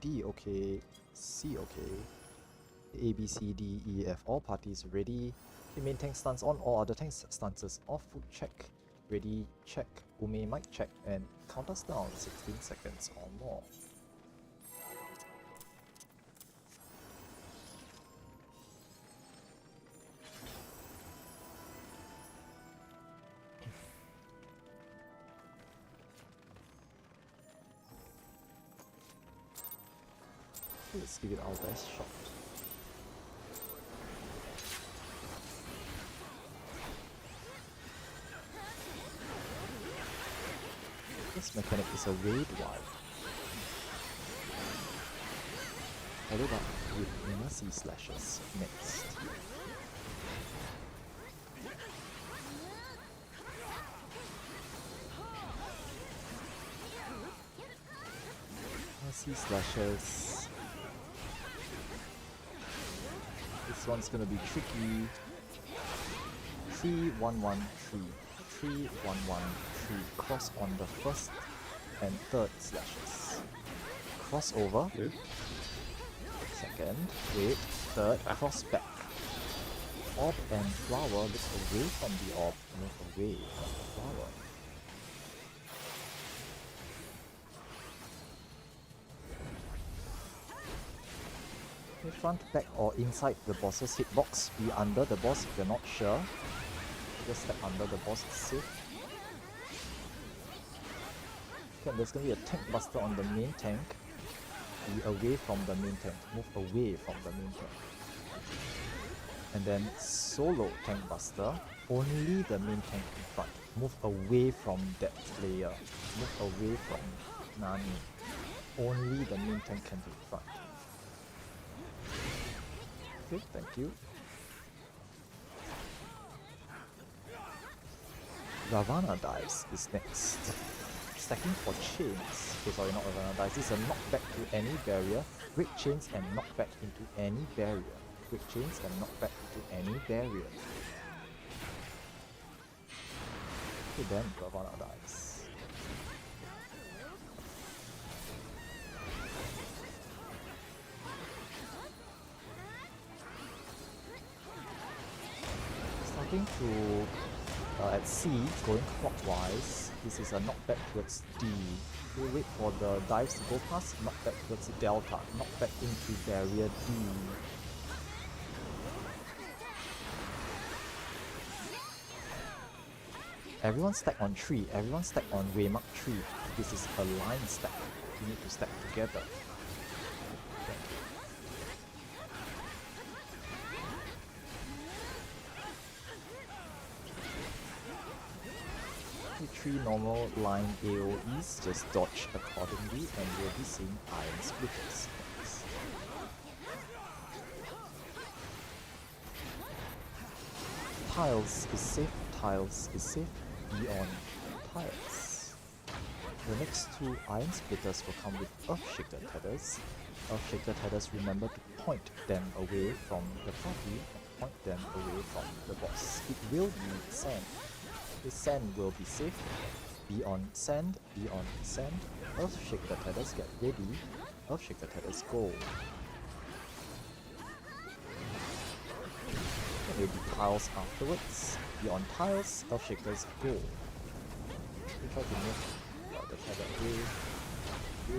D okay, C okay, A, B, C, D, E, F, all parties ready. Okay, main tank stance on, all other tank stances off, foot check, ready check, Ume mic check, and count us down 16 seconds or more. Let's give it our best shot. This mechanic is a raid wipe. Followed up with Mercy Slashes next. Mercy Slashes. This one's gonna be tricky. 3-1-1-3. 3-1-1-3. Cross on the first and third slashes. Crossover. Yeah. Second, wait, third, cross back. Orb and flower, look away from the orb, move away from the flower. Okay, front, back or inside the boss's hitbox, be under the boss if you're not sure. Just step under the boss, it's safe. Okay, there's gonna be a tank buster on the main tank. Be away from the main tank, move away from the main tank. And then solo tank buster, only the main tank in front. Move away from that player, move away from Nani. Only the main tank can be in front. Okay, thank you. Ravana dives is next. Stacking for chains. Okay, sorry, not Ravana dives. This is a knockback to any barrier. Break chains and knockback into any barrier. Break chains and knockback into any barrier. Okay, then Ravana dives. Starting to at C, going clockwise, this is a knockback towards D. We wait for the dives to go past, knockback towards Delta, knockback into barrier D. Everyone stack on 3, everyone stack on waymark 3. This is a line stack, you need to stack together. Three normal line AoEs, just dodge accordingly and you'll be seeing iron splitters next. Tiles is safe, tiles is safe, be on tiles. The next two iron splitters will come with Earthshaker tethers. Earthshaker tethers, remember to point them away from the party and point them away from the boss. It will be sand. The sand will be safe. Be on sand, be on sand. Earthshaker tethers, get ready. Earthshaker tethers, go. There will be tiles afterwards. Be on tiles, Earthshakers, go. We try to move the tether away. Go.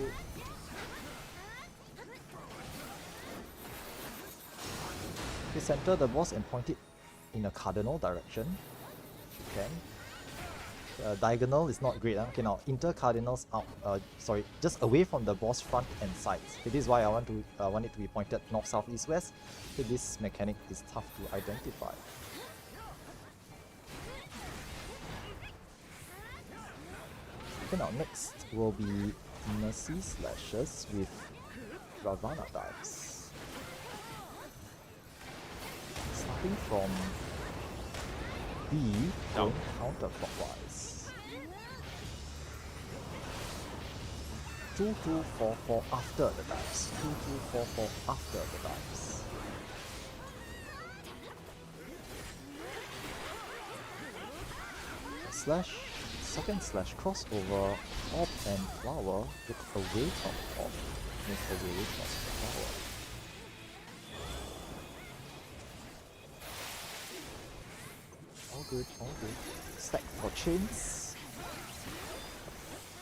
Okay, center the boss and point it in a cardinal direction. If you can. Diagonal is not great. Okay, now inter-cardinals out. Sorry, just away from the boss front and sides. Okay, this is why I want it to be pointed north, south, east, west. Okay, this mechanic is tough to identify. Okay, now next will be Mercy Slashes with Ravana dives. Starting from B, going counterclockwise. 2, 2, 4, 4 after the dives. 2, 2, 4, 4 after the dives. Slash, second slash crossover, orb and flower, look away from orb, move away from flower. All good, all good. Stack for chains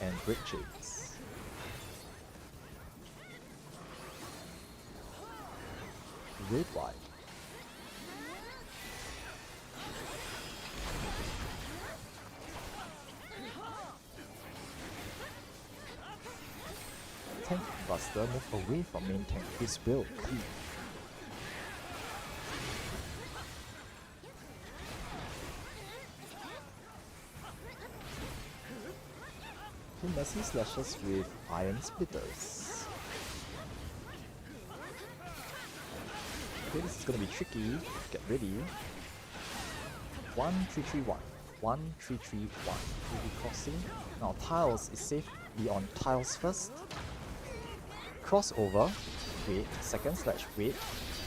and break chains. Red wide. Tank buster, move away from main tank. This will creep. Mercy slashes with iron splitters. Okay, this is gonna be tricky. Get ready. 1, 3, 3, 1. 1, 3, 3, 1. We'll be crossing. Now tiles is safe. Be on tiles first. Crossover. Wait. Second slash wait.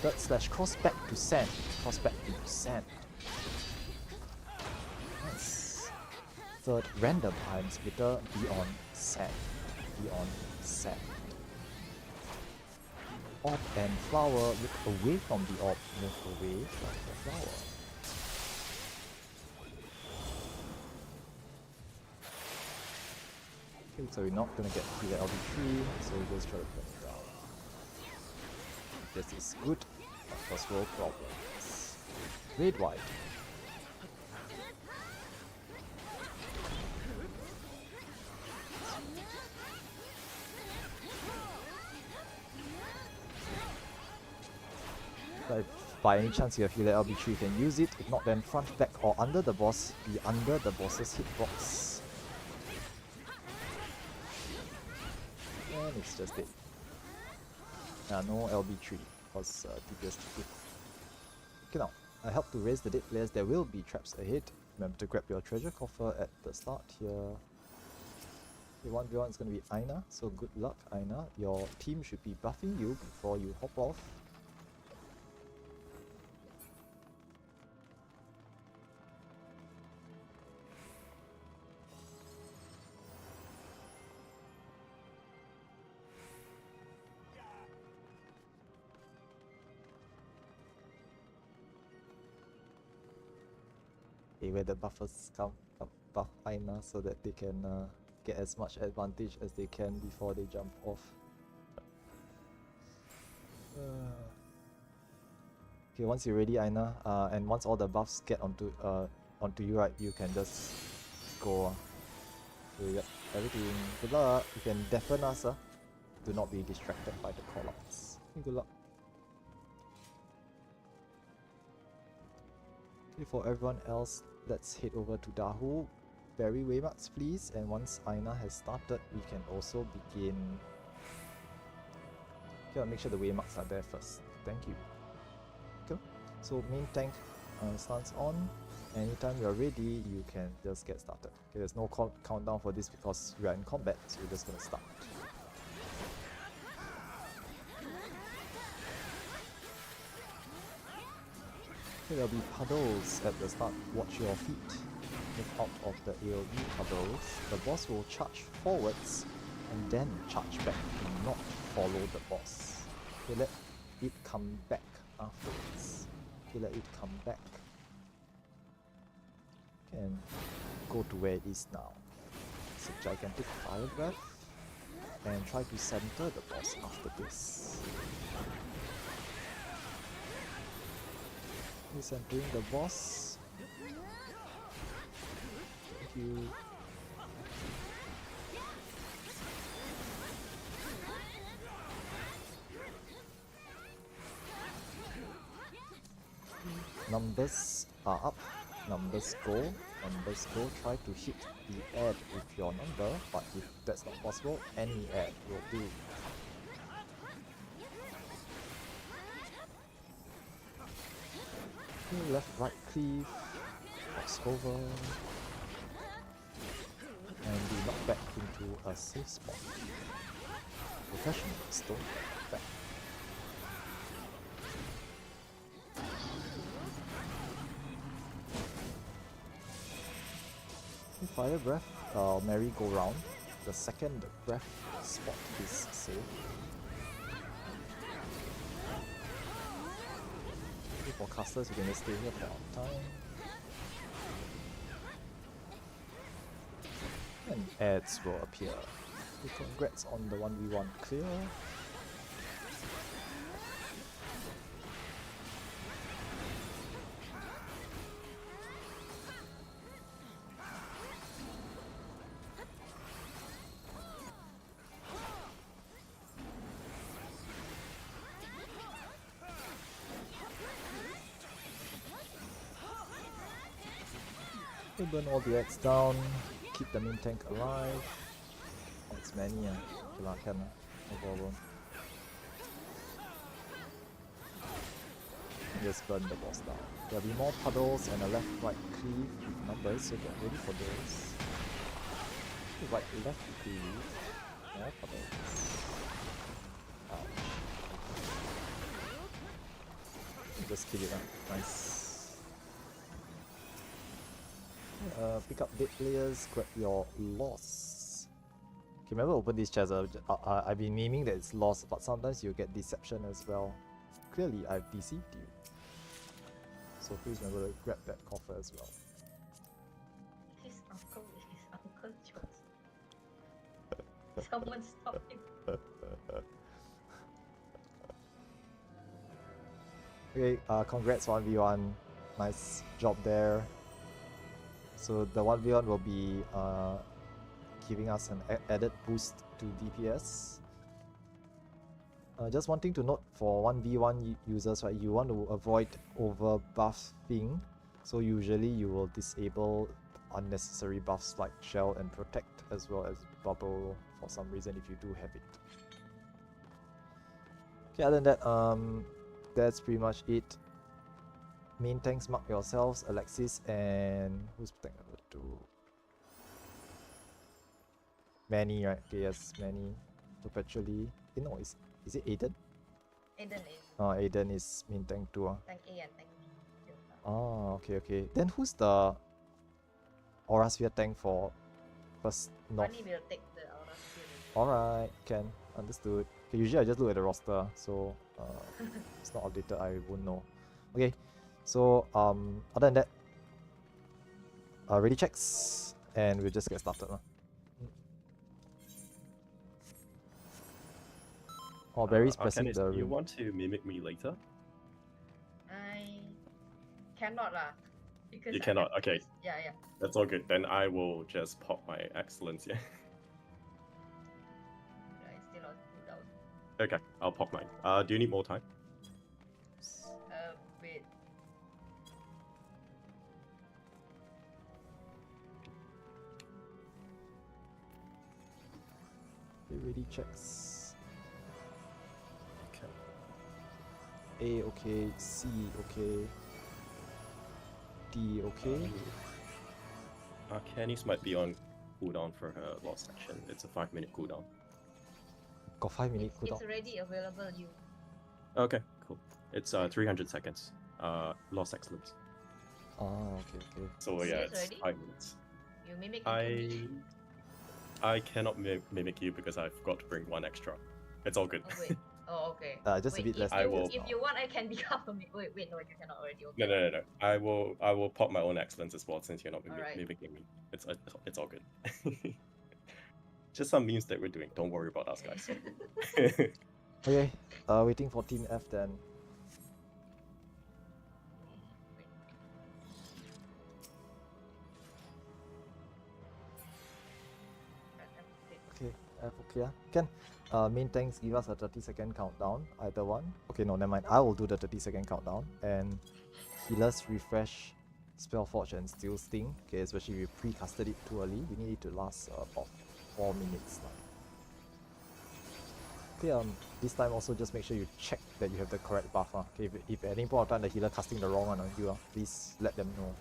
Third slash cross back to sand. Cross back into sand. Nice. Third random iron splitter. Be on sand. Be on sand. Orb and flower, look away from the orb, move away from the flower. Okay, so we're not gonna get through the LB3, so we just try to bring it down. This is good, but first world problems. Red white. But if by any chance you have healer LB3, you can use it. If not, then front, back, or under the boss. Be under the boss's hitbox. And it's just dead. No LB3 because DPS too good. Okay, now I help to raise the dead players. There will be traps ahead. Remember to grab your treasure coffer at the start here. Okay, 1v1 is going to be Aina, so good luck Aina. Your team should be buffing you before you hop off. Where the buffers come buff Aina so that they can get as much advantage as they can before they jump off. Okay, once you're ready Aina, and once all the buffs get onto you, right, you can just go. So yep, everything. Good luck. You can deafen us. Do not be distracted by the callouts. Good luck. Okay, for everyone else, let's head over to Dahu. Bury waymarks please, and once Aina has started, we can also begin. Okay, I'll make sure the waymarks are there first. Thank you. Okay, so main tank stance on. Anytime you're ready, you can just get started. Okay, there's no countdown for this because we are in combat, so we're just gonna start. Okay, there'll be puddles at the start. Watch your feet. Move out of the AoE puddles. The boss will charge forwards and then charge back. Do not follow the boss. Okay, let it come back afterwards. Okay, let it come back. Okay, and go to where it is now. It's a gigantic fire breath. And try to center the boss after this. Centering the boss. Thank you. Numbers are up. Numbers go. Numbers go. Try to hit the ad with your number, but if that's not possible, any ad will do. Left, right cleave, cross over, and be knocked back into a safe spot. Professionals don't get back. Fire breath, merry-go-round. The second breath spot is safe. For casters, you can just stay here for our time. And ads will appear. Congrats on the 1v1 clear. Burn all the ads down, keep the main tank alive. Oh, it's many, can, no problem. Just burn the boss down. There'll be more puddles and a left-right cleave with numbers, so get ready for those. Right-left cleave, more puddles. Ouch. Just kill it up, nice. Pick up dead players, grab your loss. Okay, remember open these chests. I've been naming that it's lost, but sometimes you get deception as well. Clearly, I've deceived you. So please remember to grab that coffer as well. His uncle jokes. Someone stop him. Okay, congrats 1v1. Nice job there. So the 1v1 will be giving us an added boost to DPS. Just one thing to note for 1v1 users, right, you want to avoid over buffing. So usually you will disable unnecessary buffs like Shell and Protect as well as Bubble for some reason if you do have it. Okay, other than that, that's pretty much it. Main tanks, mark yourselves, Alexis and who's tank number 2? Manny, right? Okay, yes, Manny. Perpetually. No, is it Aiden? Aiden is Oh, Aiden is main tank 2. tank A and tank B. Oh, okay. Then who's the Aura Sphere tank for first north? Bunny will take the Aura Sphere. Alright, can. Understood. Okay, usually I just look at the roster, so it's not updated, I won't know. Okay, so other than that, ready checks, and we'll just get started. Oh, Barry's pressing Arcanis, the do you ring. want to mimic me later? I cannot lah. Because You I cannot, have okay. Yeah. That's all good. Then I will just pop my excellence, yeah. It's still on cooldown. Okay, I'll pop mine. Do you need more time? Wait. Okay, ready checks. Okay. A okay, C okay, D okay. Arcanis might be on cooldown for her lost section. It's a 5-minute cooldown. Got 5-minute It's cooldown. already available. You. Okay, cool. It's 300 seconds. Lost excellence. Oh, okay. So See, yeah, it's it's ready? 5 minutes. You mimic into me. I cannot mimic you because I forgot to bring one extra. It's all good. Oh wait. Oh okay. Just a Wait, bit less. If I you, will- if you want, I can become a wait, no, you cannot already. Okay. No. I will pop my own excellence as well since you're not Alright. mimicking me. It's all good. Just some memes that we're doing. Don't worry about us, guys. Okay, waiting for Team F then. Okay, F okay. Can main tanks give us a 30-second countdown, either one. Okay, no, never mind. I will do the 30-second countdown. And healers refresh Spellforge and Steel Sting. Okay, especially if we pre-casted it too early. We need it to last about 4 minutes. Okay, this time also just make sure you check that you have the correct buff. Okay, if at any point of time the healer casting the wrong one on you, please let them know.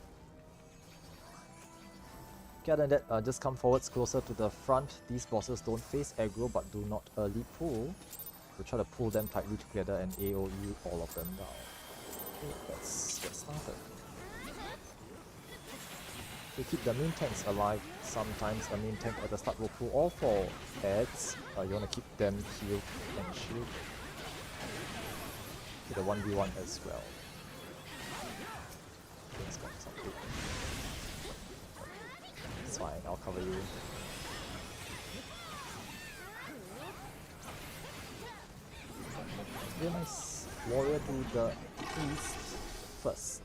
Okay, other than that, just come forwards closer to the front. These bosses don't face aggro but do not early pull. So try to pull them tightly together and AoE all of them down. Okay, let's get started. To keep the main tanks alive, sometimes the main tank at the start will pull all 4 adds. You want to keep them healed and shielded. Okay, the 1v1 as well. Okay, it's got something. It's fine, I'll cover you. Very nice. Warrior to the east first.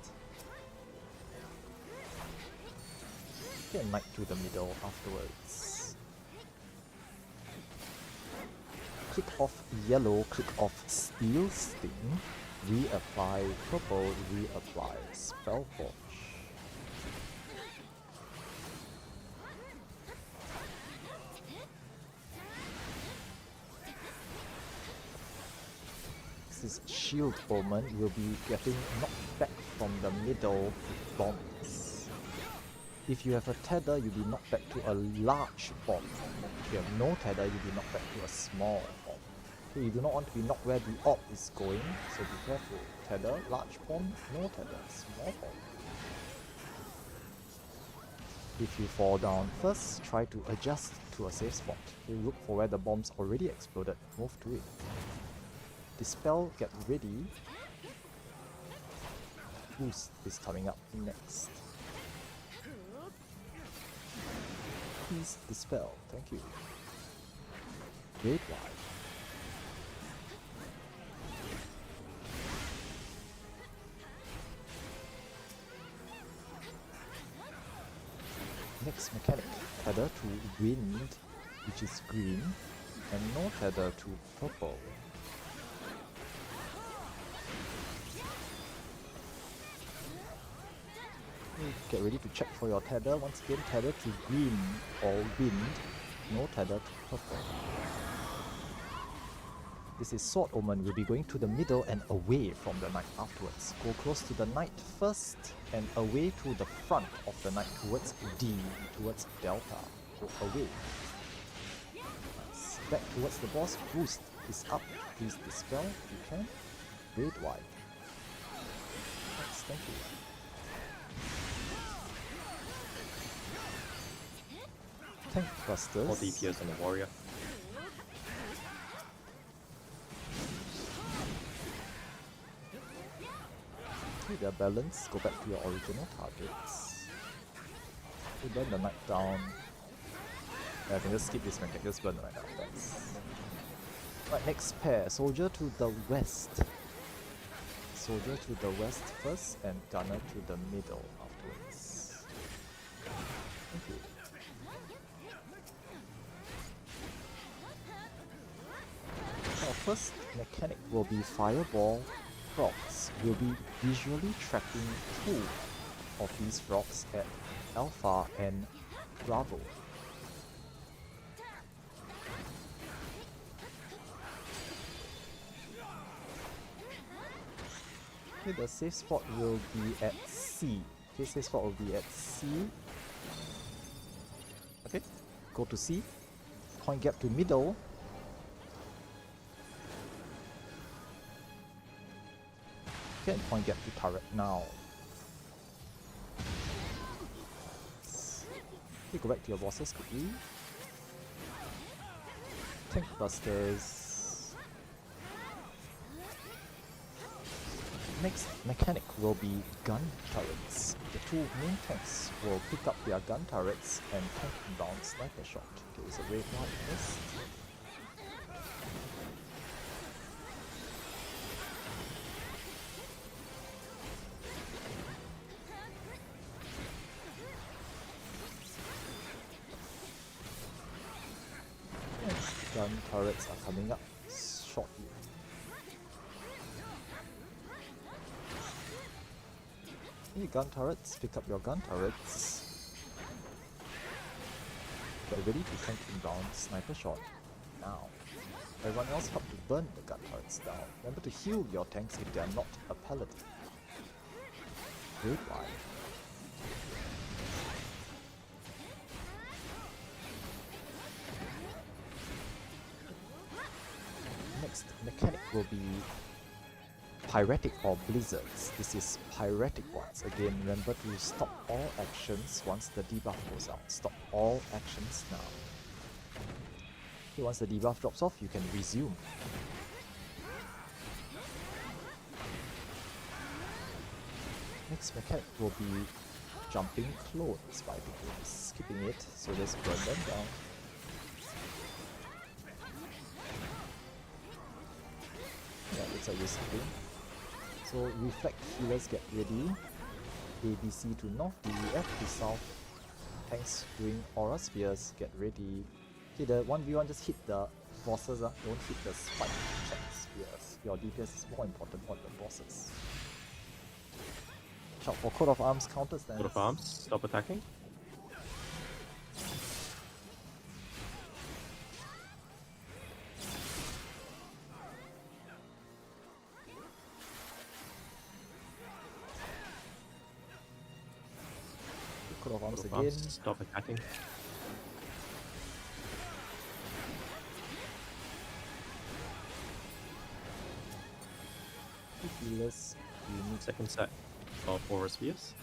Okay, knight to the middle afterwards. Click off yellow, click off Steel Sting, reapply purple, reapply Spellforge. This shield omen will be getting knocked back from the middle bombs. If you have a tether, you'll be knocked back to a large bomb. If you have no tether, you'll be knocked back to a small bomb. Okay, you do not want to be knocked where the orb is going, so be careful. Tether, large bomb, no tether, small bomb. If you fall down first, try to adjust to a safe spot. You look for where the bombs already exploded, move to it. Dispel, get ready. Boost is coming up next. Please dispel, thank you. Great wide. Next mechanic, tether to wind, which is green, and no tether to purple. Get ready to check for your tether. Once again, tether to green or wind, no tether to purple. This is Sword Omen. We'll be going to the middle and away from the knight afterwards. Go close to the knight first and away to the front of the knight towards D, towards Delta. Go away. Nice. Back towards the boss. Boost is up. Please dispel if you can. Raid wide. Nice, thank you. Tank busters. 4 DPS on the warrior. Okay, they're balanced. Go back to your original targets. Okay, burn the knight down. Yeah, I can just skip this mechanic, just burn the knight down. Thanks. Right, next pair. Soldier to the west. Soldier to the west first and gunner to the middle afterwards. Thank you. Our first mechanic will be Fireball frogs. We'll be visually tracking 2 of these frogs at Alpha and Bravo. Okay, the safe spot will be at C. Okay, safe spot will be at C. Okay, go to C. Point gap to middle. Okay, and point gap to turret now. Okay, go back to your bosses quickly. Tank busters. Next mechanic will be gun turrets. The 2 main tanks will pick up their gun turrets and tank inbound sniper shot. Okay, it's a red white first. Gun turrets are coming up shortly. Hey, gun turrets, pick up your gun turrets. Get ready to tank inbound sniper shot now. Everyone else help to burn the gun turrets down. Remember to heal your tanks if they are not a paladin. Great wide. Next mechanic will be Pyretic or Blizzards. This is Pyretic ones. Again, remember to stop all actions once the debuff goes out. Stop all actions now. Okay, once the debuff drops off, you can resume. Next mechanic will be Jumping Clones by the skipping it, so just burn them down. Yeah, looks like we're skipping. So reflect healers get ready. ABC to north, DEF to south. Tanks doing aura spheres, get ready. Okay, the 1v1 just hit the bosses, don't hit the spike check spheres. Your DPS is more important on the bosses. Shout for Coat of Arms counters then. Coat of Arms, stop attacking. Coat of Arms Coat of again. Arms, stop attacking. Healers, you need Second set of Aura Spheres.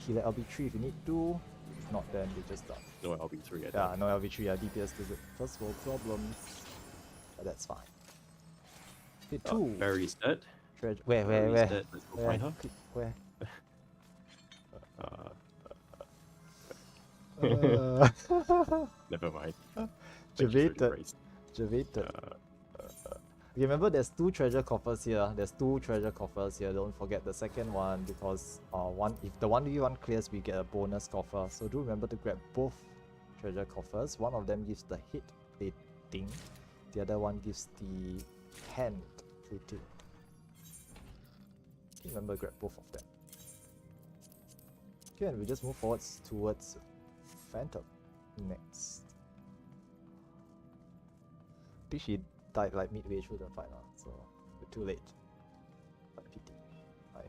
Heal LB3 if you need to. If not, then you just done. No LB3 at Yeah, no LB3. DPS does it. First world problems. But that's fine. Okay, all. 2. Barry's dead. Where? Barry's Where? dead. Let's go Where? find her. Where? Never mind. Thank you for the Javated. praise. Javated. Remember, there's 2 treasure coffers here. Don't forget the second one because if the 1v1 clears, we get a bonus coffer. So do remember to grab both treasure coffers. One of them gives the hit plating. The other one gives the hand plating. Remember, grab both of them. Okay, and we just move forwards towards Phantom next. I think she died like midway through the fight, so we're too late. But pity. I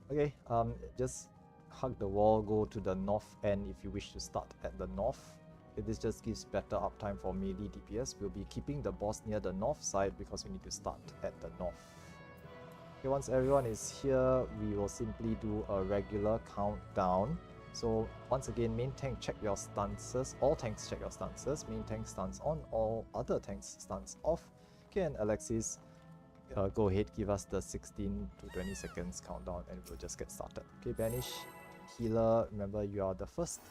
know. Okay, just hug the wall, go to the north end if you wish to start at the north. Okay, this just gives better uptime for melee DPS. We'll be keeping the boss near the north side because we need to start at the north. Okay, once everyone is here, we will simply do a regular countdown. So once again, main tank, check your stances. All tanks check your stances. Main tank stance on, all other tanks stance off. Okay, and Alexis, go ahead, give us the 16 to 20 seconds countdown and we'll just get started. Okay, Banish, healer, remember you are the first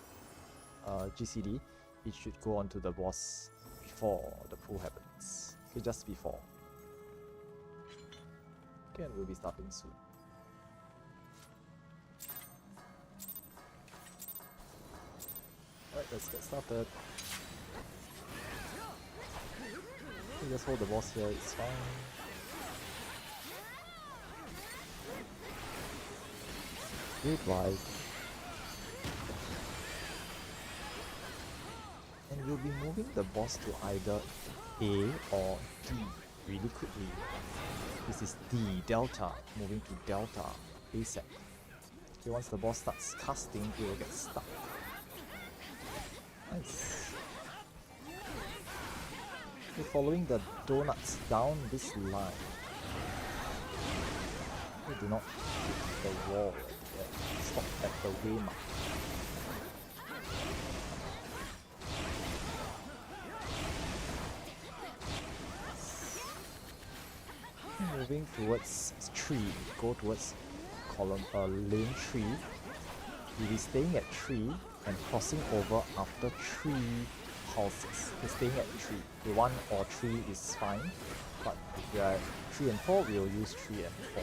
GCD. It should go on to the boss before the pull happens. Okay, just before. Okay, and we'll be starting soon. Alright, let's get started. Okay, just hold the boss here, it's fine. Great ride. And we'll be moving the boss to either A or D really quickly. This is D, Delta, moving to Delta, ASAP. Okay, once the boss starts casting, it will get stuck. Nice. Okay, following the donuts down this line. Okay, do not hit the wall. Yeah, stop at the waymark. Moving towards tree, go towards column lane 3. We'll be staying at 3 and crossing over after 3 pulses. We're staying at 3. The 1 or 3 is fine, but if we are at 3 and 4, we'll use 3 and 4.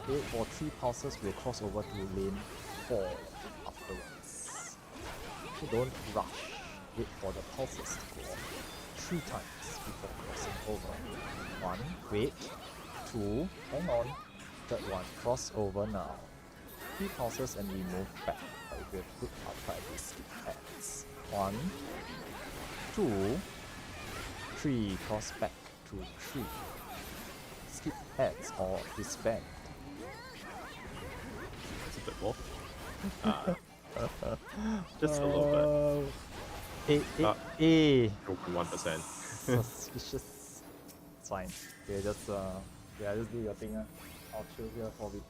Okay, for 3 pulses, we'll cross over to lane 4 afterwards. So don't rush, wait for the pulses to go off 3 times before crossing over. 1, wait. 2, hang on. 3rd one, cross over now. 3 pulses and we move back. We'll put outside these skip pads. 1, 2, 3, cross back to 3. Skip pads or disband. It's a bit more. Just a little bit. A. 1%. Suspicious. It's fine. Okay, just just do your thing. I'll chill here for a bit.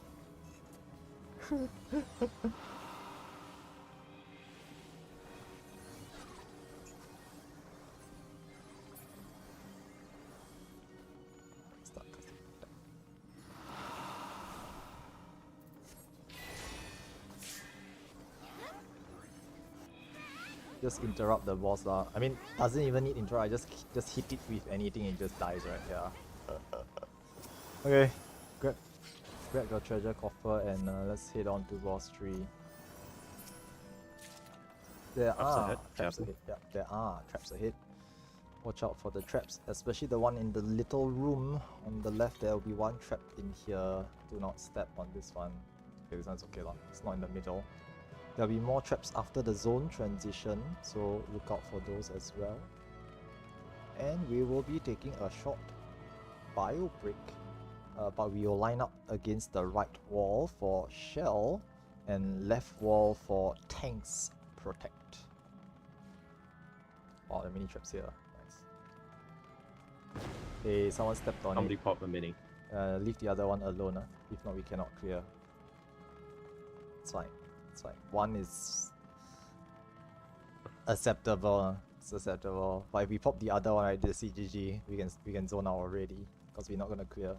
Start casting. Just interrupt the boss lah. I mean, doesn't even need interrupt. I just hit it with anything and it just dies, right? Yeah. Okay, grab your treasure coffer and let's head on to boss 3. There Traps are ahead, traps careful. ahead. Yeah, there are traps ahead. Watch out for the traps, especially the one in the little room on the left. There will be one trap in here. Do not step on this one. Okay, this one's okay lah. It's not in the middle. There'll be more traps after the zone transition, so look out for those as well. And we will be taking a short bio break, but we will line up against the right wall for shell and left wall for tanks protect. Wow, there are many traps here. Nice. Hey, someone stepped on Somebody it. pop a mini. Leave the other one alone. If not, we cannot clear. It's fine. It's fine. One is acceptable. It's acceptable. But if we pop the other one, right, the CGG, we can zone out already because we're not gonna clear.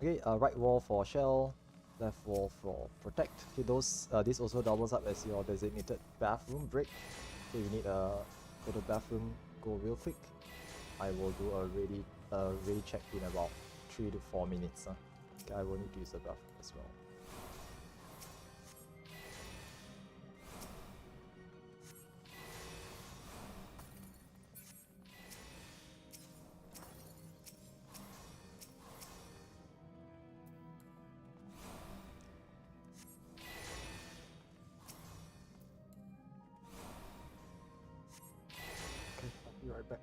Okay, right wall for shell, left wall for protect. Okay, this also doubles up as your designated bathroom break. Okay, we need go to bathroom, go real quick. I will do a ready check in about 3 to 4 minutes. Okay, I will need to use the bathroom as well. Okay, I'll be right back.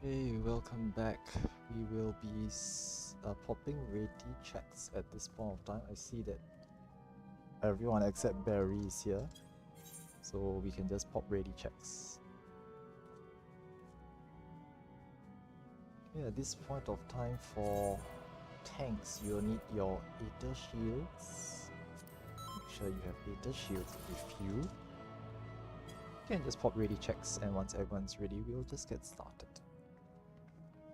Okay, welcome back. We will be popping ready checks at this point of time. I see that everyone except Barry is here, so we can just pop ready checks. Okay, at this point of time for tanks, you'll need your Aether shields. Make sure you have Aether shields with you. You can just pop ready checks, and once everyone's ready, we'll just get started.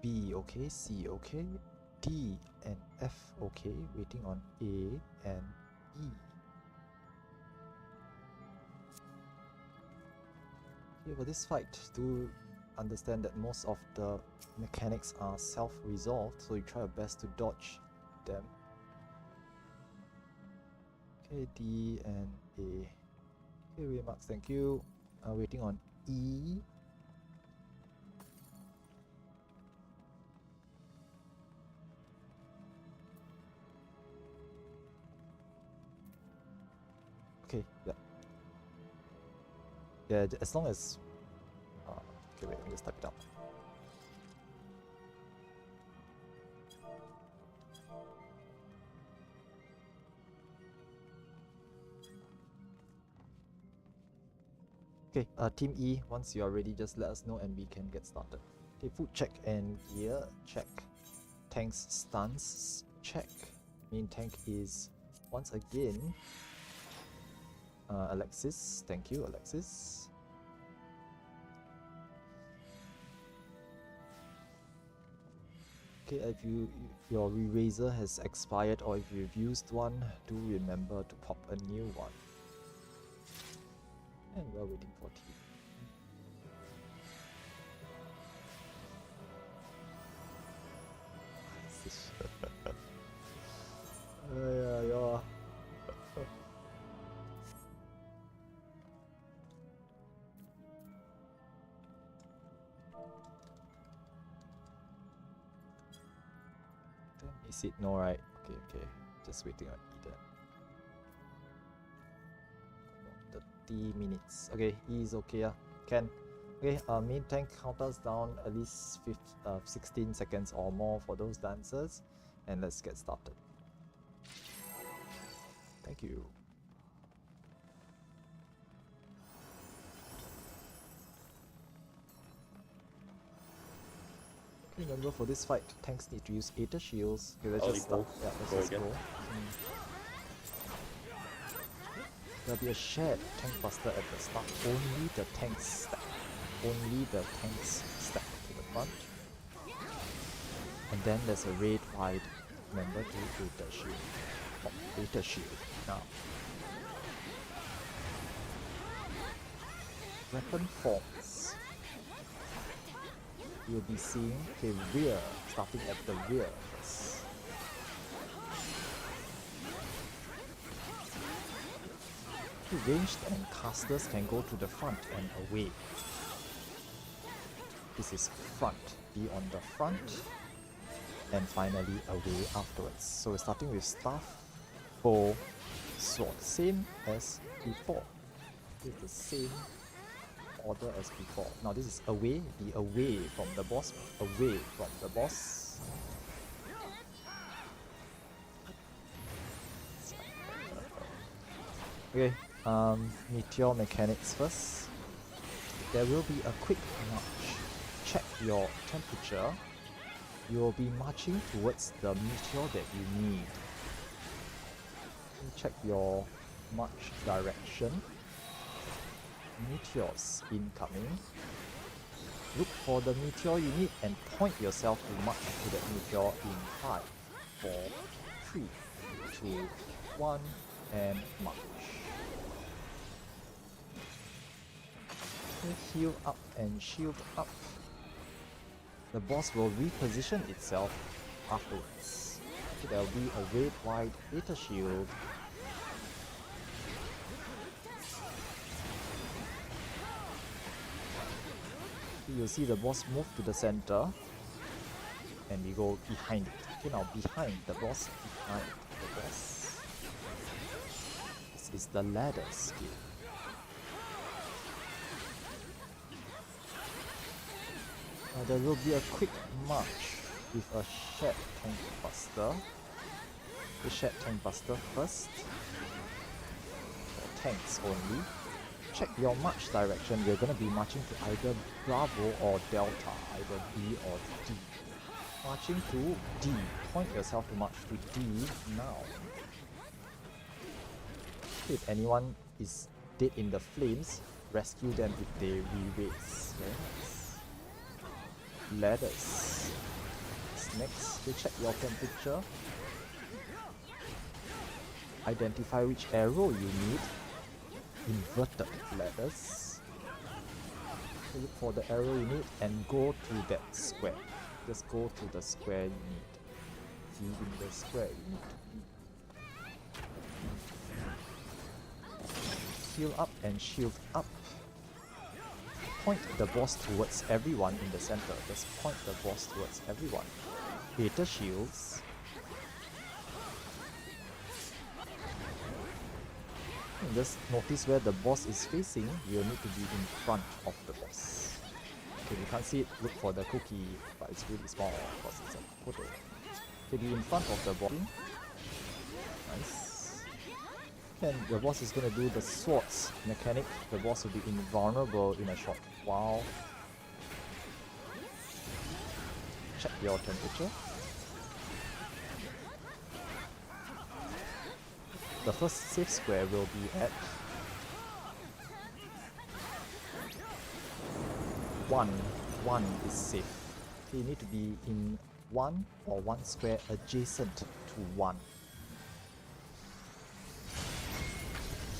B okay, C okay, D and F okay, waiting on A and E. Okay, for this fight, do understand that most of the mechanics are self-resolved, so you try your best to dodge them. Okay, D and A. Okay, remarks, thank you. Waiting on E. Okay, yeah. Yeah, as long as... okay, wait, let me just type it out. Okay, Team E, once you are ready, just let us know and we can get started. Okay, food check and gear check. Tank's stance check. Main tank is once again Alexis. Thank you, Alexis. Okay, if your eraser has expired or if you've used one, do remember to pop a new one. And we're waiting for tea. Yeah. Is it no, right? Okay, okay. Just waiting on Eden. 30 minutes. Okay, he is okay. Can. Okay, main tank count us down at least 16 seconds or more for those dancers. And let's get started. Thank you. Remember, for this fight, tanks need to use Aether Shields. Okay, let's Early just start. pulse. Yeah, let's Go just again. go. There'll be a shared tank buster at the start. Only the tanks stack. Only the tanks stack to the front. And then there's a raid wide. Remember to Aether Shield. Oh, Aether Shield. Now. Weapon forms. You'll be seeing the rear, starting at the rear first. The ranged and casters can go to the front and away. This is front, be on the front, and finally away afterwards. So we're starting with staff, bow, sword, same as before. It's the same order as before. Now this is away, be away from the boss, away from the boss. Okay, meteor mechanics first. There will be a quick march. Check your temperature. You will be marching towards the meteor that you need. Check your march direction. Meteors incoming. Look for the meteor you need and point yourself to march to that meteor in 5, 4, 3, 2, 1, and march. Heal up and shield up. The boss will reposition itself afterwards. So there will be a raid wide Aether Shield. You'll see the boss move to the center and we go behind it. Okay, now behind the boss, behind the boss. This is the ladder skill. Now there will be a quick march with a shared tank buster. The shared tank buster first. For tanks only. Check your march direction. We're going to be marching to either Bravo or Delta, either B or D. Marching to D. Point yourself to march to D now. If anyone is dead in the flames, rescue them if they re-raise. Very nice. Ladders. Next, to check your temperature. Identify which arrow you need. Inverted ladders. So look for the arrow you need and go to that square. Just go to the square you need. Be in the square you need to be. Heal up and shield up. Point the boss towards everyone in the center. Just point the boss towards everyone. Aether shields. Just notice where the boss is facing. You'll need to be in front of the boss. Okay, you can't see it, look for the cookie, but it's really small because it's a photo. Okay, be in front of the boss. Nice. And the boss is going to do the swords mechanic. The boss will be invulnerable in a short while. Check your temperature. The first safe square will be at 1. 1 is safe. Okay, you need to be in 1 or 1 square adjacent to 1.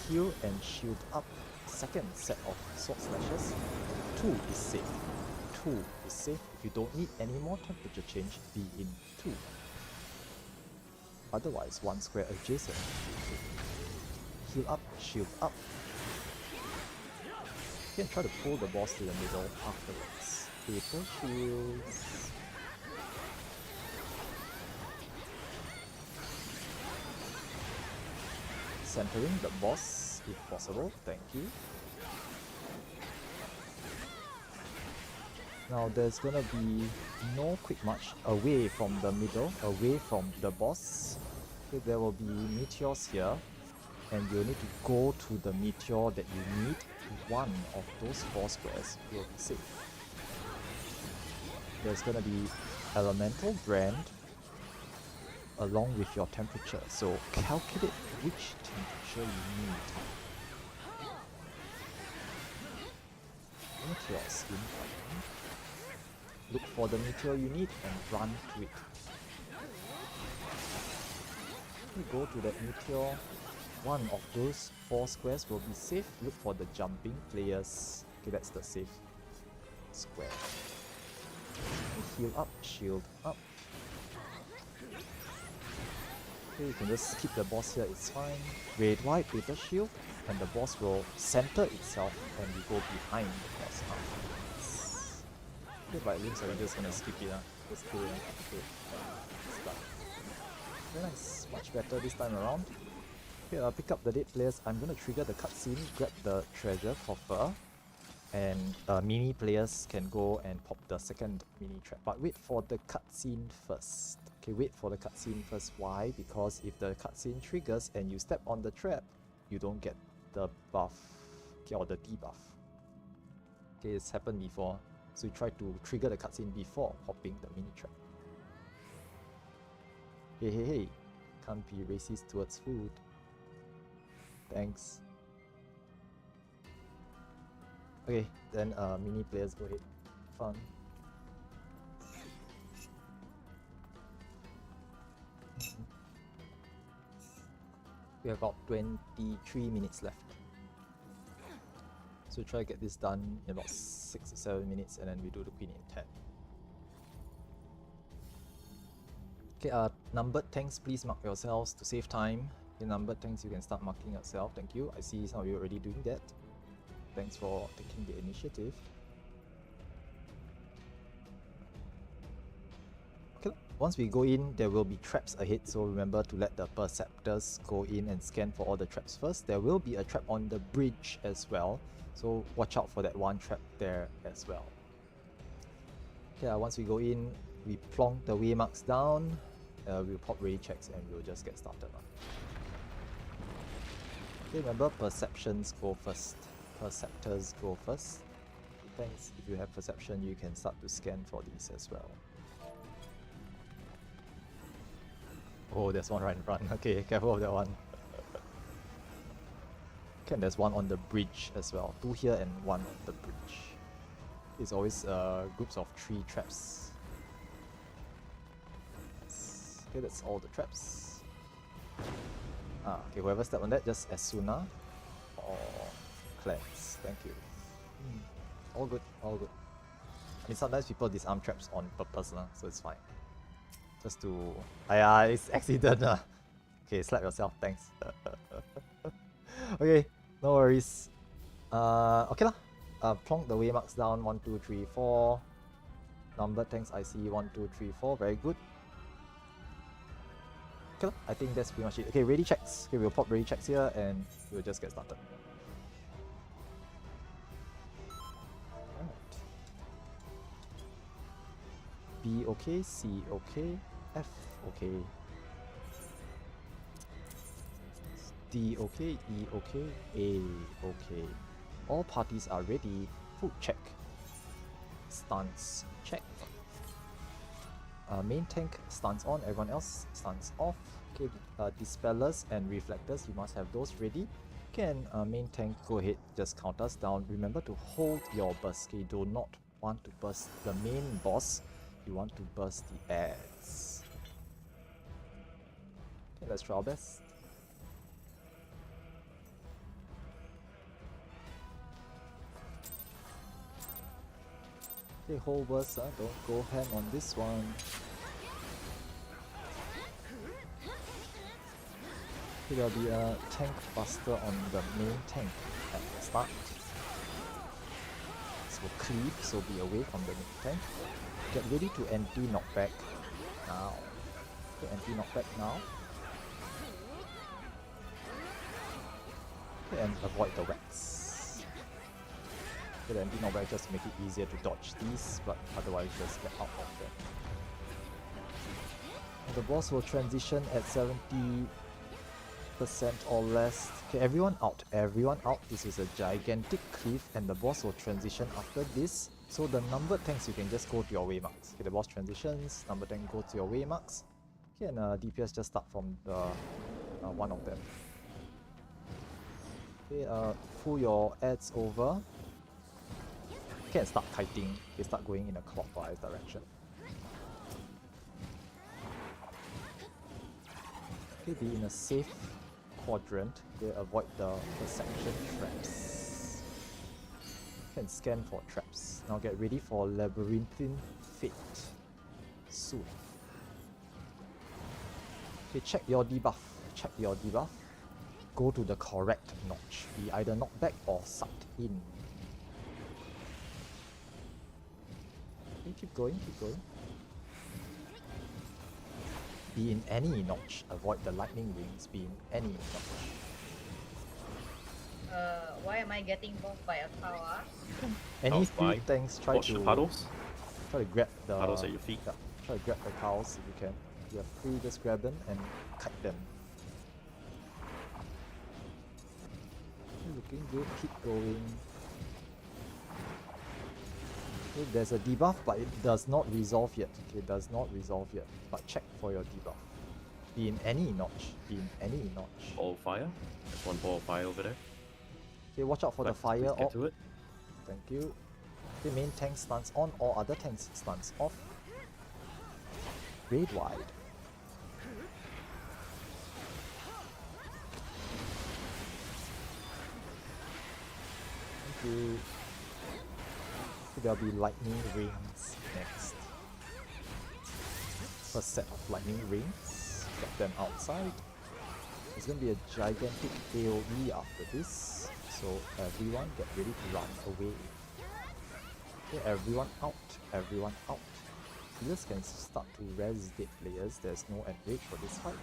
Heal and shield up. Second set of sword slashes. 2 is safe. 2 is safe. If you don't need any more temperature change, be in 2. Otherwise, 1 square adjacent. Heal up, shield up. You can try to pull the boss to the middle afterwards. Aether shields. centering the boss if possible. Thank you. Now there's gonna be no quick march away from the middle, away from the boss. Okay, there will be meteors here, and you'll need to go to the meteor that you need. One of those 4 squares will be safe. There's gonna be elemental brand along with your temperature, so calculate which temperature you need. Meteors incoming. Look for the meteor you need and run to it. You go to that meteor. One of those 4 squares will be safe. Look for the jumping players. Okay, that's the safe square. Heal up, shield up. Okay, you can just keep the boss here, it's fine. Red white with the shield, and the boss will center itself and you go behind the boss afterwards. Okay, but it looks like I'm just gonna skip it. Just kill it. Okay, start. Very nice, much better this time around. Okay, pick up the dead players. I'm gonna trigger the cutscene, grab the treasure coffer, and mini players can go and pop the second mini trap. But wait for the cutscene first. Okay, wait for the cutscene first. Why? Because if the cutscene triggers and you step on the trap, you don't get the buff, okay, or the debuff. Okay, it's happened before. So you try to trigger the cutscene before popping the mini trap. Hey, hey, hey. Can't be racist towards food. Thanks. Okay, then mini players go ahead. Fun. We have about 23 minutes left. So try to get this done in about 6 to 7 minutes, and then we do the queen in 10. Okay, numbered tanks, please mark yourselves to save time. In numbered tanks, you can start marking yourself. Thank you. I see some of you already doing that. Thanks for taking the initiative. Okay, once we go in, there will be traps ahead, so remember to let the perceptors go in and scan for all the traps first. There will be a trap on the bridge as well, so watch out for that one trap there as well. Okay, once we go in, we plonk the waymarks down, we'll pop ready checks and we'll just get started. Okay, remember perceptions go first. Perceptors go first. Thanks. If you have perception, you can start to scan for these as well. Oh, there's one right in front. Okay, careful of that one. Okay, and there's one on the bridge as well. 2 here and 1 on the bridge. It's always groups of 3 traps. Okay, that's all the traps. Okay, whoever stepped on that, just Asuna or cleanse. Thank you. All good, all good. I mean, sometimes people disarm traps on purpose, so it's fine. Just to... it's accident. Okay, slap yourself, thanks. Okay, no worries. Okay lah. Plonk the waymarks down. 1, 2, 3, 4. Numbered tanks I see 1, 2, 3, 4. Very good. Okay, I think that's pretty much it. Okay, ready checks. Okay, we'll pop ready checks here and we'll just get started. Alright. B okay, C okay, F okay, D okay, E okay, A okay. All parties are ready. Food check. Stance check. Main tank stance on, everyone else stance off. Okay, dispellers and reflectors, you must have those ready. Okay, and main tank, go ahead, just count us down. Remember to hold your burst. Okay, you do not want to burst the main boss, you want to burst the ads. Okay, let's try our best. Okay, hold burst, don't go ham on this one. Okay, there'll be a tank buster on the main tank at the start. So cleave, so be away from the main tank. Get ready to anti-knockback now. Okay, anti-knockback now. Okay, and avoid the wax. Okay, the anti-knockback just make it easier to dodge these, but otherwise just get out of them. And the boss will transition at 70% or less. Okay, everyone out, everyone out. This is a gigantic cliff and the boss will transition after this. So the numbered tanks, you can just go to your waymarks. Okay, the boss transitions, number tank go to your waymarks. Okay, and DPS just start from the one of them. Okay, pull your ads over. Okay, and start kiting. Okay, start going in a clockwise direction. Okay, be in a safe quadrant. Okay, avoid the perception traps. Can scan for traps. Now get ready for Labyrinthine Fate soon. Okay, check your debuff. Check your debuff. Go to the correct notch. Be either knocked back or sucked in. Okay, keep going, keep going. Be in any notch. Avoid the lightning rings. Be in any notch. Why am I getting buffed by a cow? Any Cows three fine. tanks Watch the puddles. try to grab the Puddles at your feet. yeah, try to grab the cows if you can. If you're free, just grab them and kite them. Looking good, keep going. Okay, there's a debuff, but it does not resolve yet. Okay, it does not resolve yet. But check for your debuff. Be in any notch. Be in any notch. Ball of fire. There's one ball of fire over there. Okay, watch out for the Left, fire please get orb. to it. Thank you. The main tank stance on, all other tanks stance off. Raid wide. Thank you. There'll be lightning rings next. First set of lightning rings. Drop them outside. There's gonna be a gigantic AoE after this. So everyone get ready to run away. Okay, everyone out. Everyone out. Healers can start to res dead players. There's no enrage for this fight.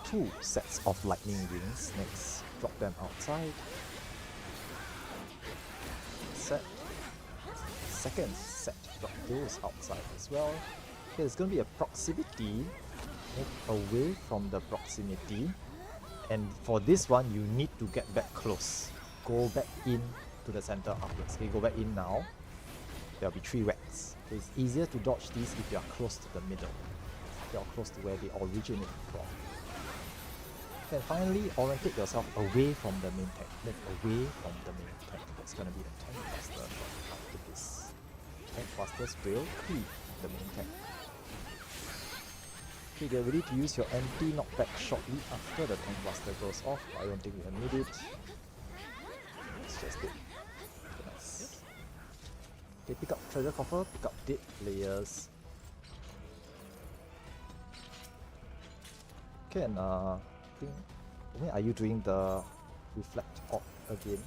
Two sets of lightning rings next. Drop them outside. Set. Second set. Drop those outside as well. Okay, there's gonna be a proximity. Move away from the proximity. And for this one, you need to get back close. Go back in to the center afterwards. Okay, go back in now. There'll be 3 whacks. Okay, it's easier to dodge these if you're close to the middle. If you're close to where they originate from. And finally, orientate yourself away from the main tank. Move away from the main tank. That's gonna be the tank buster after this. Tank busters will creep the main tank. Okay, get ready to use your anti-knockback shortly after the tank buster goes off. I don't think you need it. It's just it. Okay, nice. Okay, pick up treasure coffer, pick up dead players. Okay, and are you doing the reflect orb again?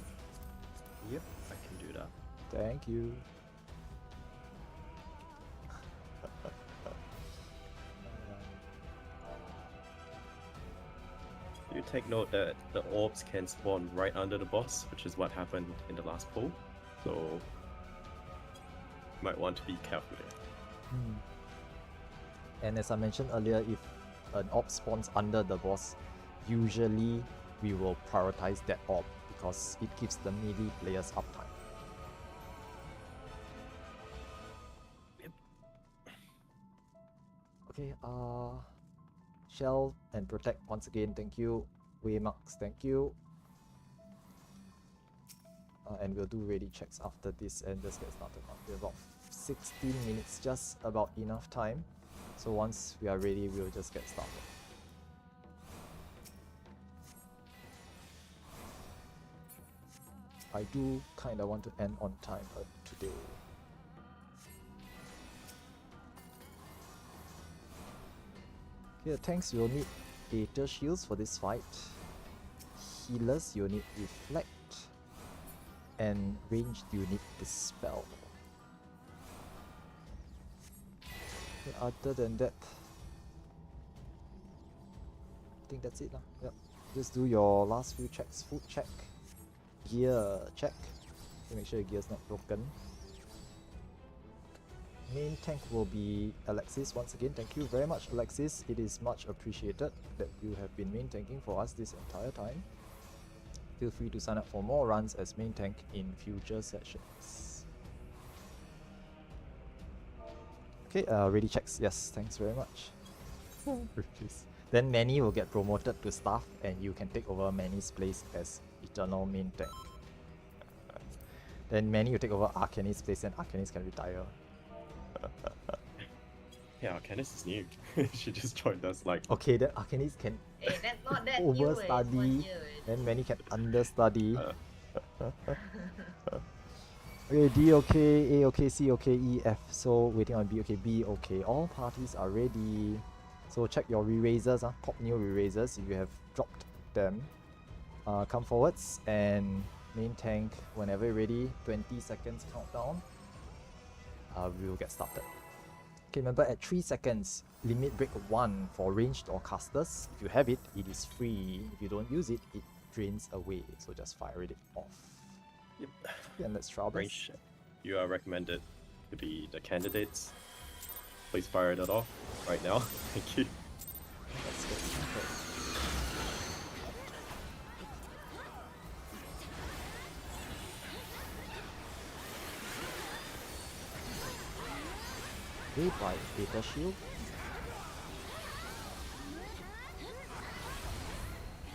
Yep, I can do that. Thank you. You take note that the orbs can spawn right under the boss, which is what happened in the last poll. So, might want to be careful there. And as I mentioned earlier, if an orb spawns under the boss, usually we will prioritize that orb because it gives the melee players uptime. Yep. Okay, shell and protect once again, thank you. Waymarks, thank you. And we'll do ready checks after this and just get started. We're about 16 minutes, just about enough time. So once we are ready, we'll just get started. I do kinda want to end on time today. Okay, tanks will need Aether Shields for this fight. Healers, you'll need Reflect. And ranged, you need Dispel. Okay, other than that, think that's it lah. Yep. Just do your last few checks. Food check. Gear check. To make sure your gear's not broken. Main tank will be Alexis once again. Thank you very much, Alexis. It is much appreciated that you have been main tanking for us this entire time. Feel free to sign up for more runs as main tank in future sessions. Okay, ready checks. Yes, thanks very much. Please. Then Manny will get promoted to staff and you can take over Manny's place as eternal main tank. Then Manny will take over Arcanis' place and Arcanis can retire. Yeah, Candice is new. She just joined us like. Okay, then Arcanis can Hey, that's not that new. It's 1 overstudy, year. then Manny can understudy. Uh. Okay, D okay, A okay, C okay, E, F. So waiting on B okay, B okay. All parties are ready. So check your re-raisers, pop new re-raisers if you have dropped them. Come forwards and main tank whenever you're ready. 20 seconds countdown. We will get started. Okay, remember at 3 seconds, limit break 1 for ranged or casters. If you have it, it is free. If you don't use it, it drains away. So just fire it off. Yep. Okay, and let's try this. Range. You are recommended to be the candidates. Please fire that off right now. Thank you. Let's get started. Wait by Data Shield.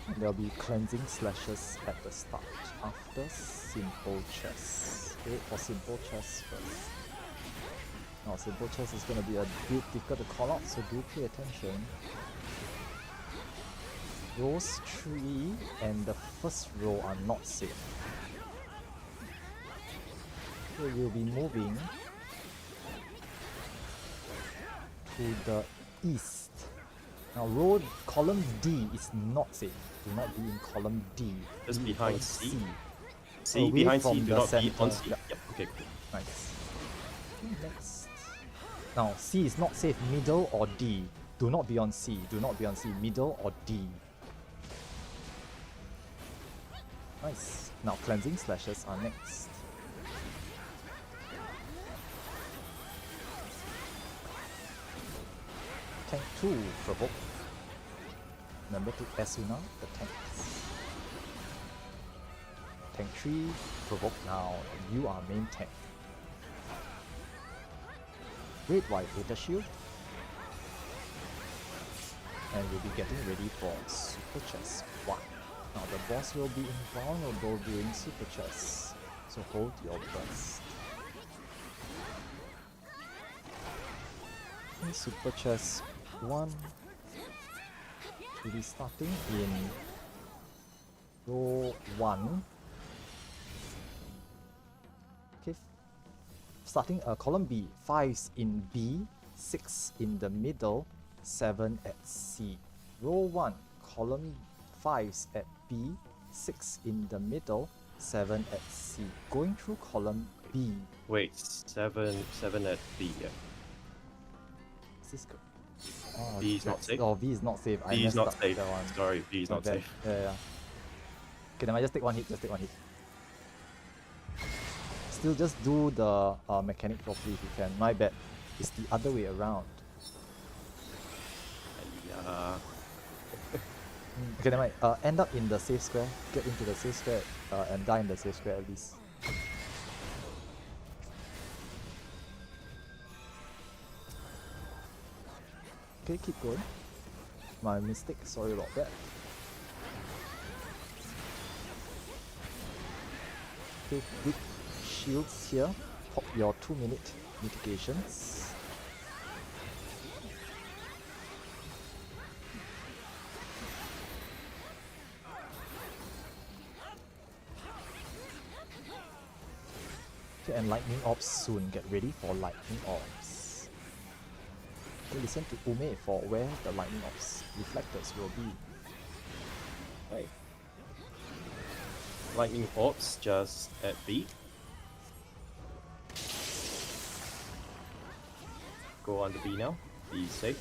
And there'll be cleansing slashes at the start after simple chess. Wait for simple chess first. Now simple chess is gonna be a bit difficult to call out, so do pay attention. Rows 3 and the first row are not safe. So we'll be moving to the east. Now column D is not safe. Do not be in column D. Just Be in behind column C. C Away behind from C, do the not be on center. C. Yep. Yep, okay, cool. Nice. Okay, next. Now C is not safe. Middle or D. Do not be on C. Do not be on C. Middle or D. Nice. Now cleansing slashes are next. Tank 2 provoke. Remember to Asuna the tanks. Tank 3 provoke now. You are main tank. Red white Data Shield. And we'll be getting ready for Super Chess 1. Now the boss will be invulnerable during Super Chess, so hold your breath. In Super Chess 1 will be starting in row 1. Okay, starting column B, 5s in B, 6 in the middle, 7 at C. Row 1, column 5s at B, 6 in the middle, 7 at C. Going through column B. Wait, 7 at B. Yeah. Is this good? Oh, B is not that's- safe? Oh, B is not safe. I B is messed not up safe. that one. Sorry, B is My not bad. safe. Yeah. Okay, then I just take one hit. Just take one hit. Still, just do the mechanic properly if you can. My bad. It's the other way around. Yeah. Okay, never mind. End up in the safe square. Get into the safe square and die in the safe square at least. Okay, keep going. My mistake. Sorry about that. Okay, big shields here. Pop your 2-minute mitigations. Okay, and lightning orbs soon. Get ready for lightning orbs. Okay, listen to Ume for where the lightning orbs reflectors will be. Right. Lightning orbs just at B. Go on to B now. Be safe.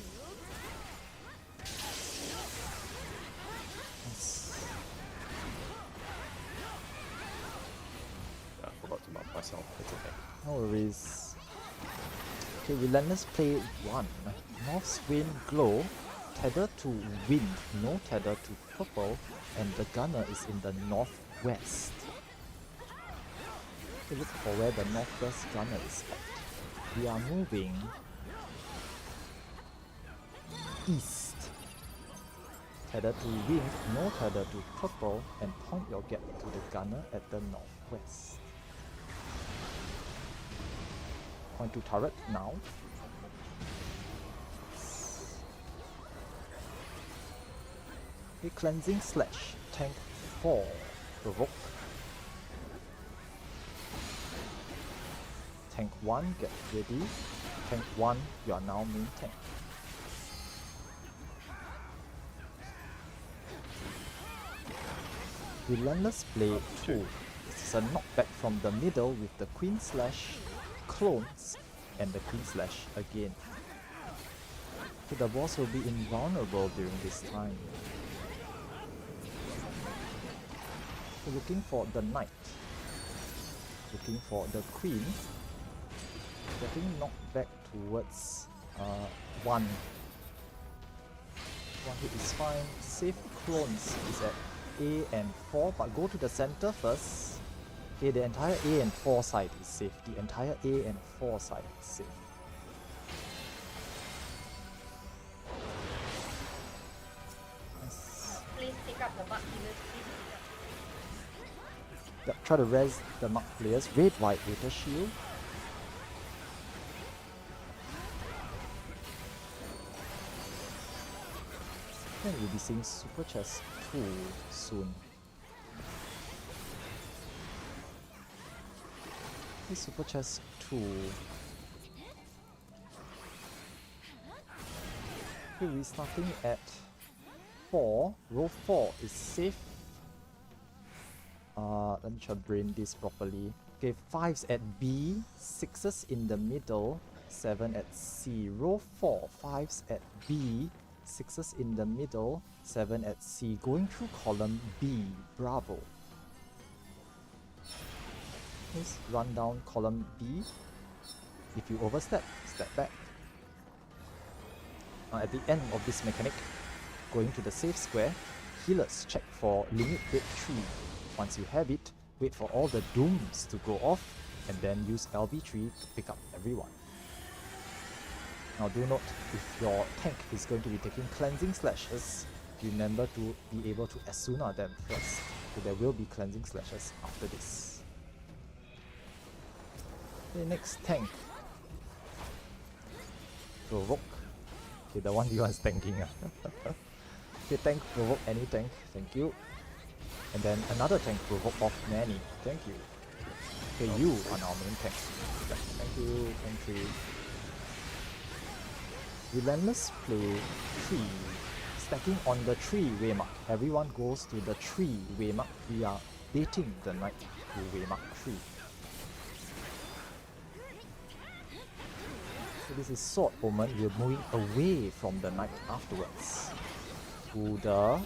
No worries. Okay, Relentless play 1. North's Wind Glow. Tether to Wind. No tether to Purple. And the gunner is in the northwest. Okay, look for where the northwest gunner is at. We are moving east. Tether to Wind. No tether to Purple. And point your gap to the gunner at the northwest. Point to turret now. Okay, Cleansing Slash. Tank 4. Provoke. Tank 1, get ready. Tank 1, you are now main tank. Relentless Blade 2. This is a knockback from the middle with the Queen Slash, clones, and the Queen Slash again. So the boss will be invulnerable during this time. So looking for the Knight. Looking for the Queen. Getting knocked back towards 1. 1 hit is fine. Save clones is at A and 4, but go to the center first. Okay, the entire A and 4 side is safe. The entire A and 4 side is safe. Nice. Please pick up the bug healers. Try to res the mark players. Red, white, with a shield. And we'll be seeing Super Chess 2 soon. Okay, Super Chess 2. Okay, we're starting at 4. Row 4 is safe. Let me try to brain this properly. Okay, 5s at B, 6s in the middle, 7 at C. Row 4, 5s at B, 6s in the middle, 7 at C. Going through column B, bravo. Let's run down column B. If you overstep, step back. At the end of this mechanic, going to the safe square, healers check for limit break 3. Once you have it, wait for all the dooms to go off, and then use LB3 to pick up everyone. Now do note, if your tank is going to be taking cleansing slashes, remember to be able to Asuna them first. So there will be cleansing slashes after this. Okay, next tank. Provoke. Okay, the one you are tanking. Okay, tank, provoke any tank, thank you. And then another tank provoke off many, thank you. Okay, you are now main tank. Thank you, tank 3. Relentless play 3. Stacking on the 3 waymark. Everyone goes to the 3 waymark. We are baiting the knight to waymark 3. So this is Sword Omen. We are moving away from the knight afterwards. To the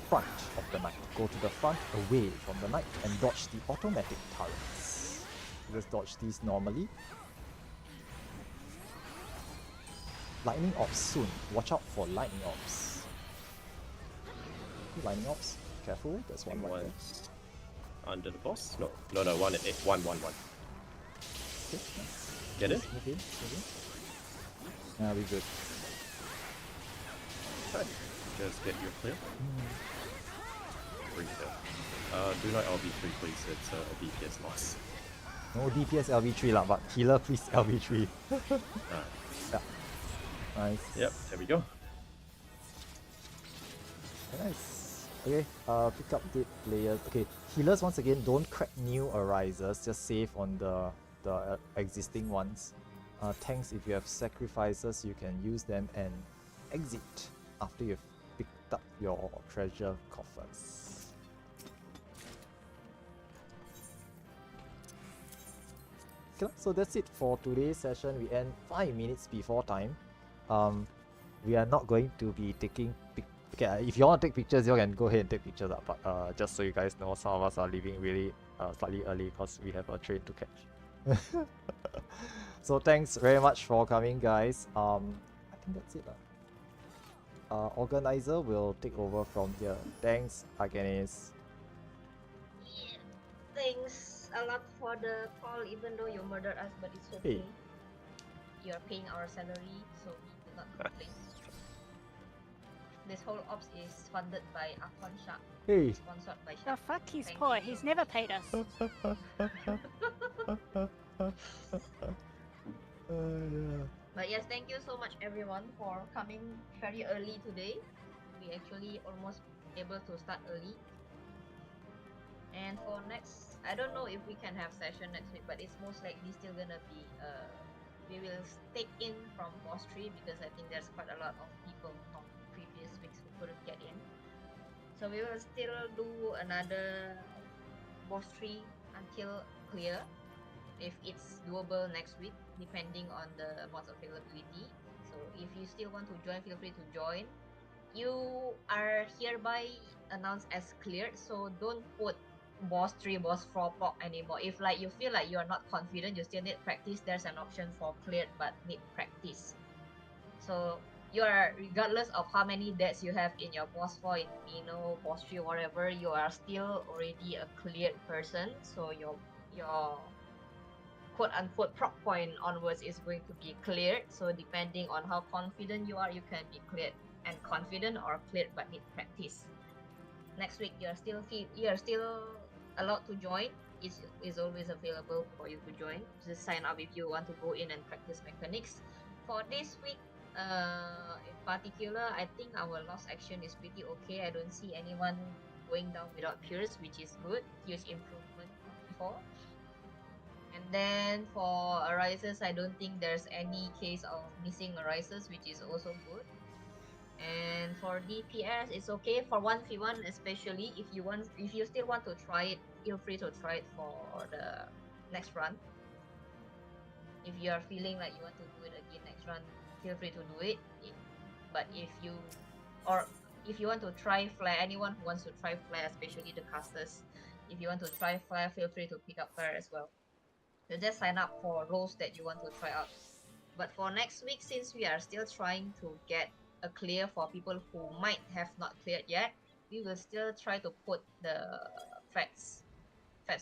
front of the knight. Go to the front away from the knight and dodge the automatic turrets. Just dodge these normally. Lightning orbs soon. Watch out for lightning orbs. Lightning orbs. Careful, there's one right there. One's under the boss? No, one at 8. One. Okay, nice. Get it? Move in. Yeah, we're good. Okay. Just get your clear. Refill. Do not LB3 please, it's a DPS loss. No DPS LV3 lah, but healer please LV3. Yeah. Nice. Yep, there we go. Nice. Okay, pick up the players. Okay, healers once again, don't crack new arisers, just save on the existing ones. Tanks, if you have sacrifices, you can use them and exit after you've picked up your treasure coffers. Okay, so that's it for today's session. We end 5 minutes before time. We are not going to be taking okay, if you want to take pictures, you can go ahead and take pictures, but just so you guys know, some of us are leaving really slightly early because we have a train to catch. So thanks very much for coming, guys. I think that's it. Organizer will take over from here. Thanks, Aganis. Yeah. Thanks a lot for the call, even though you murdered us, but it's Hey. okay. You're paying our salary, so we will not complain. This whole ops is funded by Afan Shah, Hey. sponsored by The Shah. fuck, he's Thank poor. you. He's never paid us. But yes, thank you so much everyone for coming very early today. We actually almost able to start early. And for next, I don't know if we can have session next week, but it's most likely still gonna be we will take in from boss 3 because I think there's quite a lot of people from previous weeks who couldn't get in. So we will still do another boss 3 until clear, if it's doable next week, depending on the mods availability. So if you still want to join, feel free to join. You are hereby announced as cleared, so don't put boss 3, boss 4 pop anymore. If like you feel like you're not confident, you still need practice, there's an option for cleared but need practice. So you are, regardless of how many deaths you have in your boss 4, in Mino, boss 3, whatever, you are still already a cleared person. So your quote unquote prop point onwards is going to be cleared. So depending on how confident you are, you can be cleared and confident or cleared but need practice. Next week you're still allowed to join. Is always available for you to join. Just sign up if you want to go in and practice mechanics. For this week, in particular, I think our lost action is pretty okay. I don't see anyone going down without pierce, which is good. Huge improvement from before. And then for arises, I don't think there's any case of missing arises, which is also good. And for DPS, it's okay. For 1v1 especially, if you still want to try it, feel free to try it for the next run. If you are feeling like you want to do it again next run, feel free to do it. But if you want to try flare, anyone who wants to try flare, especially the casters, if you want to try flare, feel free to pick up flare as well. So just sign up for roles that you want to try out. But for next week, since we are still trying to get a clear for people who might have not cleared yet, we will still try to put the facts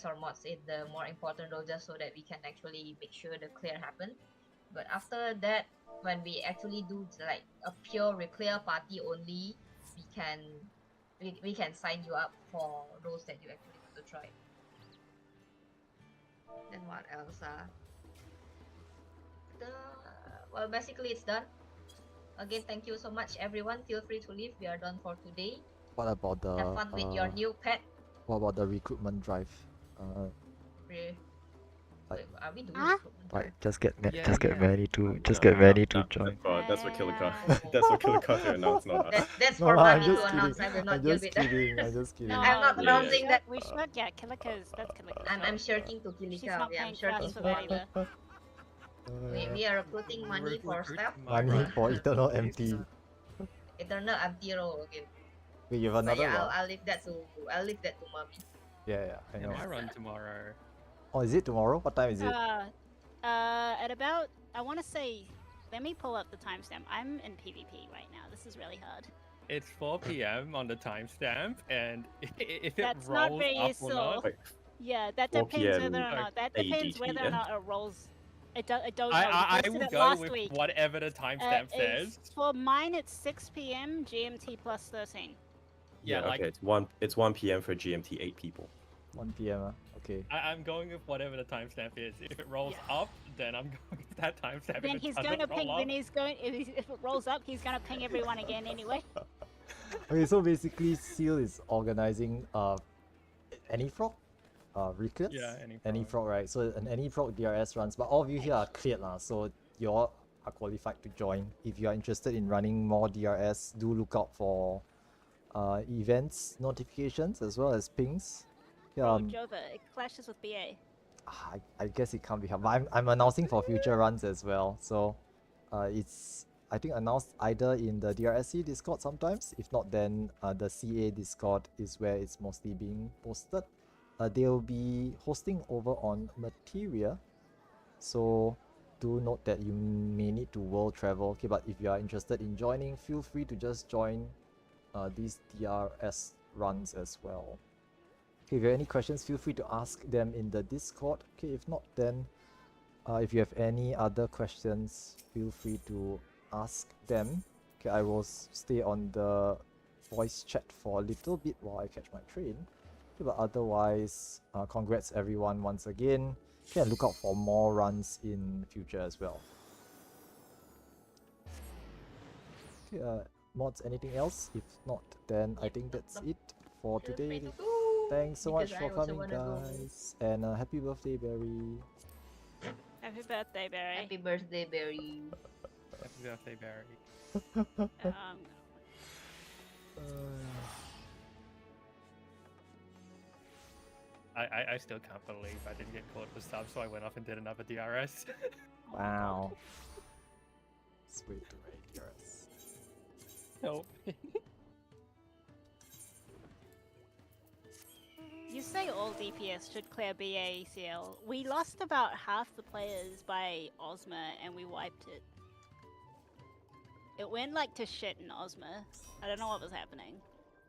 or mods in the more important role just so that we can actually make sure the clear happen. But after that, when we actually do like a pure clear party only, we can sign you up for roles that you actually want to try. Then what else? Well, basically it's done. Again, thank you so much, everyone. Feel free to leave. We are done for today. What about the Have fun with your new pet. what about the recruitment drive? Wait, are we doing Huh? recruitment? Like drive? just get Yeah, Manny to join. That's what Killer Car. Oh. That's what Killer Car announced, not us. That's No, for I'm Manny just to announce. kidding. I will not I'm deal just with that. kidding. I'm just kidding. No, I'm not Yeah, announcing that. We should, yeah, Kilika's, that's Kilika's. I'm shirking to She's Kilika. not Yeah, I'm paying for shirking us to for that Manny. either. We are recruiting money for staff. Money for Eternal Empty. Eternal empty role again. Wait, you have But another yeah, one? I'll leave that to Mommy. Yeah, I Yeah, know. my run tomorrow. Oh, is it tomorrow? What time is it? At about, I want to say, let me pull up the timestamp. I'm in PvP right now. This is really hard. It's 4 p.m. on the timestamp, and if it That's rolls not very up or useful. not, Wait, Yeah, that 4 depends PM whether or not. That depends ADT, whether or yeah? not it rolls. I don't know. I We will posted it go last with week. whatever the timestamp says. For mine, it's 6 p.m. GMT plus 13. Yeah, like okay, it's 1 p.m. for GMT 8 people. 1 p.m. Okay. I'm going with whatever the timestamp is. If it rolls up, then I'm going with that timestamp. Then If it he's doesn't going to roll ping. up, Then he's going. If it rolls up, he's going to ping everyone again anyway. Okay, so basically Seal is organizing any frog recruits? Yeah, any frog, right? So an any frog DRS runs, but all of you here are cleared lah, so you all are qualified to join. If you are interested in running more DRS, do look out for events notifications as well as pings. Yeah, Oh, Jova, it clashes with BA. I guess it can't be helped. But I'm announcing for future runs as well. So it's I think announced either in the DRSC Discord sometimes. If not, then the CA Discord is where it's mostly being posted. They'll be hosting over on Materia So do note that you may need to world travel. Okay, but if you are interested in joining, feel free to just join these DRS runs as well. Okay, if you have any questions, feel free to ask them in the Discord. Okay, if not, then if you have any other questions, feel free to ask them. Okay, I will stay on the voice chat for a little bit while I catch my train. Okay, but otherwise, congrats everyone once again. Okay, and look out for more runs in future as well. Okay, mods, anything else? If not, then I think that's it for Feel free today. to go, Thanks so much because for I also coming, wanna go. guys, and happy birthday, Barry. Happy birthday, Barry. Happy birthday, Barry. Happy birthday, Barry. I still can't believe I didn't get caught for sub, so I went off and did another DRS. Wow. Sweet to make yours. Help. You say all DPS should clear BACL. We lost about half the players by Ozma and we wiped it. It went like to shit in Ozma. I don't know what was happening.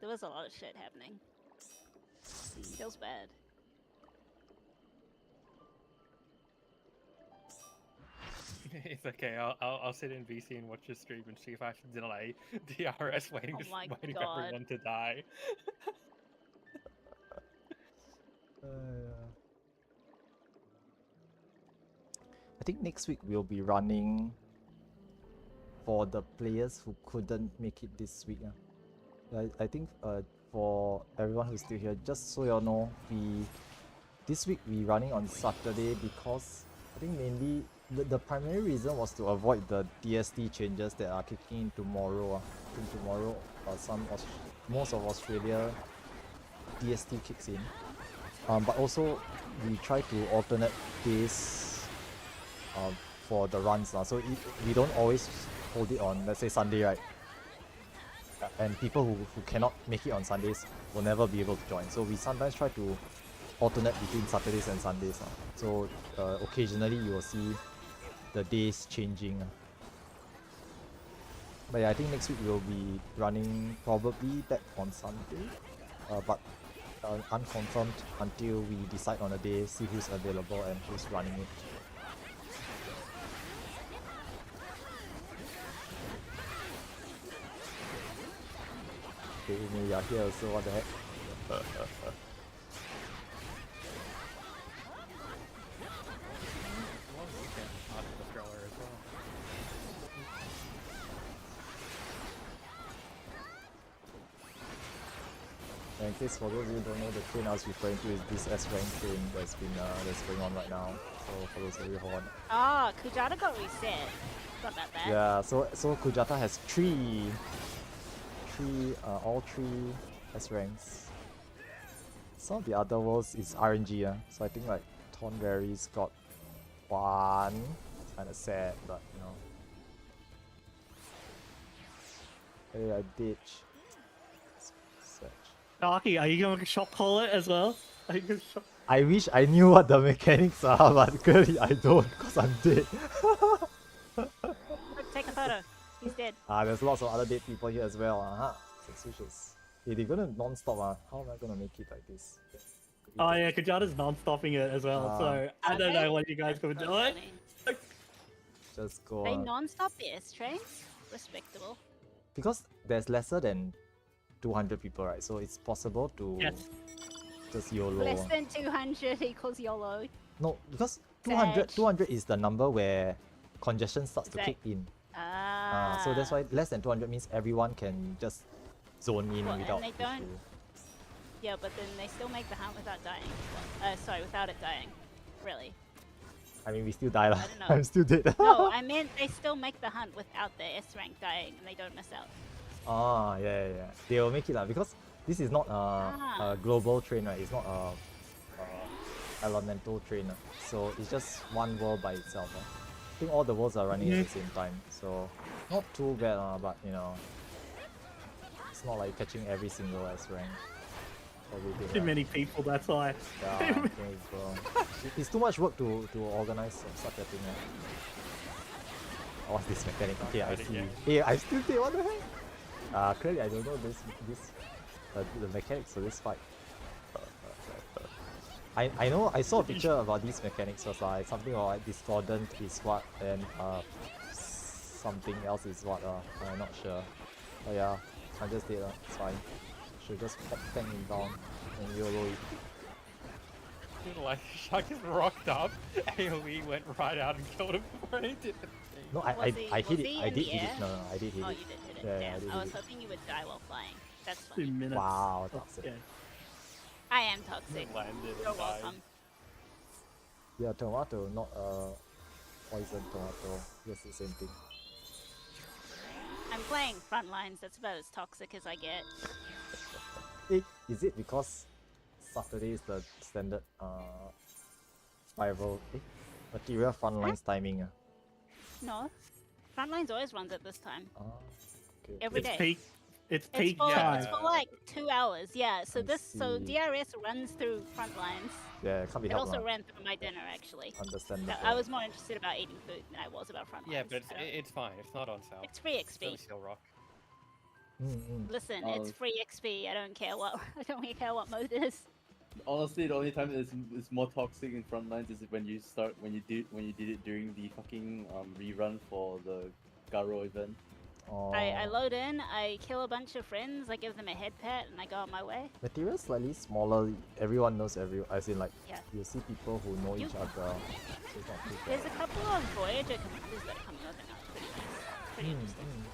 There was a lot of shit happening. Feels bad. It's okay. I'll sit in VC and watch the stream and see if I can delay DRS waiting, Oh my waiting for God. everyone to die. I think next week we'll be running for the players who couldn't make it this week. I think for everyone who's still here, just so you all know, this week we running on Saturday because I think mainly the primary reason was to avoid the DST changes that are kicking in tomorrow. I think tomorrow most of Australia DST kicks in. But also we try to alternate days for the runs. So we don't always hold it on, let's say, Sunday, right? And people who cannot make it on Sundays will never be able to join. So we sometimes try to alternate between Saturdays and Sundays. So occasionally you will see the days changing. But yeah, I think next week we'll be running probably back on Sunday. But unconfirmed until we decide on a day, see who's available and who's running it. Okay, Umi, you're here also, what the heck? And in case for those of you who don't know, the train I was referring to is this S-rank train that's going on right now. So for those of you who want. Ah, Kujata got reset. Got about that. Yeah, so Kujata has all three S-ranks. Some of the other worlds is RNG, so I think like Tonberry's got one. It's kinda sad, but you know. Hey, I ditch. Search. Darky, are you going to shot call it as well? Are you going to shot? I wish I knew what the mechanics are, but clearly I don't because I'm dead. Look, take a photo. He's dead. There's lots of other dead people here as well. Suspicious. Hey, they're gonna non-stop. How am I gonna make it like this? Oh yeah, Kajata's non-stopping it as well, so I don't know what you guys could do it. Just go They on. non-stop the S trains? Respectable. Because there's lesser than 200 people, right? So it's possible to just YOLO. Less than 200 equals YOLO. No, because Veg. 200 is the number where congestion starts to Veg. kick in. Ah. So that's why less than 200 means everyone can just zone in Well, and without they issue. don't- Yeah, but then they still make the hunt without dying. Sorry, without it dying. Really. I mean, we still die lah. I don't know. I'm still dead. No, I meant they still make the hunt without the S rank dying and they don't miss out. Yeah. They will make it lah because this is not a global train, right? It's not a elemental train. So it's just one world by itself. I think all the worlds are running at the same time. So not too bad, but you know, it's not like catching every single S rank. Probably did, Too right? many people, that's why. Yeah, I think it's too much work to organize such a thing. What's this mechanic? Okay, I Alright, see. yeah. Hey, I still did. What the heck? Clearly I don't know the mechanics for this fight. I know I saw a picture about these mechanics. Was like something like discordant is what, and something else is what. I'm not sure. But yeah, I just did. It's fine. Should just pop tank him down and YOLO it. Like, Shark just rocked up, AoE went right out and killed him before he did the thing. No, Was he- I hit was it. he I in did the hit it. air? No, I did hit Oh, it. you did hit it. Yeah, I Damn, did I hit was it. hoping you would die while flying. That's 2 funny. minutes. Wow, toxic. Okay. I am toxic. Landed You're and died. welcome. Yeah, tomato, not poison tomato. Just the same thing. I'm playing Frontlines, that's about as toxic as I get. Is it because Saturday is the standard spiral material frontlines timing? No. Frontlines always runs at this time. Okay. Every It's day. peak. It's It's peak for, time. it's for like 2 hours, yeah. So I so see. DRS runs through Frontlines. Yeah, it can't be It helped. also lah. ran through my dinner, actually. Understandable. No, I was more interested about eating food than I was about Frontlines. Yeah, but I don't- it's fine. It's not on sale. it's free It's only XP. still rock. Listen, it's free XP. I don't care what I don't care what mode it is. Honestly, the only time it's more toxic in Frontlines is when you did it during the fucking rerun for the Garo event. I load in, I kill a bunch of friends, I give them a head pat, and I go on my way. Material slightly smaller. Everyone knows everyone. As in, like, Yeah. you see people who know each other. So it's not too bad. There's a couple of Voyager commanders that are coming over now. It's pretty nice. Pretty interesting.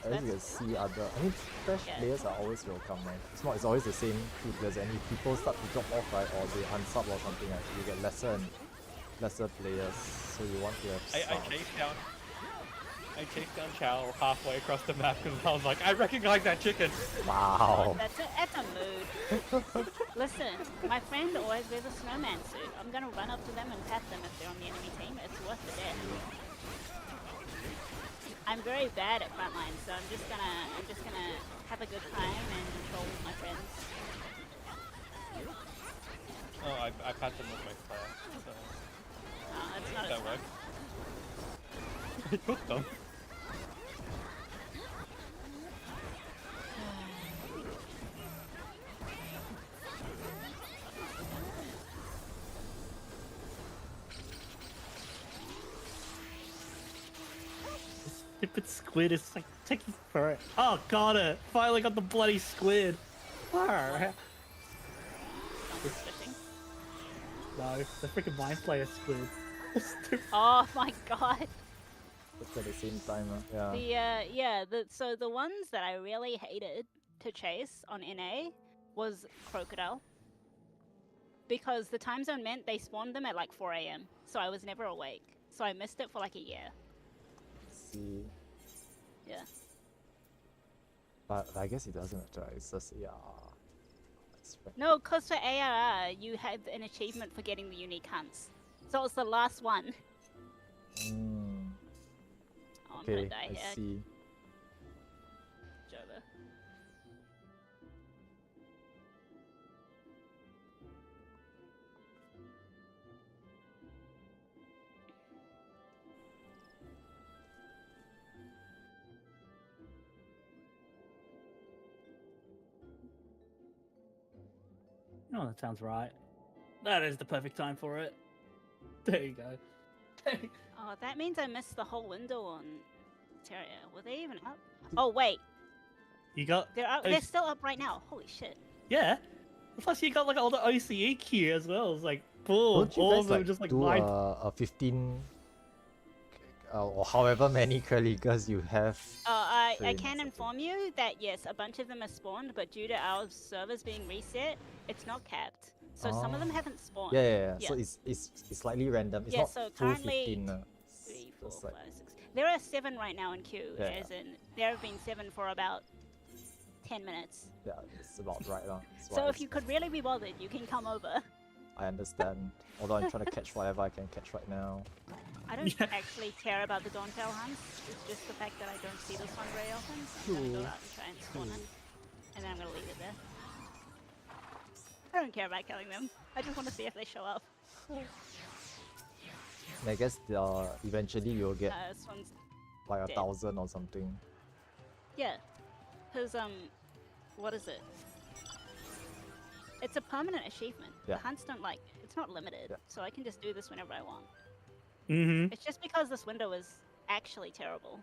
At least you can see other. I mean, fresh Yeah. players are always welcome, right? It's not. It's always the same few players. And if people start to drop off, right, or they unsub or something, right, you get lesser and lesser players. So you want to have. I chased down Chow halfway across the map because I was like, I recognize that chicken. Wow. That's a mood. Listen, my friend always wears a snowman suit. I'm gonna run up to them and pat them if they're on the enemy team. It's worth the death. I'm very bad at frontline, so I'm just gonna have a good time and troll my friends. Oh, I pat them with my flare. So Oh, that's not as that fun. works. I took them. Stupid squid is like taking forever. Oh, got it! Finally got the bloody squid! Alright. Someone's fishing. No, the freaking mind player squid. Stupid. Oh my god. It's at the same time, yeah. So the ones that I really hated to chase on NA was crocodile. Because the time zone meant they spawned them at like 4 AM, so I was never awake. So I missed it for like a year. See. Yeah. But I guess it doesn't matter. It's just It's right. No, because for ARR, you had an achievement for getting the unique hunts. So it was the last one. Oh, I'm gonna Okay, die I here. see. Jova. Oh, that sounds right. That is the perfect time for it. There you go. Oh, that means I missed the whole window on Terraria. Were they even up? Oh wait, You got they're up. They're still up right now. Holy shit! yeah. Plus you got like all the OCE queue as well. It's like boom, Don't you all guys of them like just like do lined. a 15 or however many Krelligas you have? I Same, can something. inform you that yes, a bunch of them are spawned, but due to our servers being reset, it's not capped. So some of them Oh. haven't spawned. Yeah. So it's slightly random. It's Yeah, not so full currently 15. 3, 4, It's 5, like- 6. There are 7 right now in queue. Yeah. As in, there have been 7 for about 10 minutes. Yeah, it's about right now. So if you could really be bothered, you can come over. I understand. Although I'm trying to catch whatever I can catch right now. I don't Yeah. actually care about the Dawntail hunts. It's just the fact that I don't see this one very often. So I'm gonna go True. out and try and spawn it, and then I'm gonna leave it there. I don't care about killing them. I just want to see if they show up. I guess eventually you'll get This one's like dead. 1,000 or something. Yeah, because what is it? It's a permanent achievement. Yeah. The hunts don't like it's not limited, Yeah. so I can just do this whenever I want. Mm-hmm. It's just because this window is actually terrible.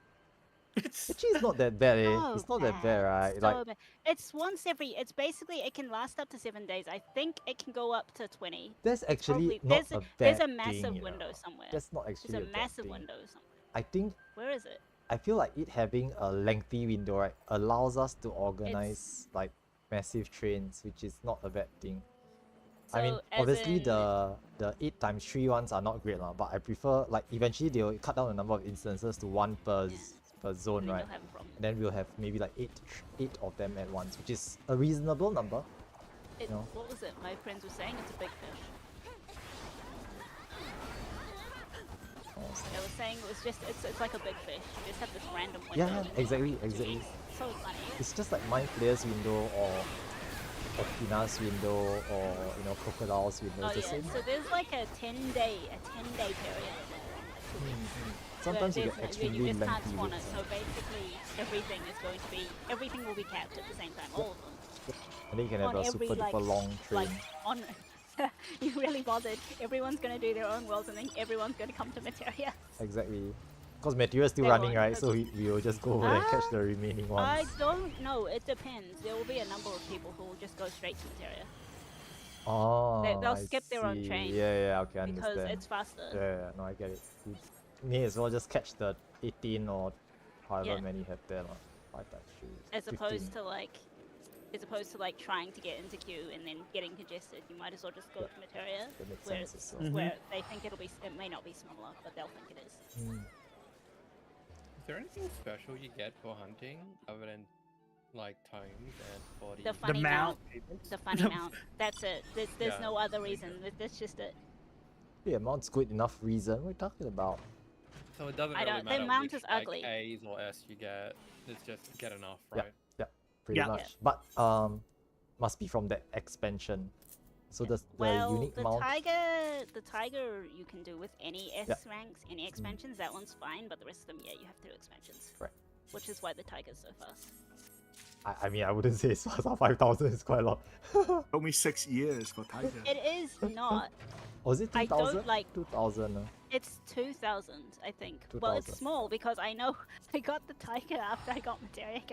Actually, it's not that bad, eh? So It's not that bad, right? So Like, bad. It's once every. It's basically it can last up to 7 days. I think it can go up to 20. that's It's actually probably not there's a there's bad a massive thing, you window know. somewhere. That's not actually There's a a bad massive thing. window somewhere. I think Where is it? I feel like it having a lengthy window, right, allows us to organize like massive trains, which is not a bad thing. I mean, So, as obviously in- the 8x3 ones are not great, but I prefer like eventually they'll cut down the number of instances to one per per zone, then right? you'll have a problem. And then we'll have maybe like eight of them at once, which is a reasonable number. It, No. What was it? My friends were saying it's a big fish. They were saying it was just it's like a big fish. You just have this random window. Yeah, and exactly, to exactly. eat. So funny. It's just like Mind Flayer's window or Okina's window or Crocodile's window. Oh It's the yeah. same. So there's like a 10-day period in there. Like 2 weeks. Sometimes you Where get there's no- extremely you just can't lengthy spawn it. weeks, So basically everything will be capped at the same time. All of them. and then you can have on a super every, like- duper long train. Like on. You really bothered. Everyone's gonna do their own worlds and then everyone's gonna come to Materia. Exactly. Because Material's still They running, won't, right? So we will just go over and catch the remaining I ones. don't know. It depends. There will be a number of people who will just go straight to Materia. Oh, they'll I skip their own see. train Yeah, okay, I because understand. it's faster. Yeah, no, I get it. You may as well just catch the 18 or however Yeah. many have there, 5 times 3. As 15. opposed to trying to get into queue and then getting congested, you might as well just go to Materia, That makes where, sense as well. where they think it may not be smaller, but they'll think it is. Mm. Is there anything special you get for hunting other than like tomes and body? The funny mount. The funny mount. That's it. There's Yeah, no other there you reason. That's just it. Yeah, amount's good enough reason. What are you talking about? So it doesn't I really don't- the matter mount which, is like, ugly. A's or S you get. It's just get enough, Yeah. right? Pretty Yeah. much. But must be from that expansion. So the Well, unique the mount. tiger you can do with any S Yeah. ranks, any expansions. That one's fine, but the rest of them, yeah, you have to do expansions. Right. Which is why the tiger's so fast. I mean, I wouldn't say it's fast. 5,000 is quite a lot. Took me 6 years for Tiger. It is not. Was it I 2,000? don't like. 2,000. It's 2,000, I think. Well, it's 2,000. small because I know I got the tiger after I got Materia,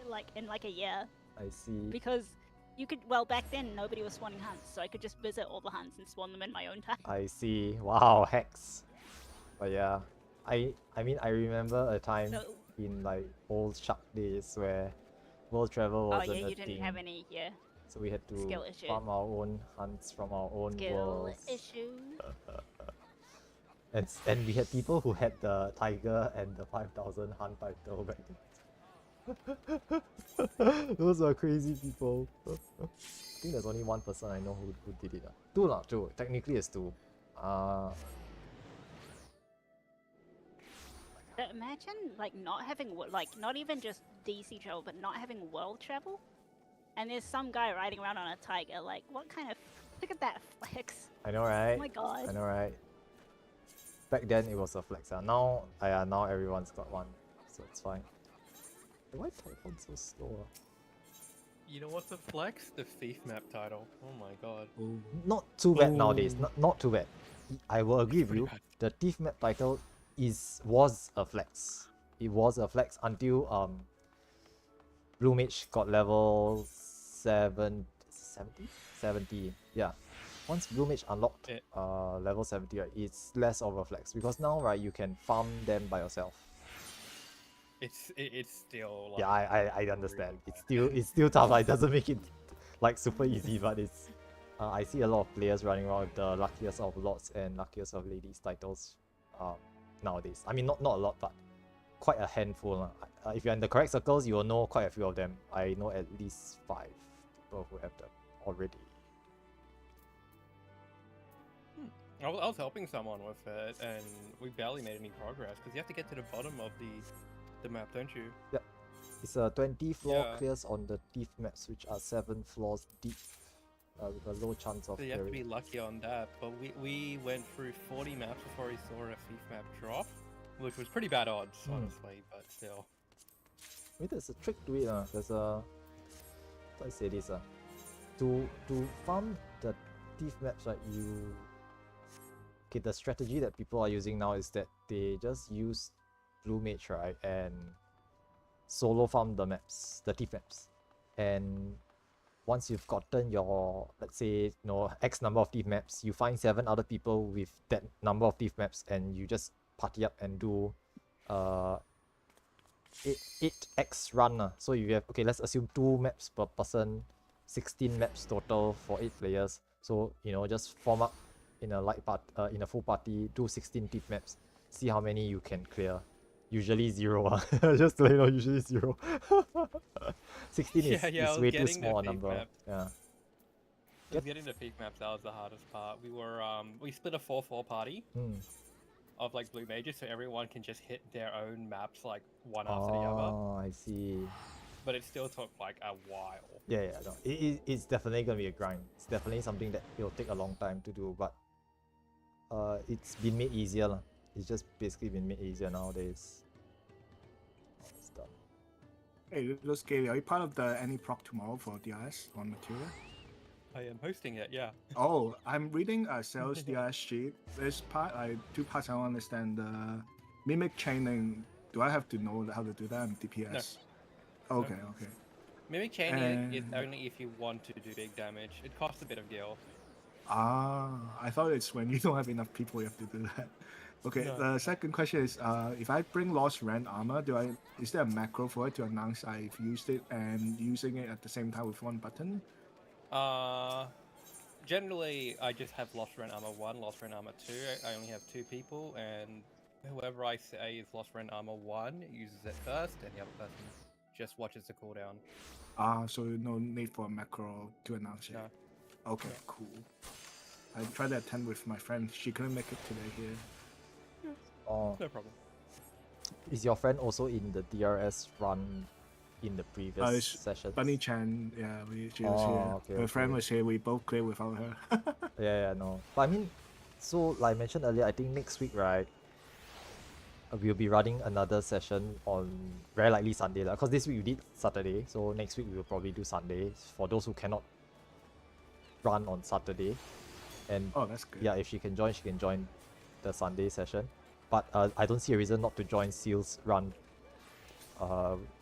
like in like a year. I see. Because you could. Well, back then nobody was spawning hunts, so I could just visit all the hunts and spawn them in my own time. I see. Wow, hacks. But yeah, I mean, I remember a time So, in like old Shark days where world travel oh wasn't yeah, a you didn't thing. have any So we had to skill issue. farm our own hunts from our own skill worlds. issue. And we had people who had the tiger and the 5,000 hunt title back then. Those are crazy people. I think there's only one person I know who did it. Two lah, two. Technically it's two. Imagine like not having like not even just DC travel, but not having world travel. And there's some guy riding around on a tiger. Like, what kind of? Look at that flex. I know, right? Oh my god. I know, right? Back then it was a flex. Now everyone's got one, so it's fine. Why is Typhon so slow? You know what's a flex? The thief map title. Oh my god. Not too bad Oh. nowadays. Not too bad. I will agree with you. The thief map title was a flex. It was a flex until Blue Mage got level 70. Yeah. Once Blue Mage unlocked level 70, right, it's less of a flex because now, right, you can farm them by yourself. It's still like, Yeah, I understand. It's still tough. Like, it doesn't make it like super easy, but it's. I see a lot of players running around with the luckiest of lords and luckiest of ladies titles nowadays. I mean, not a lot, but quite a handful. If you're in the correct circles, you will know quite a few of them. I know at least 5 people who have them already. I was helping someone with it, and we barely made any progress because you have to get to the bottom of the map, don't you? It's a 20 floor Yeah. clears on the thief maps, which are 7 floors deep. with a low chance of So you have to clearing. be lucky on that. But we went through 40 maps before we saw a thief map drop, which was pretty bad odds, honestly, but still. I mean, there's a trick to it. There's a... How do I say this? To farm the thief maps, right, you... Okay, the strategy that people are using now is that they just use blue mage, right, and solo farm the maps, the thief maps. And once you've gotten your, let's say, X number of thief maps, you find 7 other people with that number of thief maps, and you just party up and do 8x run. So you have, okay, let's assume 2 maps per person, 16 maps total for 8 players. So, just form up in a full party, do 16 thief maps, see how many you can clear. Usually 0. Just to let you know, usually 0. 16 is way too small a number. Maps. Yeah. Just getting the thief maps, that was the hardest part. We split a 4-4 party of like blue mages, so everyone can just hit their own maps like one after the other. Oh, I see. But it still took like a while. Yeah, no. It's definitely gonna be a grind. It's definitely something that it'll take a long time to do, but it's been made easier lah. It's just basically been made easier nowadays. It's done. Hey, Luz Gary, are you part of the any proc tomorrow for DRS on material? I am hosting it, yeah. Oh, I'm reading a sales DRS sheet. There's two parts I don't understand. The mimic chaining, do I have to know how to do that in DPS? No. Okay. Mimic chaining is only if you want to do big damage. It costs a bit of gil. I thought it's when you don't have enough people you have to do that. Okay, No. The second question is, if I bring Lost Rend armor, is there a macro for it to announce I've used it and using it at the same time with one button? Generally, I just have Lost Rend Armor 1, Lost Rend Armor 2. I only have 2 people, and whoever I say is Lost Rend Armor 1 uses it first, and the other person just watches the cooldown. So no need for a macro to announce it? No. Okay, cool. I tried to attend with my friend. She couldn't make it today here. Oh. No problem. Is your friend also in the DRS run in the previous session? Bunny Chan, yeah, she was here. Okay, her friend was here. We both cleared without her. Yeah, no. But I mean, so like I mentioned earlier, I think next week, right, we'll be running another session on very likely Sunday, because this week we did Saturday, so next week we will probably do Sunday for those who cannot run on Saturday. And that's good. Yeah, if she can join the Sunday session. But I don't see a reason not to join Seal's run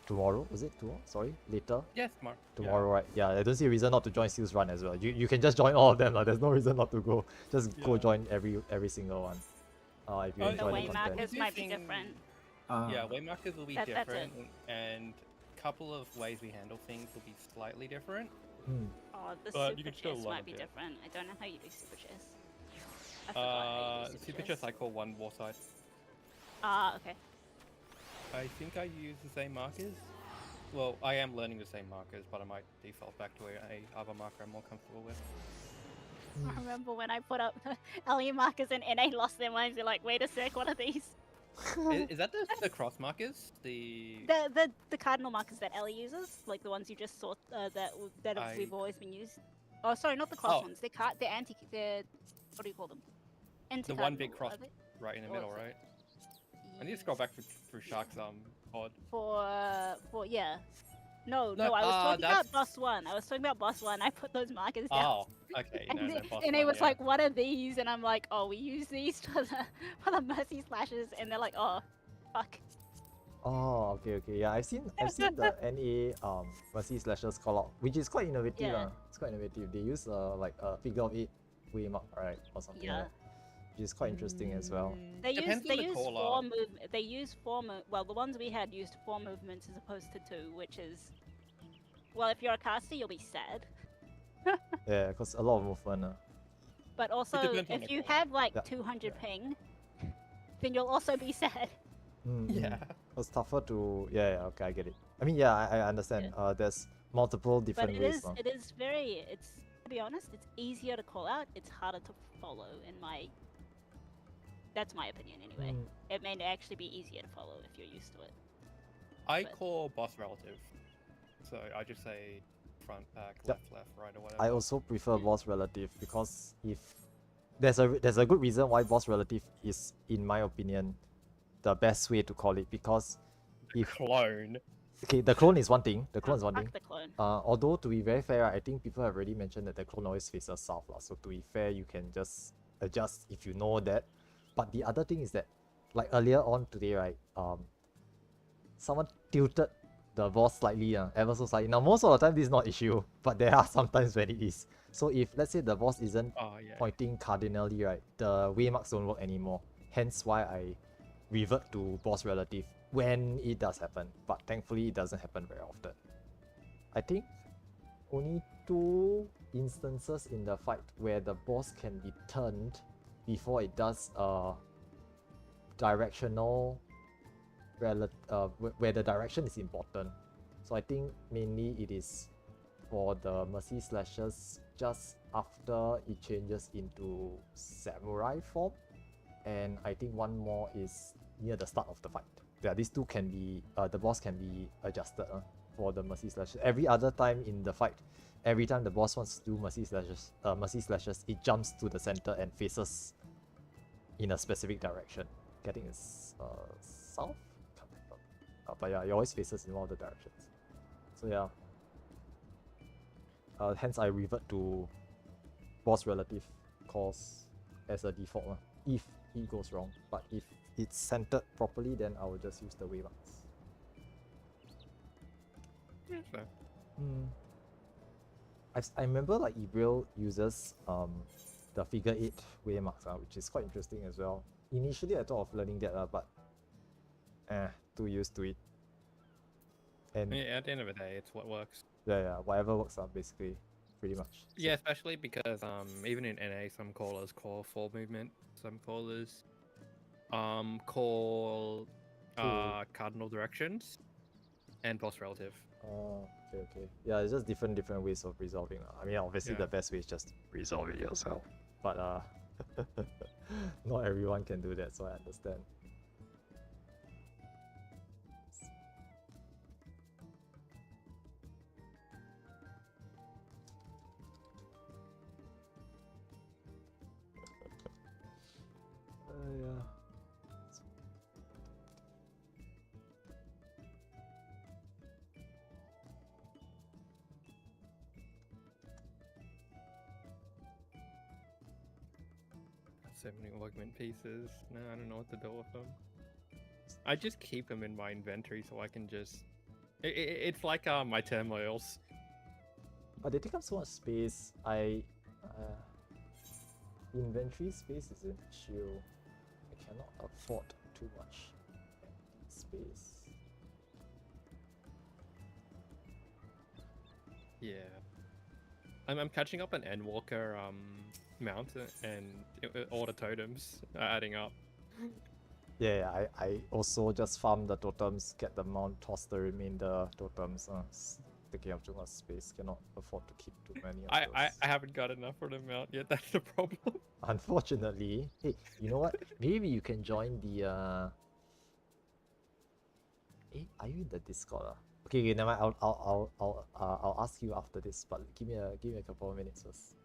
tomorrow. Was it tomorrow? Sorry, later? Yes, tomorrow. Tomorrow, right? Yeah, I don't see a reason not to join Seal's run as well. You can just join all of them. There's no reason not to go. Just go join every single one. If you The enjoy the way content. markers might be different. Yeah, way markers will be That's different, it. and a couple of ways we handle things will be slightly different. Oh, the But you super can still chest love might be it. different. I don't know how you do super chest. I forgot how you do Super chest I call one war side. Okay. I think I use the same markers. Well, I am learning the same markers, but I might default back to a other marker I'm more comfortable with. I remember when I put up LE markers and NA lost their minds. They're like, wait a sec, what are these? Is that the cross markers? The The cardinal markers that Ellie uses, like the ones you just saw that we've always been used. Oh, sorry, not the cross ones. They're anti. They're what do you call them? The one big Anti-cardinal, cross are they? right in the Or middle, is it- right? I need to scroll back through Shark's pod. For yeah. No, No, I was talking that's- about boss one. I was talking about boss one. I put those markers down. Oh, okay. And, No, boss and one, it was yeah. like, what are these? And I'm like, oh, we use these for the mercy slashes. And they're like, oh, fuck. Oh, okay. Yeah, I've seen the NA Mercy Slashers call out, which is quite innovative. Yeah. It's quite innovative. They use like a figure of 8 way mark, right, or something like that, which is quite interesting as well. They Depends use on the four call-out. movement. They use well, the ones we had used 4 movements as opposed to 2, which is, well, if you're a caster, you'll be sad. Yeah, because a lot of movement. But also, depends on if the you call-out. have like Yeah. 200 ping, then you'll also be sad. Yeah. It's tougher to. Yeah. Okay, I get it. I mean, yeah, I understand. There's multiple But different it ways. is, lah. it is very. It's to be honest, it's easier to call out. It's harder to follow. That's my opinion anyway. It may actually be easier to follow if you're used to it. I But- call boss relative. So I just say front, back, Yep. left, right, or whatever. I also prefer boss relative because if there's a good reason why boss relative is, in my opinion, the best way to call it, because if Clone. okay, the clone is one thing. The clone is one Fuck thing. the clone. Although to be very fair, I think people have already mentioned that the clone always faces south, lah. So to be fair, you can just adjust if you know that. But the other thing is that, like earlier on today, right? Someone tilted the boss slightly, ever so slightly. Now most of the time this is not issue, but there are sometimes when it is. So if let's say the boss isn't pointing cardinally, right, the waymarks don't work anymore. Hence why I revert to boss relative when it does happen. But thankfully it doesn't happen very often. I think only 2 instances in the fight where the boss can be turned before it does directional where the direction is important. So I think mainly it is for the Mercy Slashes just after it changes into Samurai form, and I think one more is near the start of the fight. Yeah, these two can be the boss can be adjusted for the Mercy Slashes. Every other time in the fight, every time the boss wants to do Mercy Slashes, it jumps to the center and faces in a specific direction. Getting is south. But yeah, it always faces in one of the directions. So yeah. Hence I revert to boss relative calls as a default if it goes wrong. But if it's centered properly, then I will just use the waymarks. Okay. I remember like Ibril uses the figure 8 waymarks, which is quite interesting as well. Initially I thought of learning that, but too used to it. And Yeah, at the end of the day, it's what works. yeah, whatever works out basically, pretty much. Yeah, especially because even in NA, some callers call full movement, some callers call cardinal directions, and boss relative. Oh, okay. Yeah, it's just different ways of resolving. I mean, obviously the best way is just resolve it yourself. But not everyone can do that, so I understand. Yeah. So many augment pieces. No, I don't know what to do with them. I just keep them in my inventory so I can just... It's like my turmoils. But they take up so much space. Inventory space is an issue. I cannot afford too much space. Yeah. I'm catching up on Endwalker mount and all the totems are adding up. Yeah, I also just farm the totems, get the mount, toss the remainder totems. Taking up too much space, cannot afford to keep too many of those. I haven't got enough for the mount yet, that's the problem. Unfortunately. Hey, you know what? Maybe you can join the Hey, are you in the Discord? Okay, never mind. I'll ask you after this, but give me a couple of minutes first.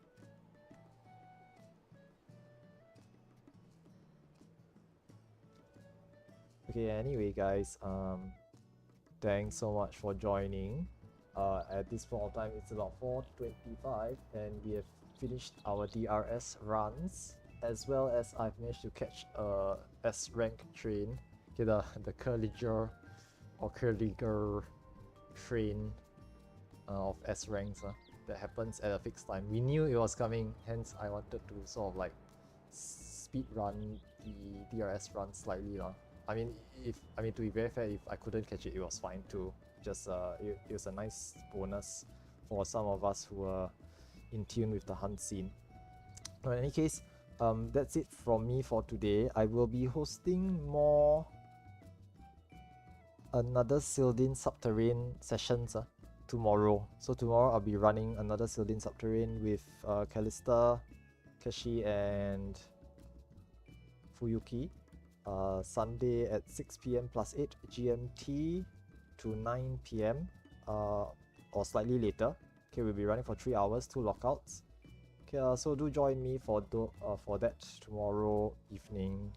Okay, anyway guys, thanks so much for joining. At this point of time it's about 4:25 and we have finished our DRS runs, as well as I've managed to catch a S rank train. Okay, the Curliger or Curliger train of S ranks that happens at a fixed time. We knew it was coming, hence I wanted to sort of like speed run the DRS run slightly. I mean, to be very fair, if I couldn't catch it, it was fine too. Just it was a nice bonus for some of us who were in tune with the hunt scene. In any case, that's it from me for today. I will be hosting another Sildin Subterrane sessions tomorrow. So tomorrow I'll be running another Sildin Subterrane with Callista, Keshi, and Fuyuki. Sunday at 6 PM plus 8 GMT to 9 PM or slightly later. Okay, we'll be running for 3 hours, 2 lockouts. Okay, so do join me for that tomorrow evening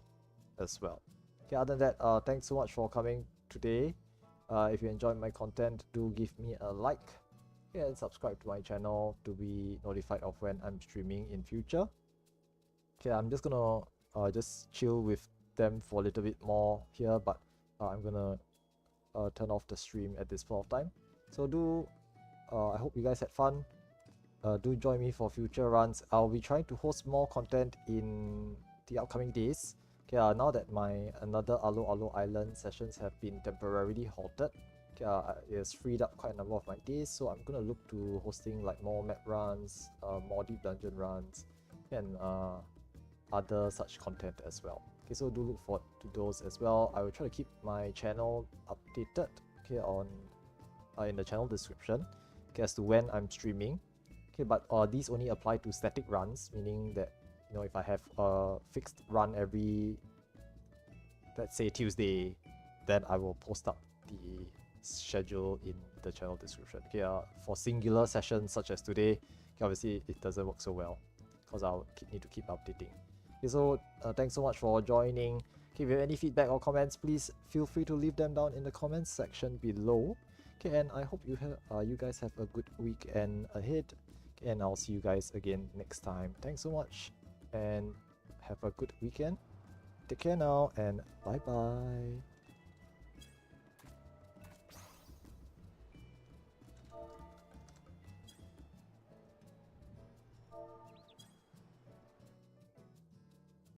as well. Okay, other than that, thanks so much for coming today. If you enjoyed my content, do give me a like, okay, and subscribe to my channel to be notified of when I'm streaming in future. Okay, I'm just gonna just chill with them for a little bit more here, but I'm gonna turn off the stream at this point of time. So do I hope you guys had fun. Do join me for future runs. I'll be trying to host more content in the upcoming days. Okay, now that my another Alo Island sessions have been temporarily halted, okay, it has freed up quite a number of my days, so I'm gonna look to hosting like more map runs, more deep dungeon runs, and other such content as well. Okay, so do look forward to those as well. I will try to keep my channel updated, okay, on in the channel description, okay, as to when I'm streaming. Okay, but these only apply to static runs, meaning that, you know, if I have a fixed run every, let's say, Tuesday, then I will post up the schedule in the channel description. Okay, for singular sessions such as today, okay, obviously it doesn't work so well because I'll need to keep updating. Okay, so thanks so much for joining. Okay, if you have any feedback or comments, please feel free to leave them down in the comments section below. Okay, and I hope you guys have a good weekend ahead. Okay, and I'll see you guys again next time. Thanks so much, and have a good weekend. Take care now, and bye bye.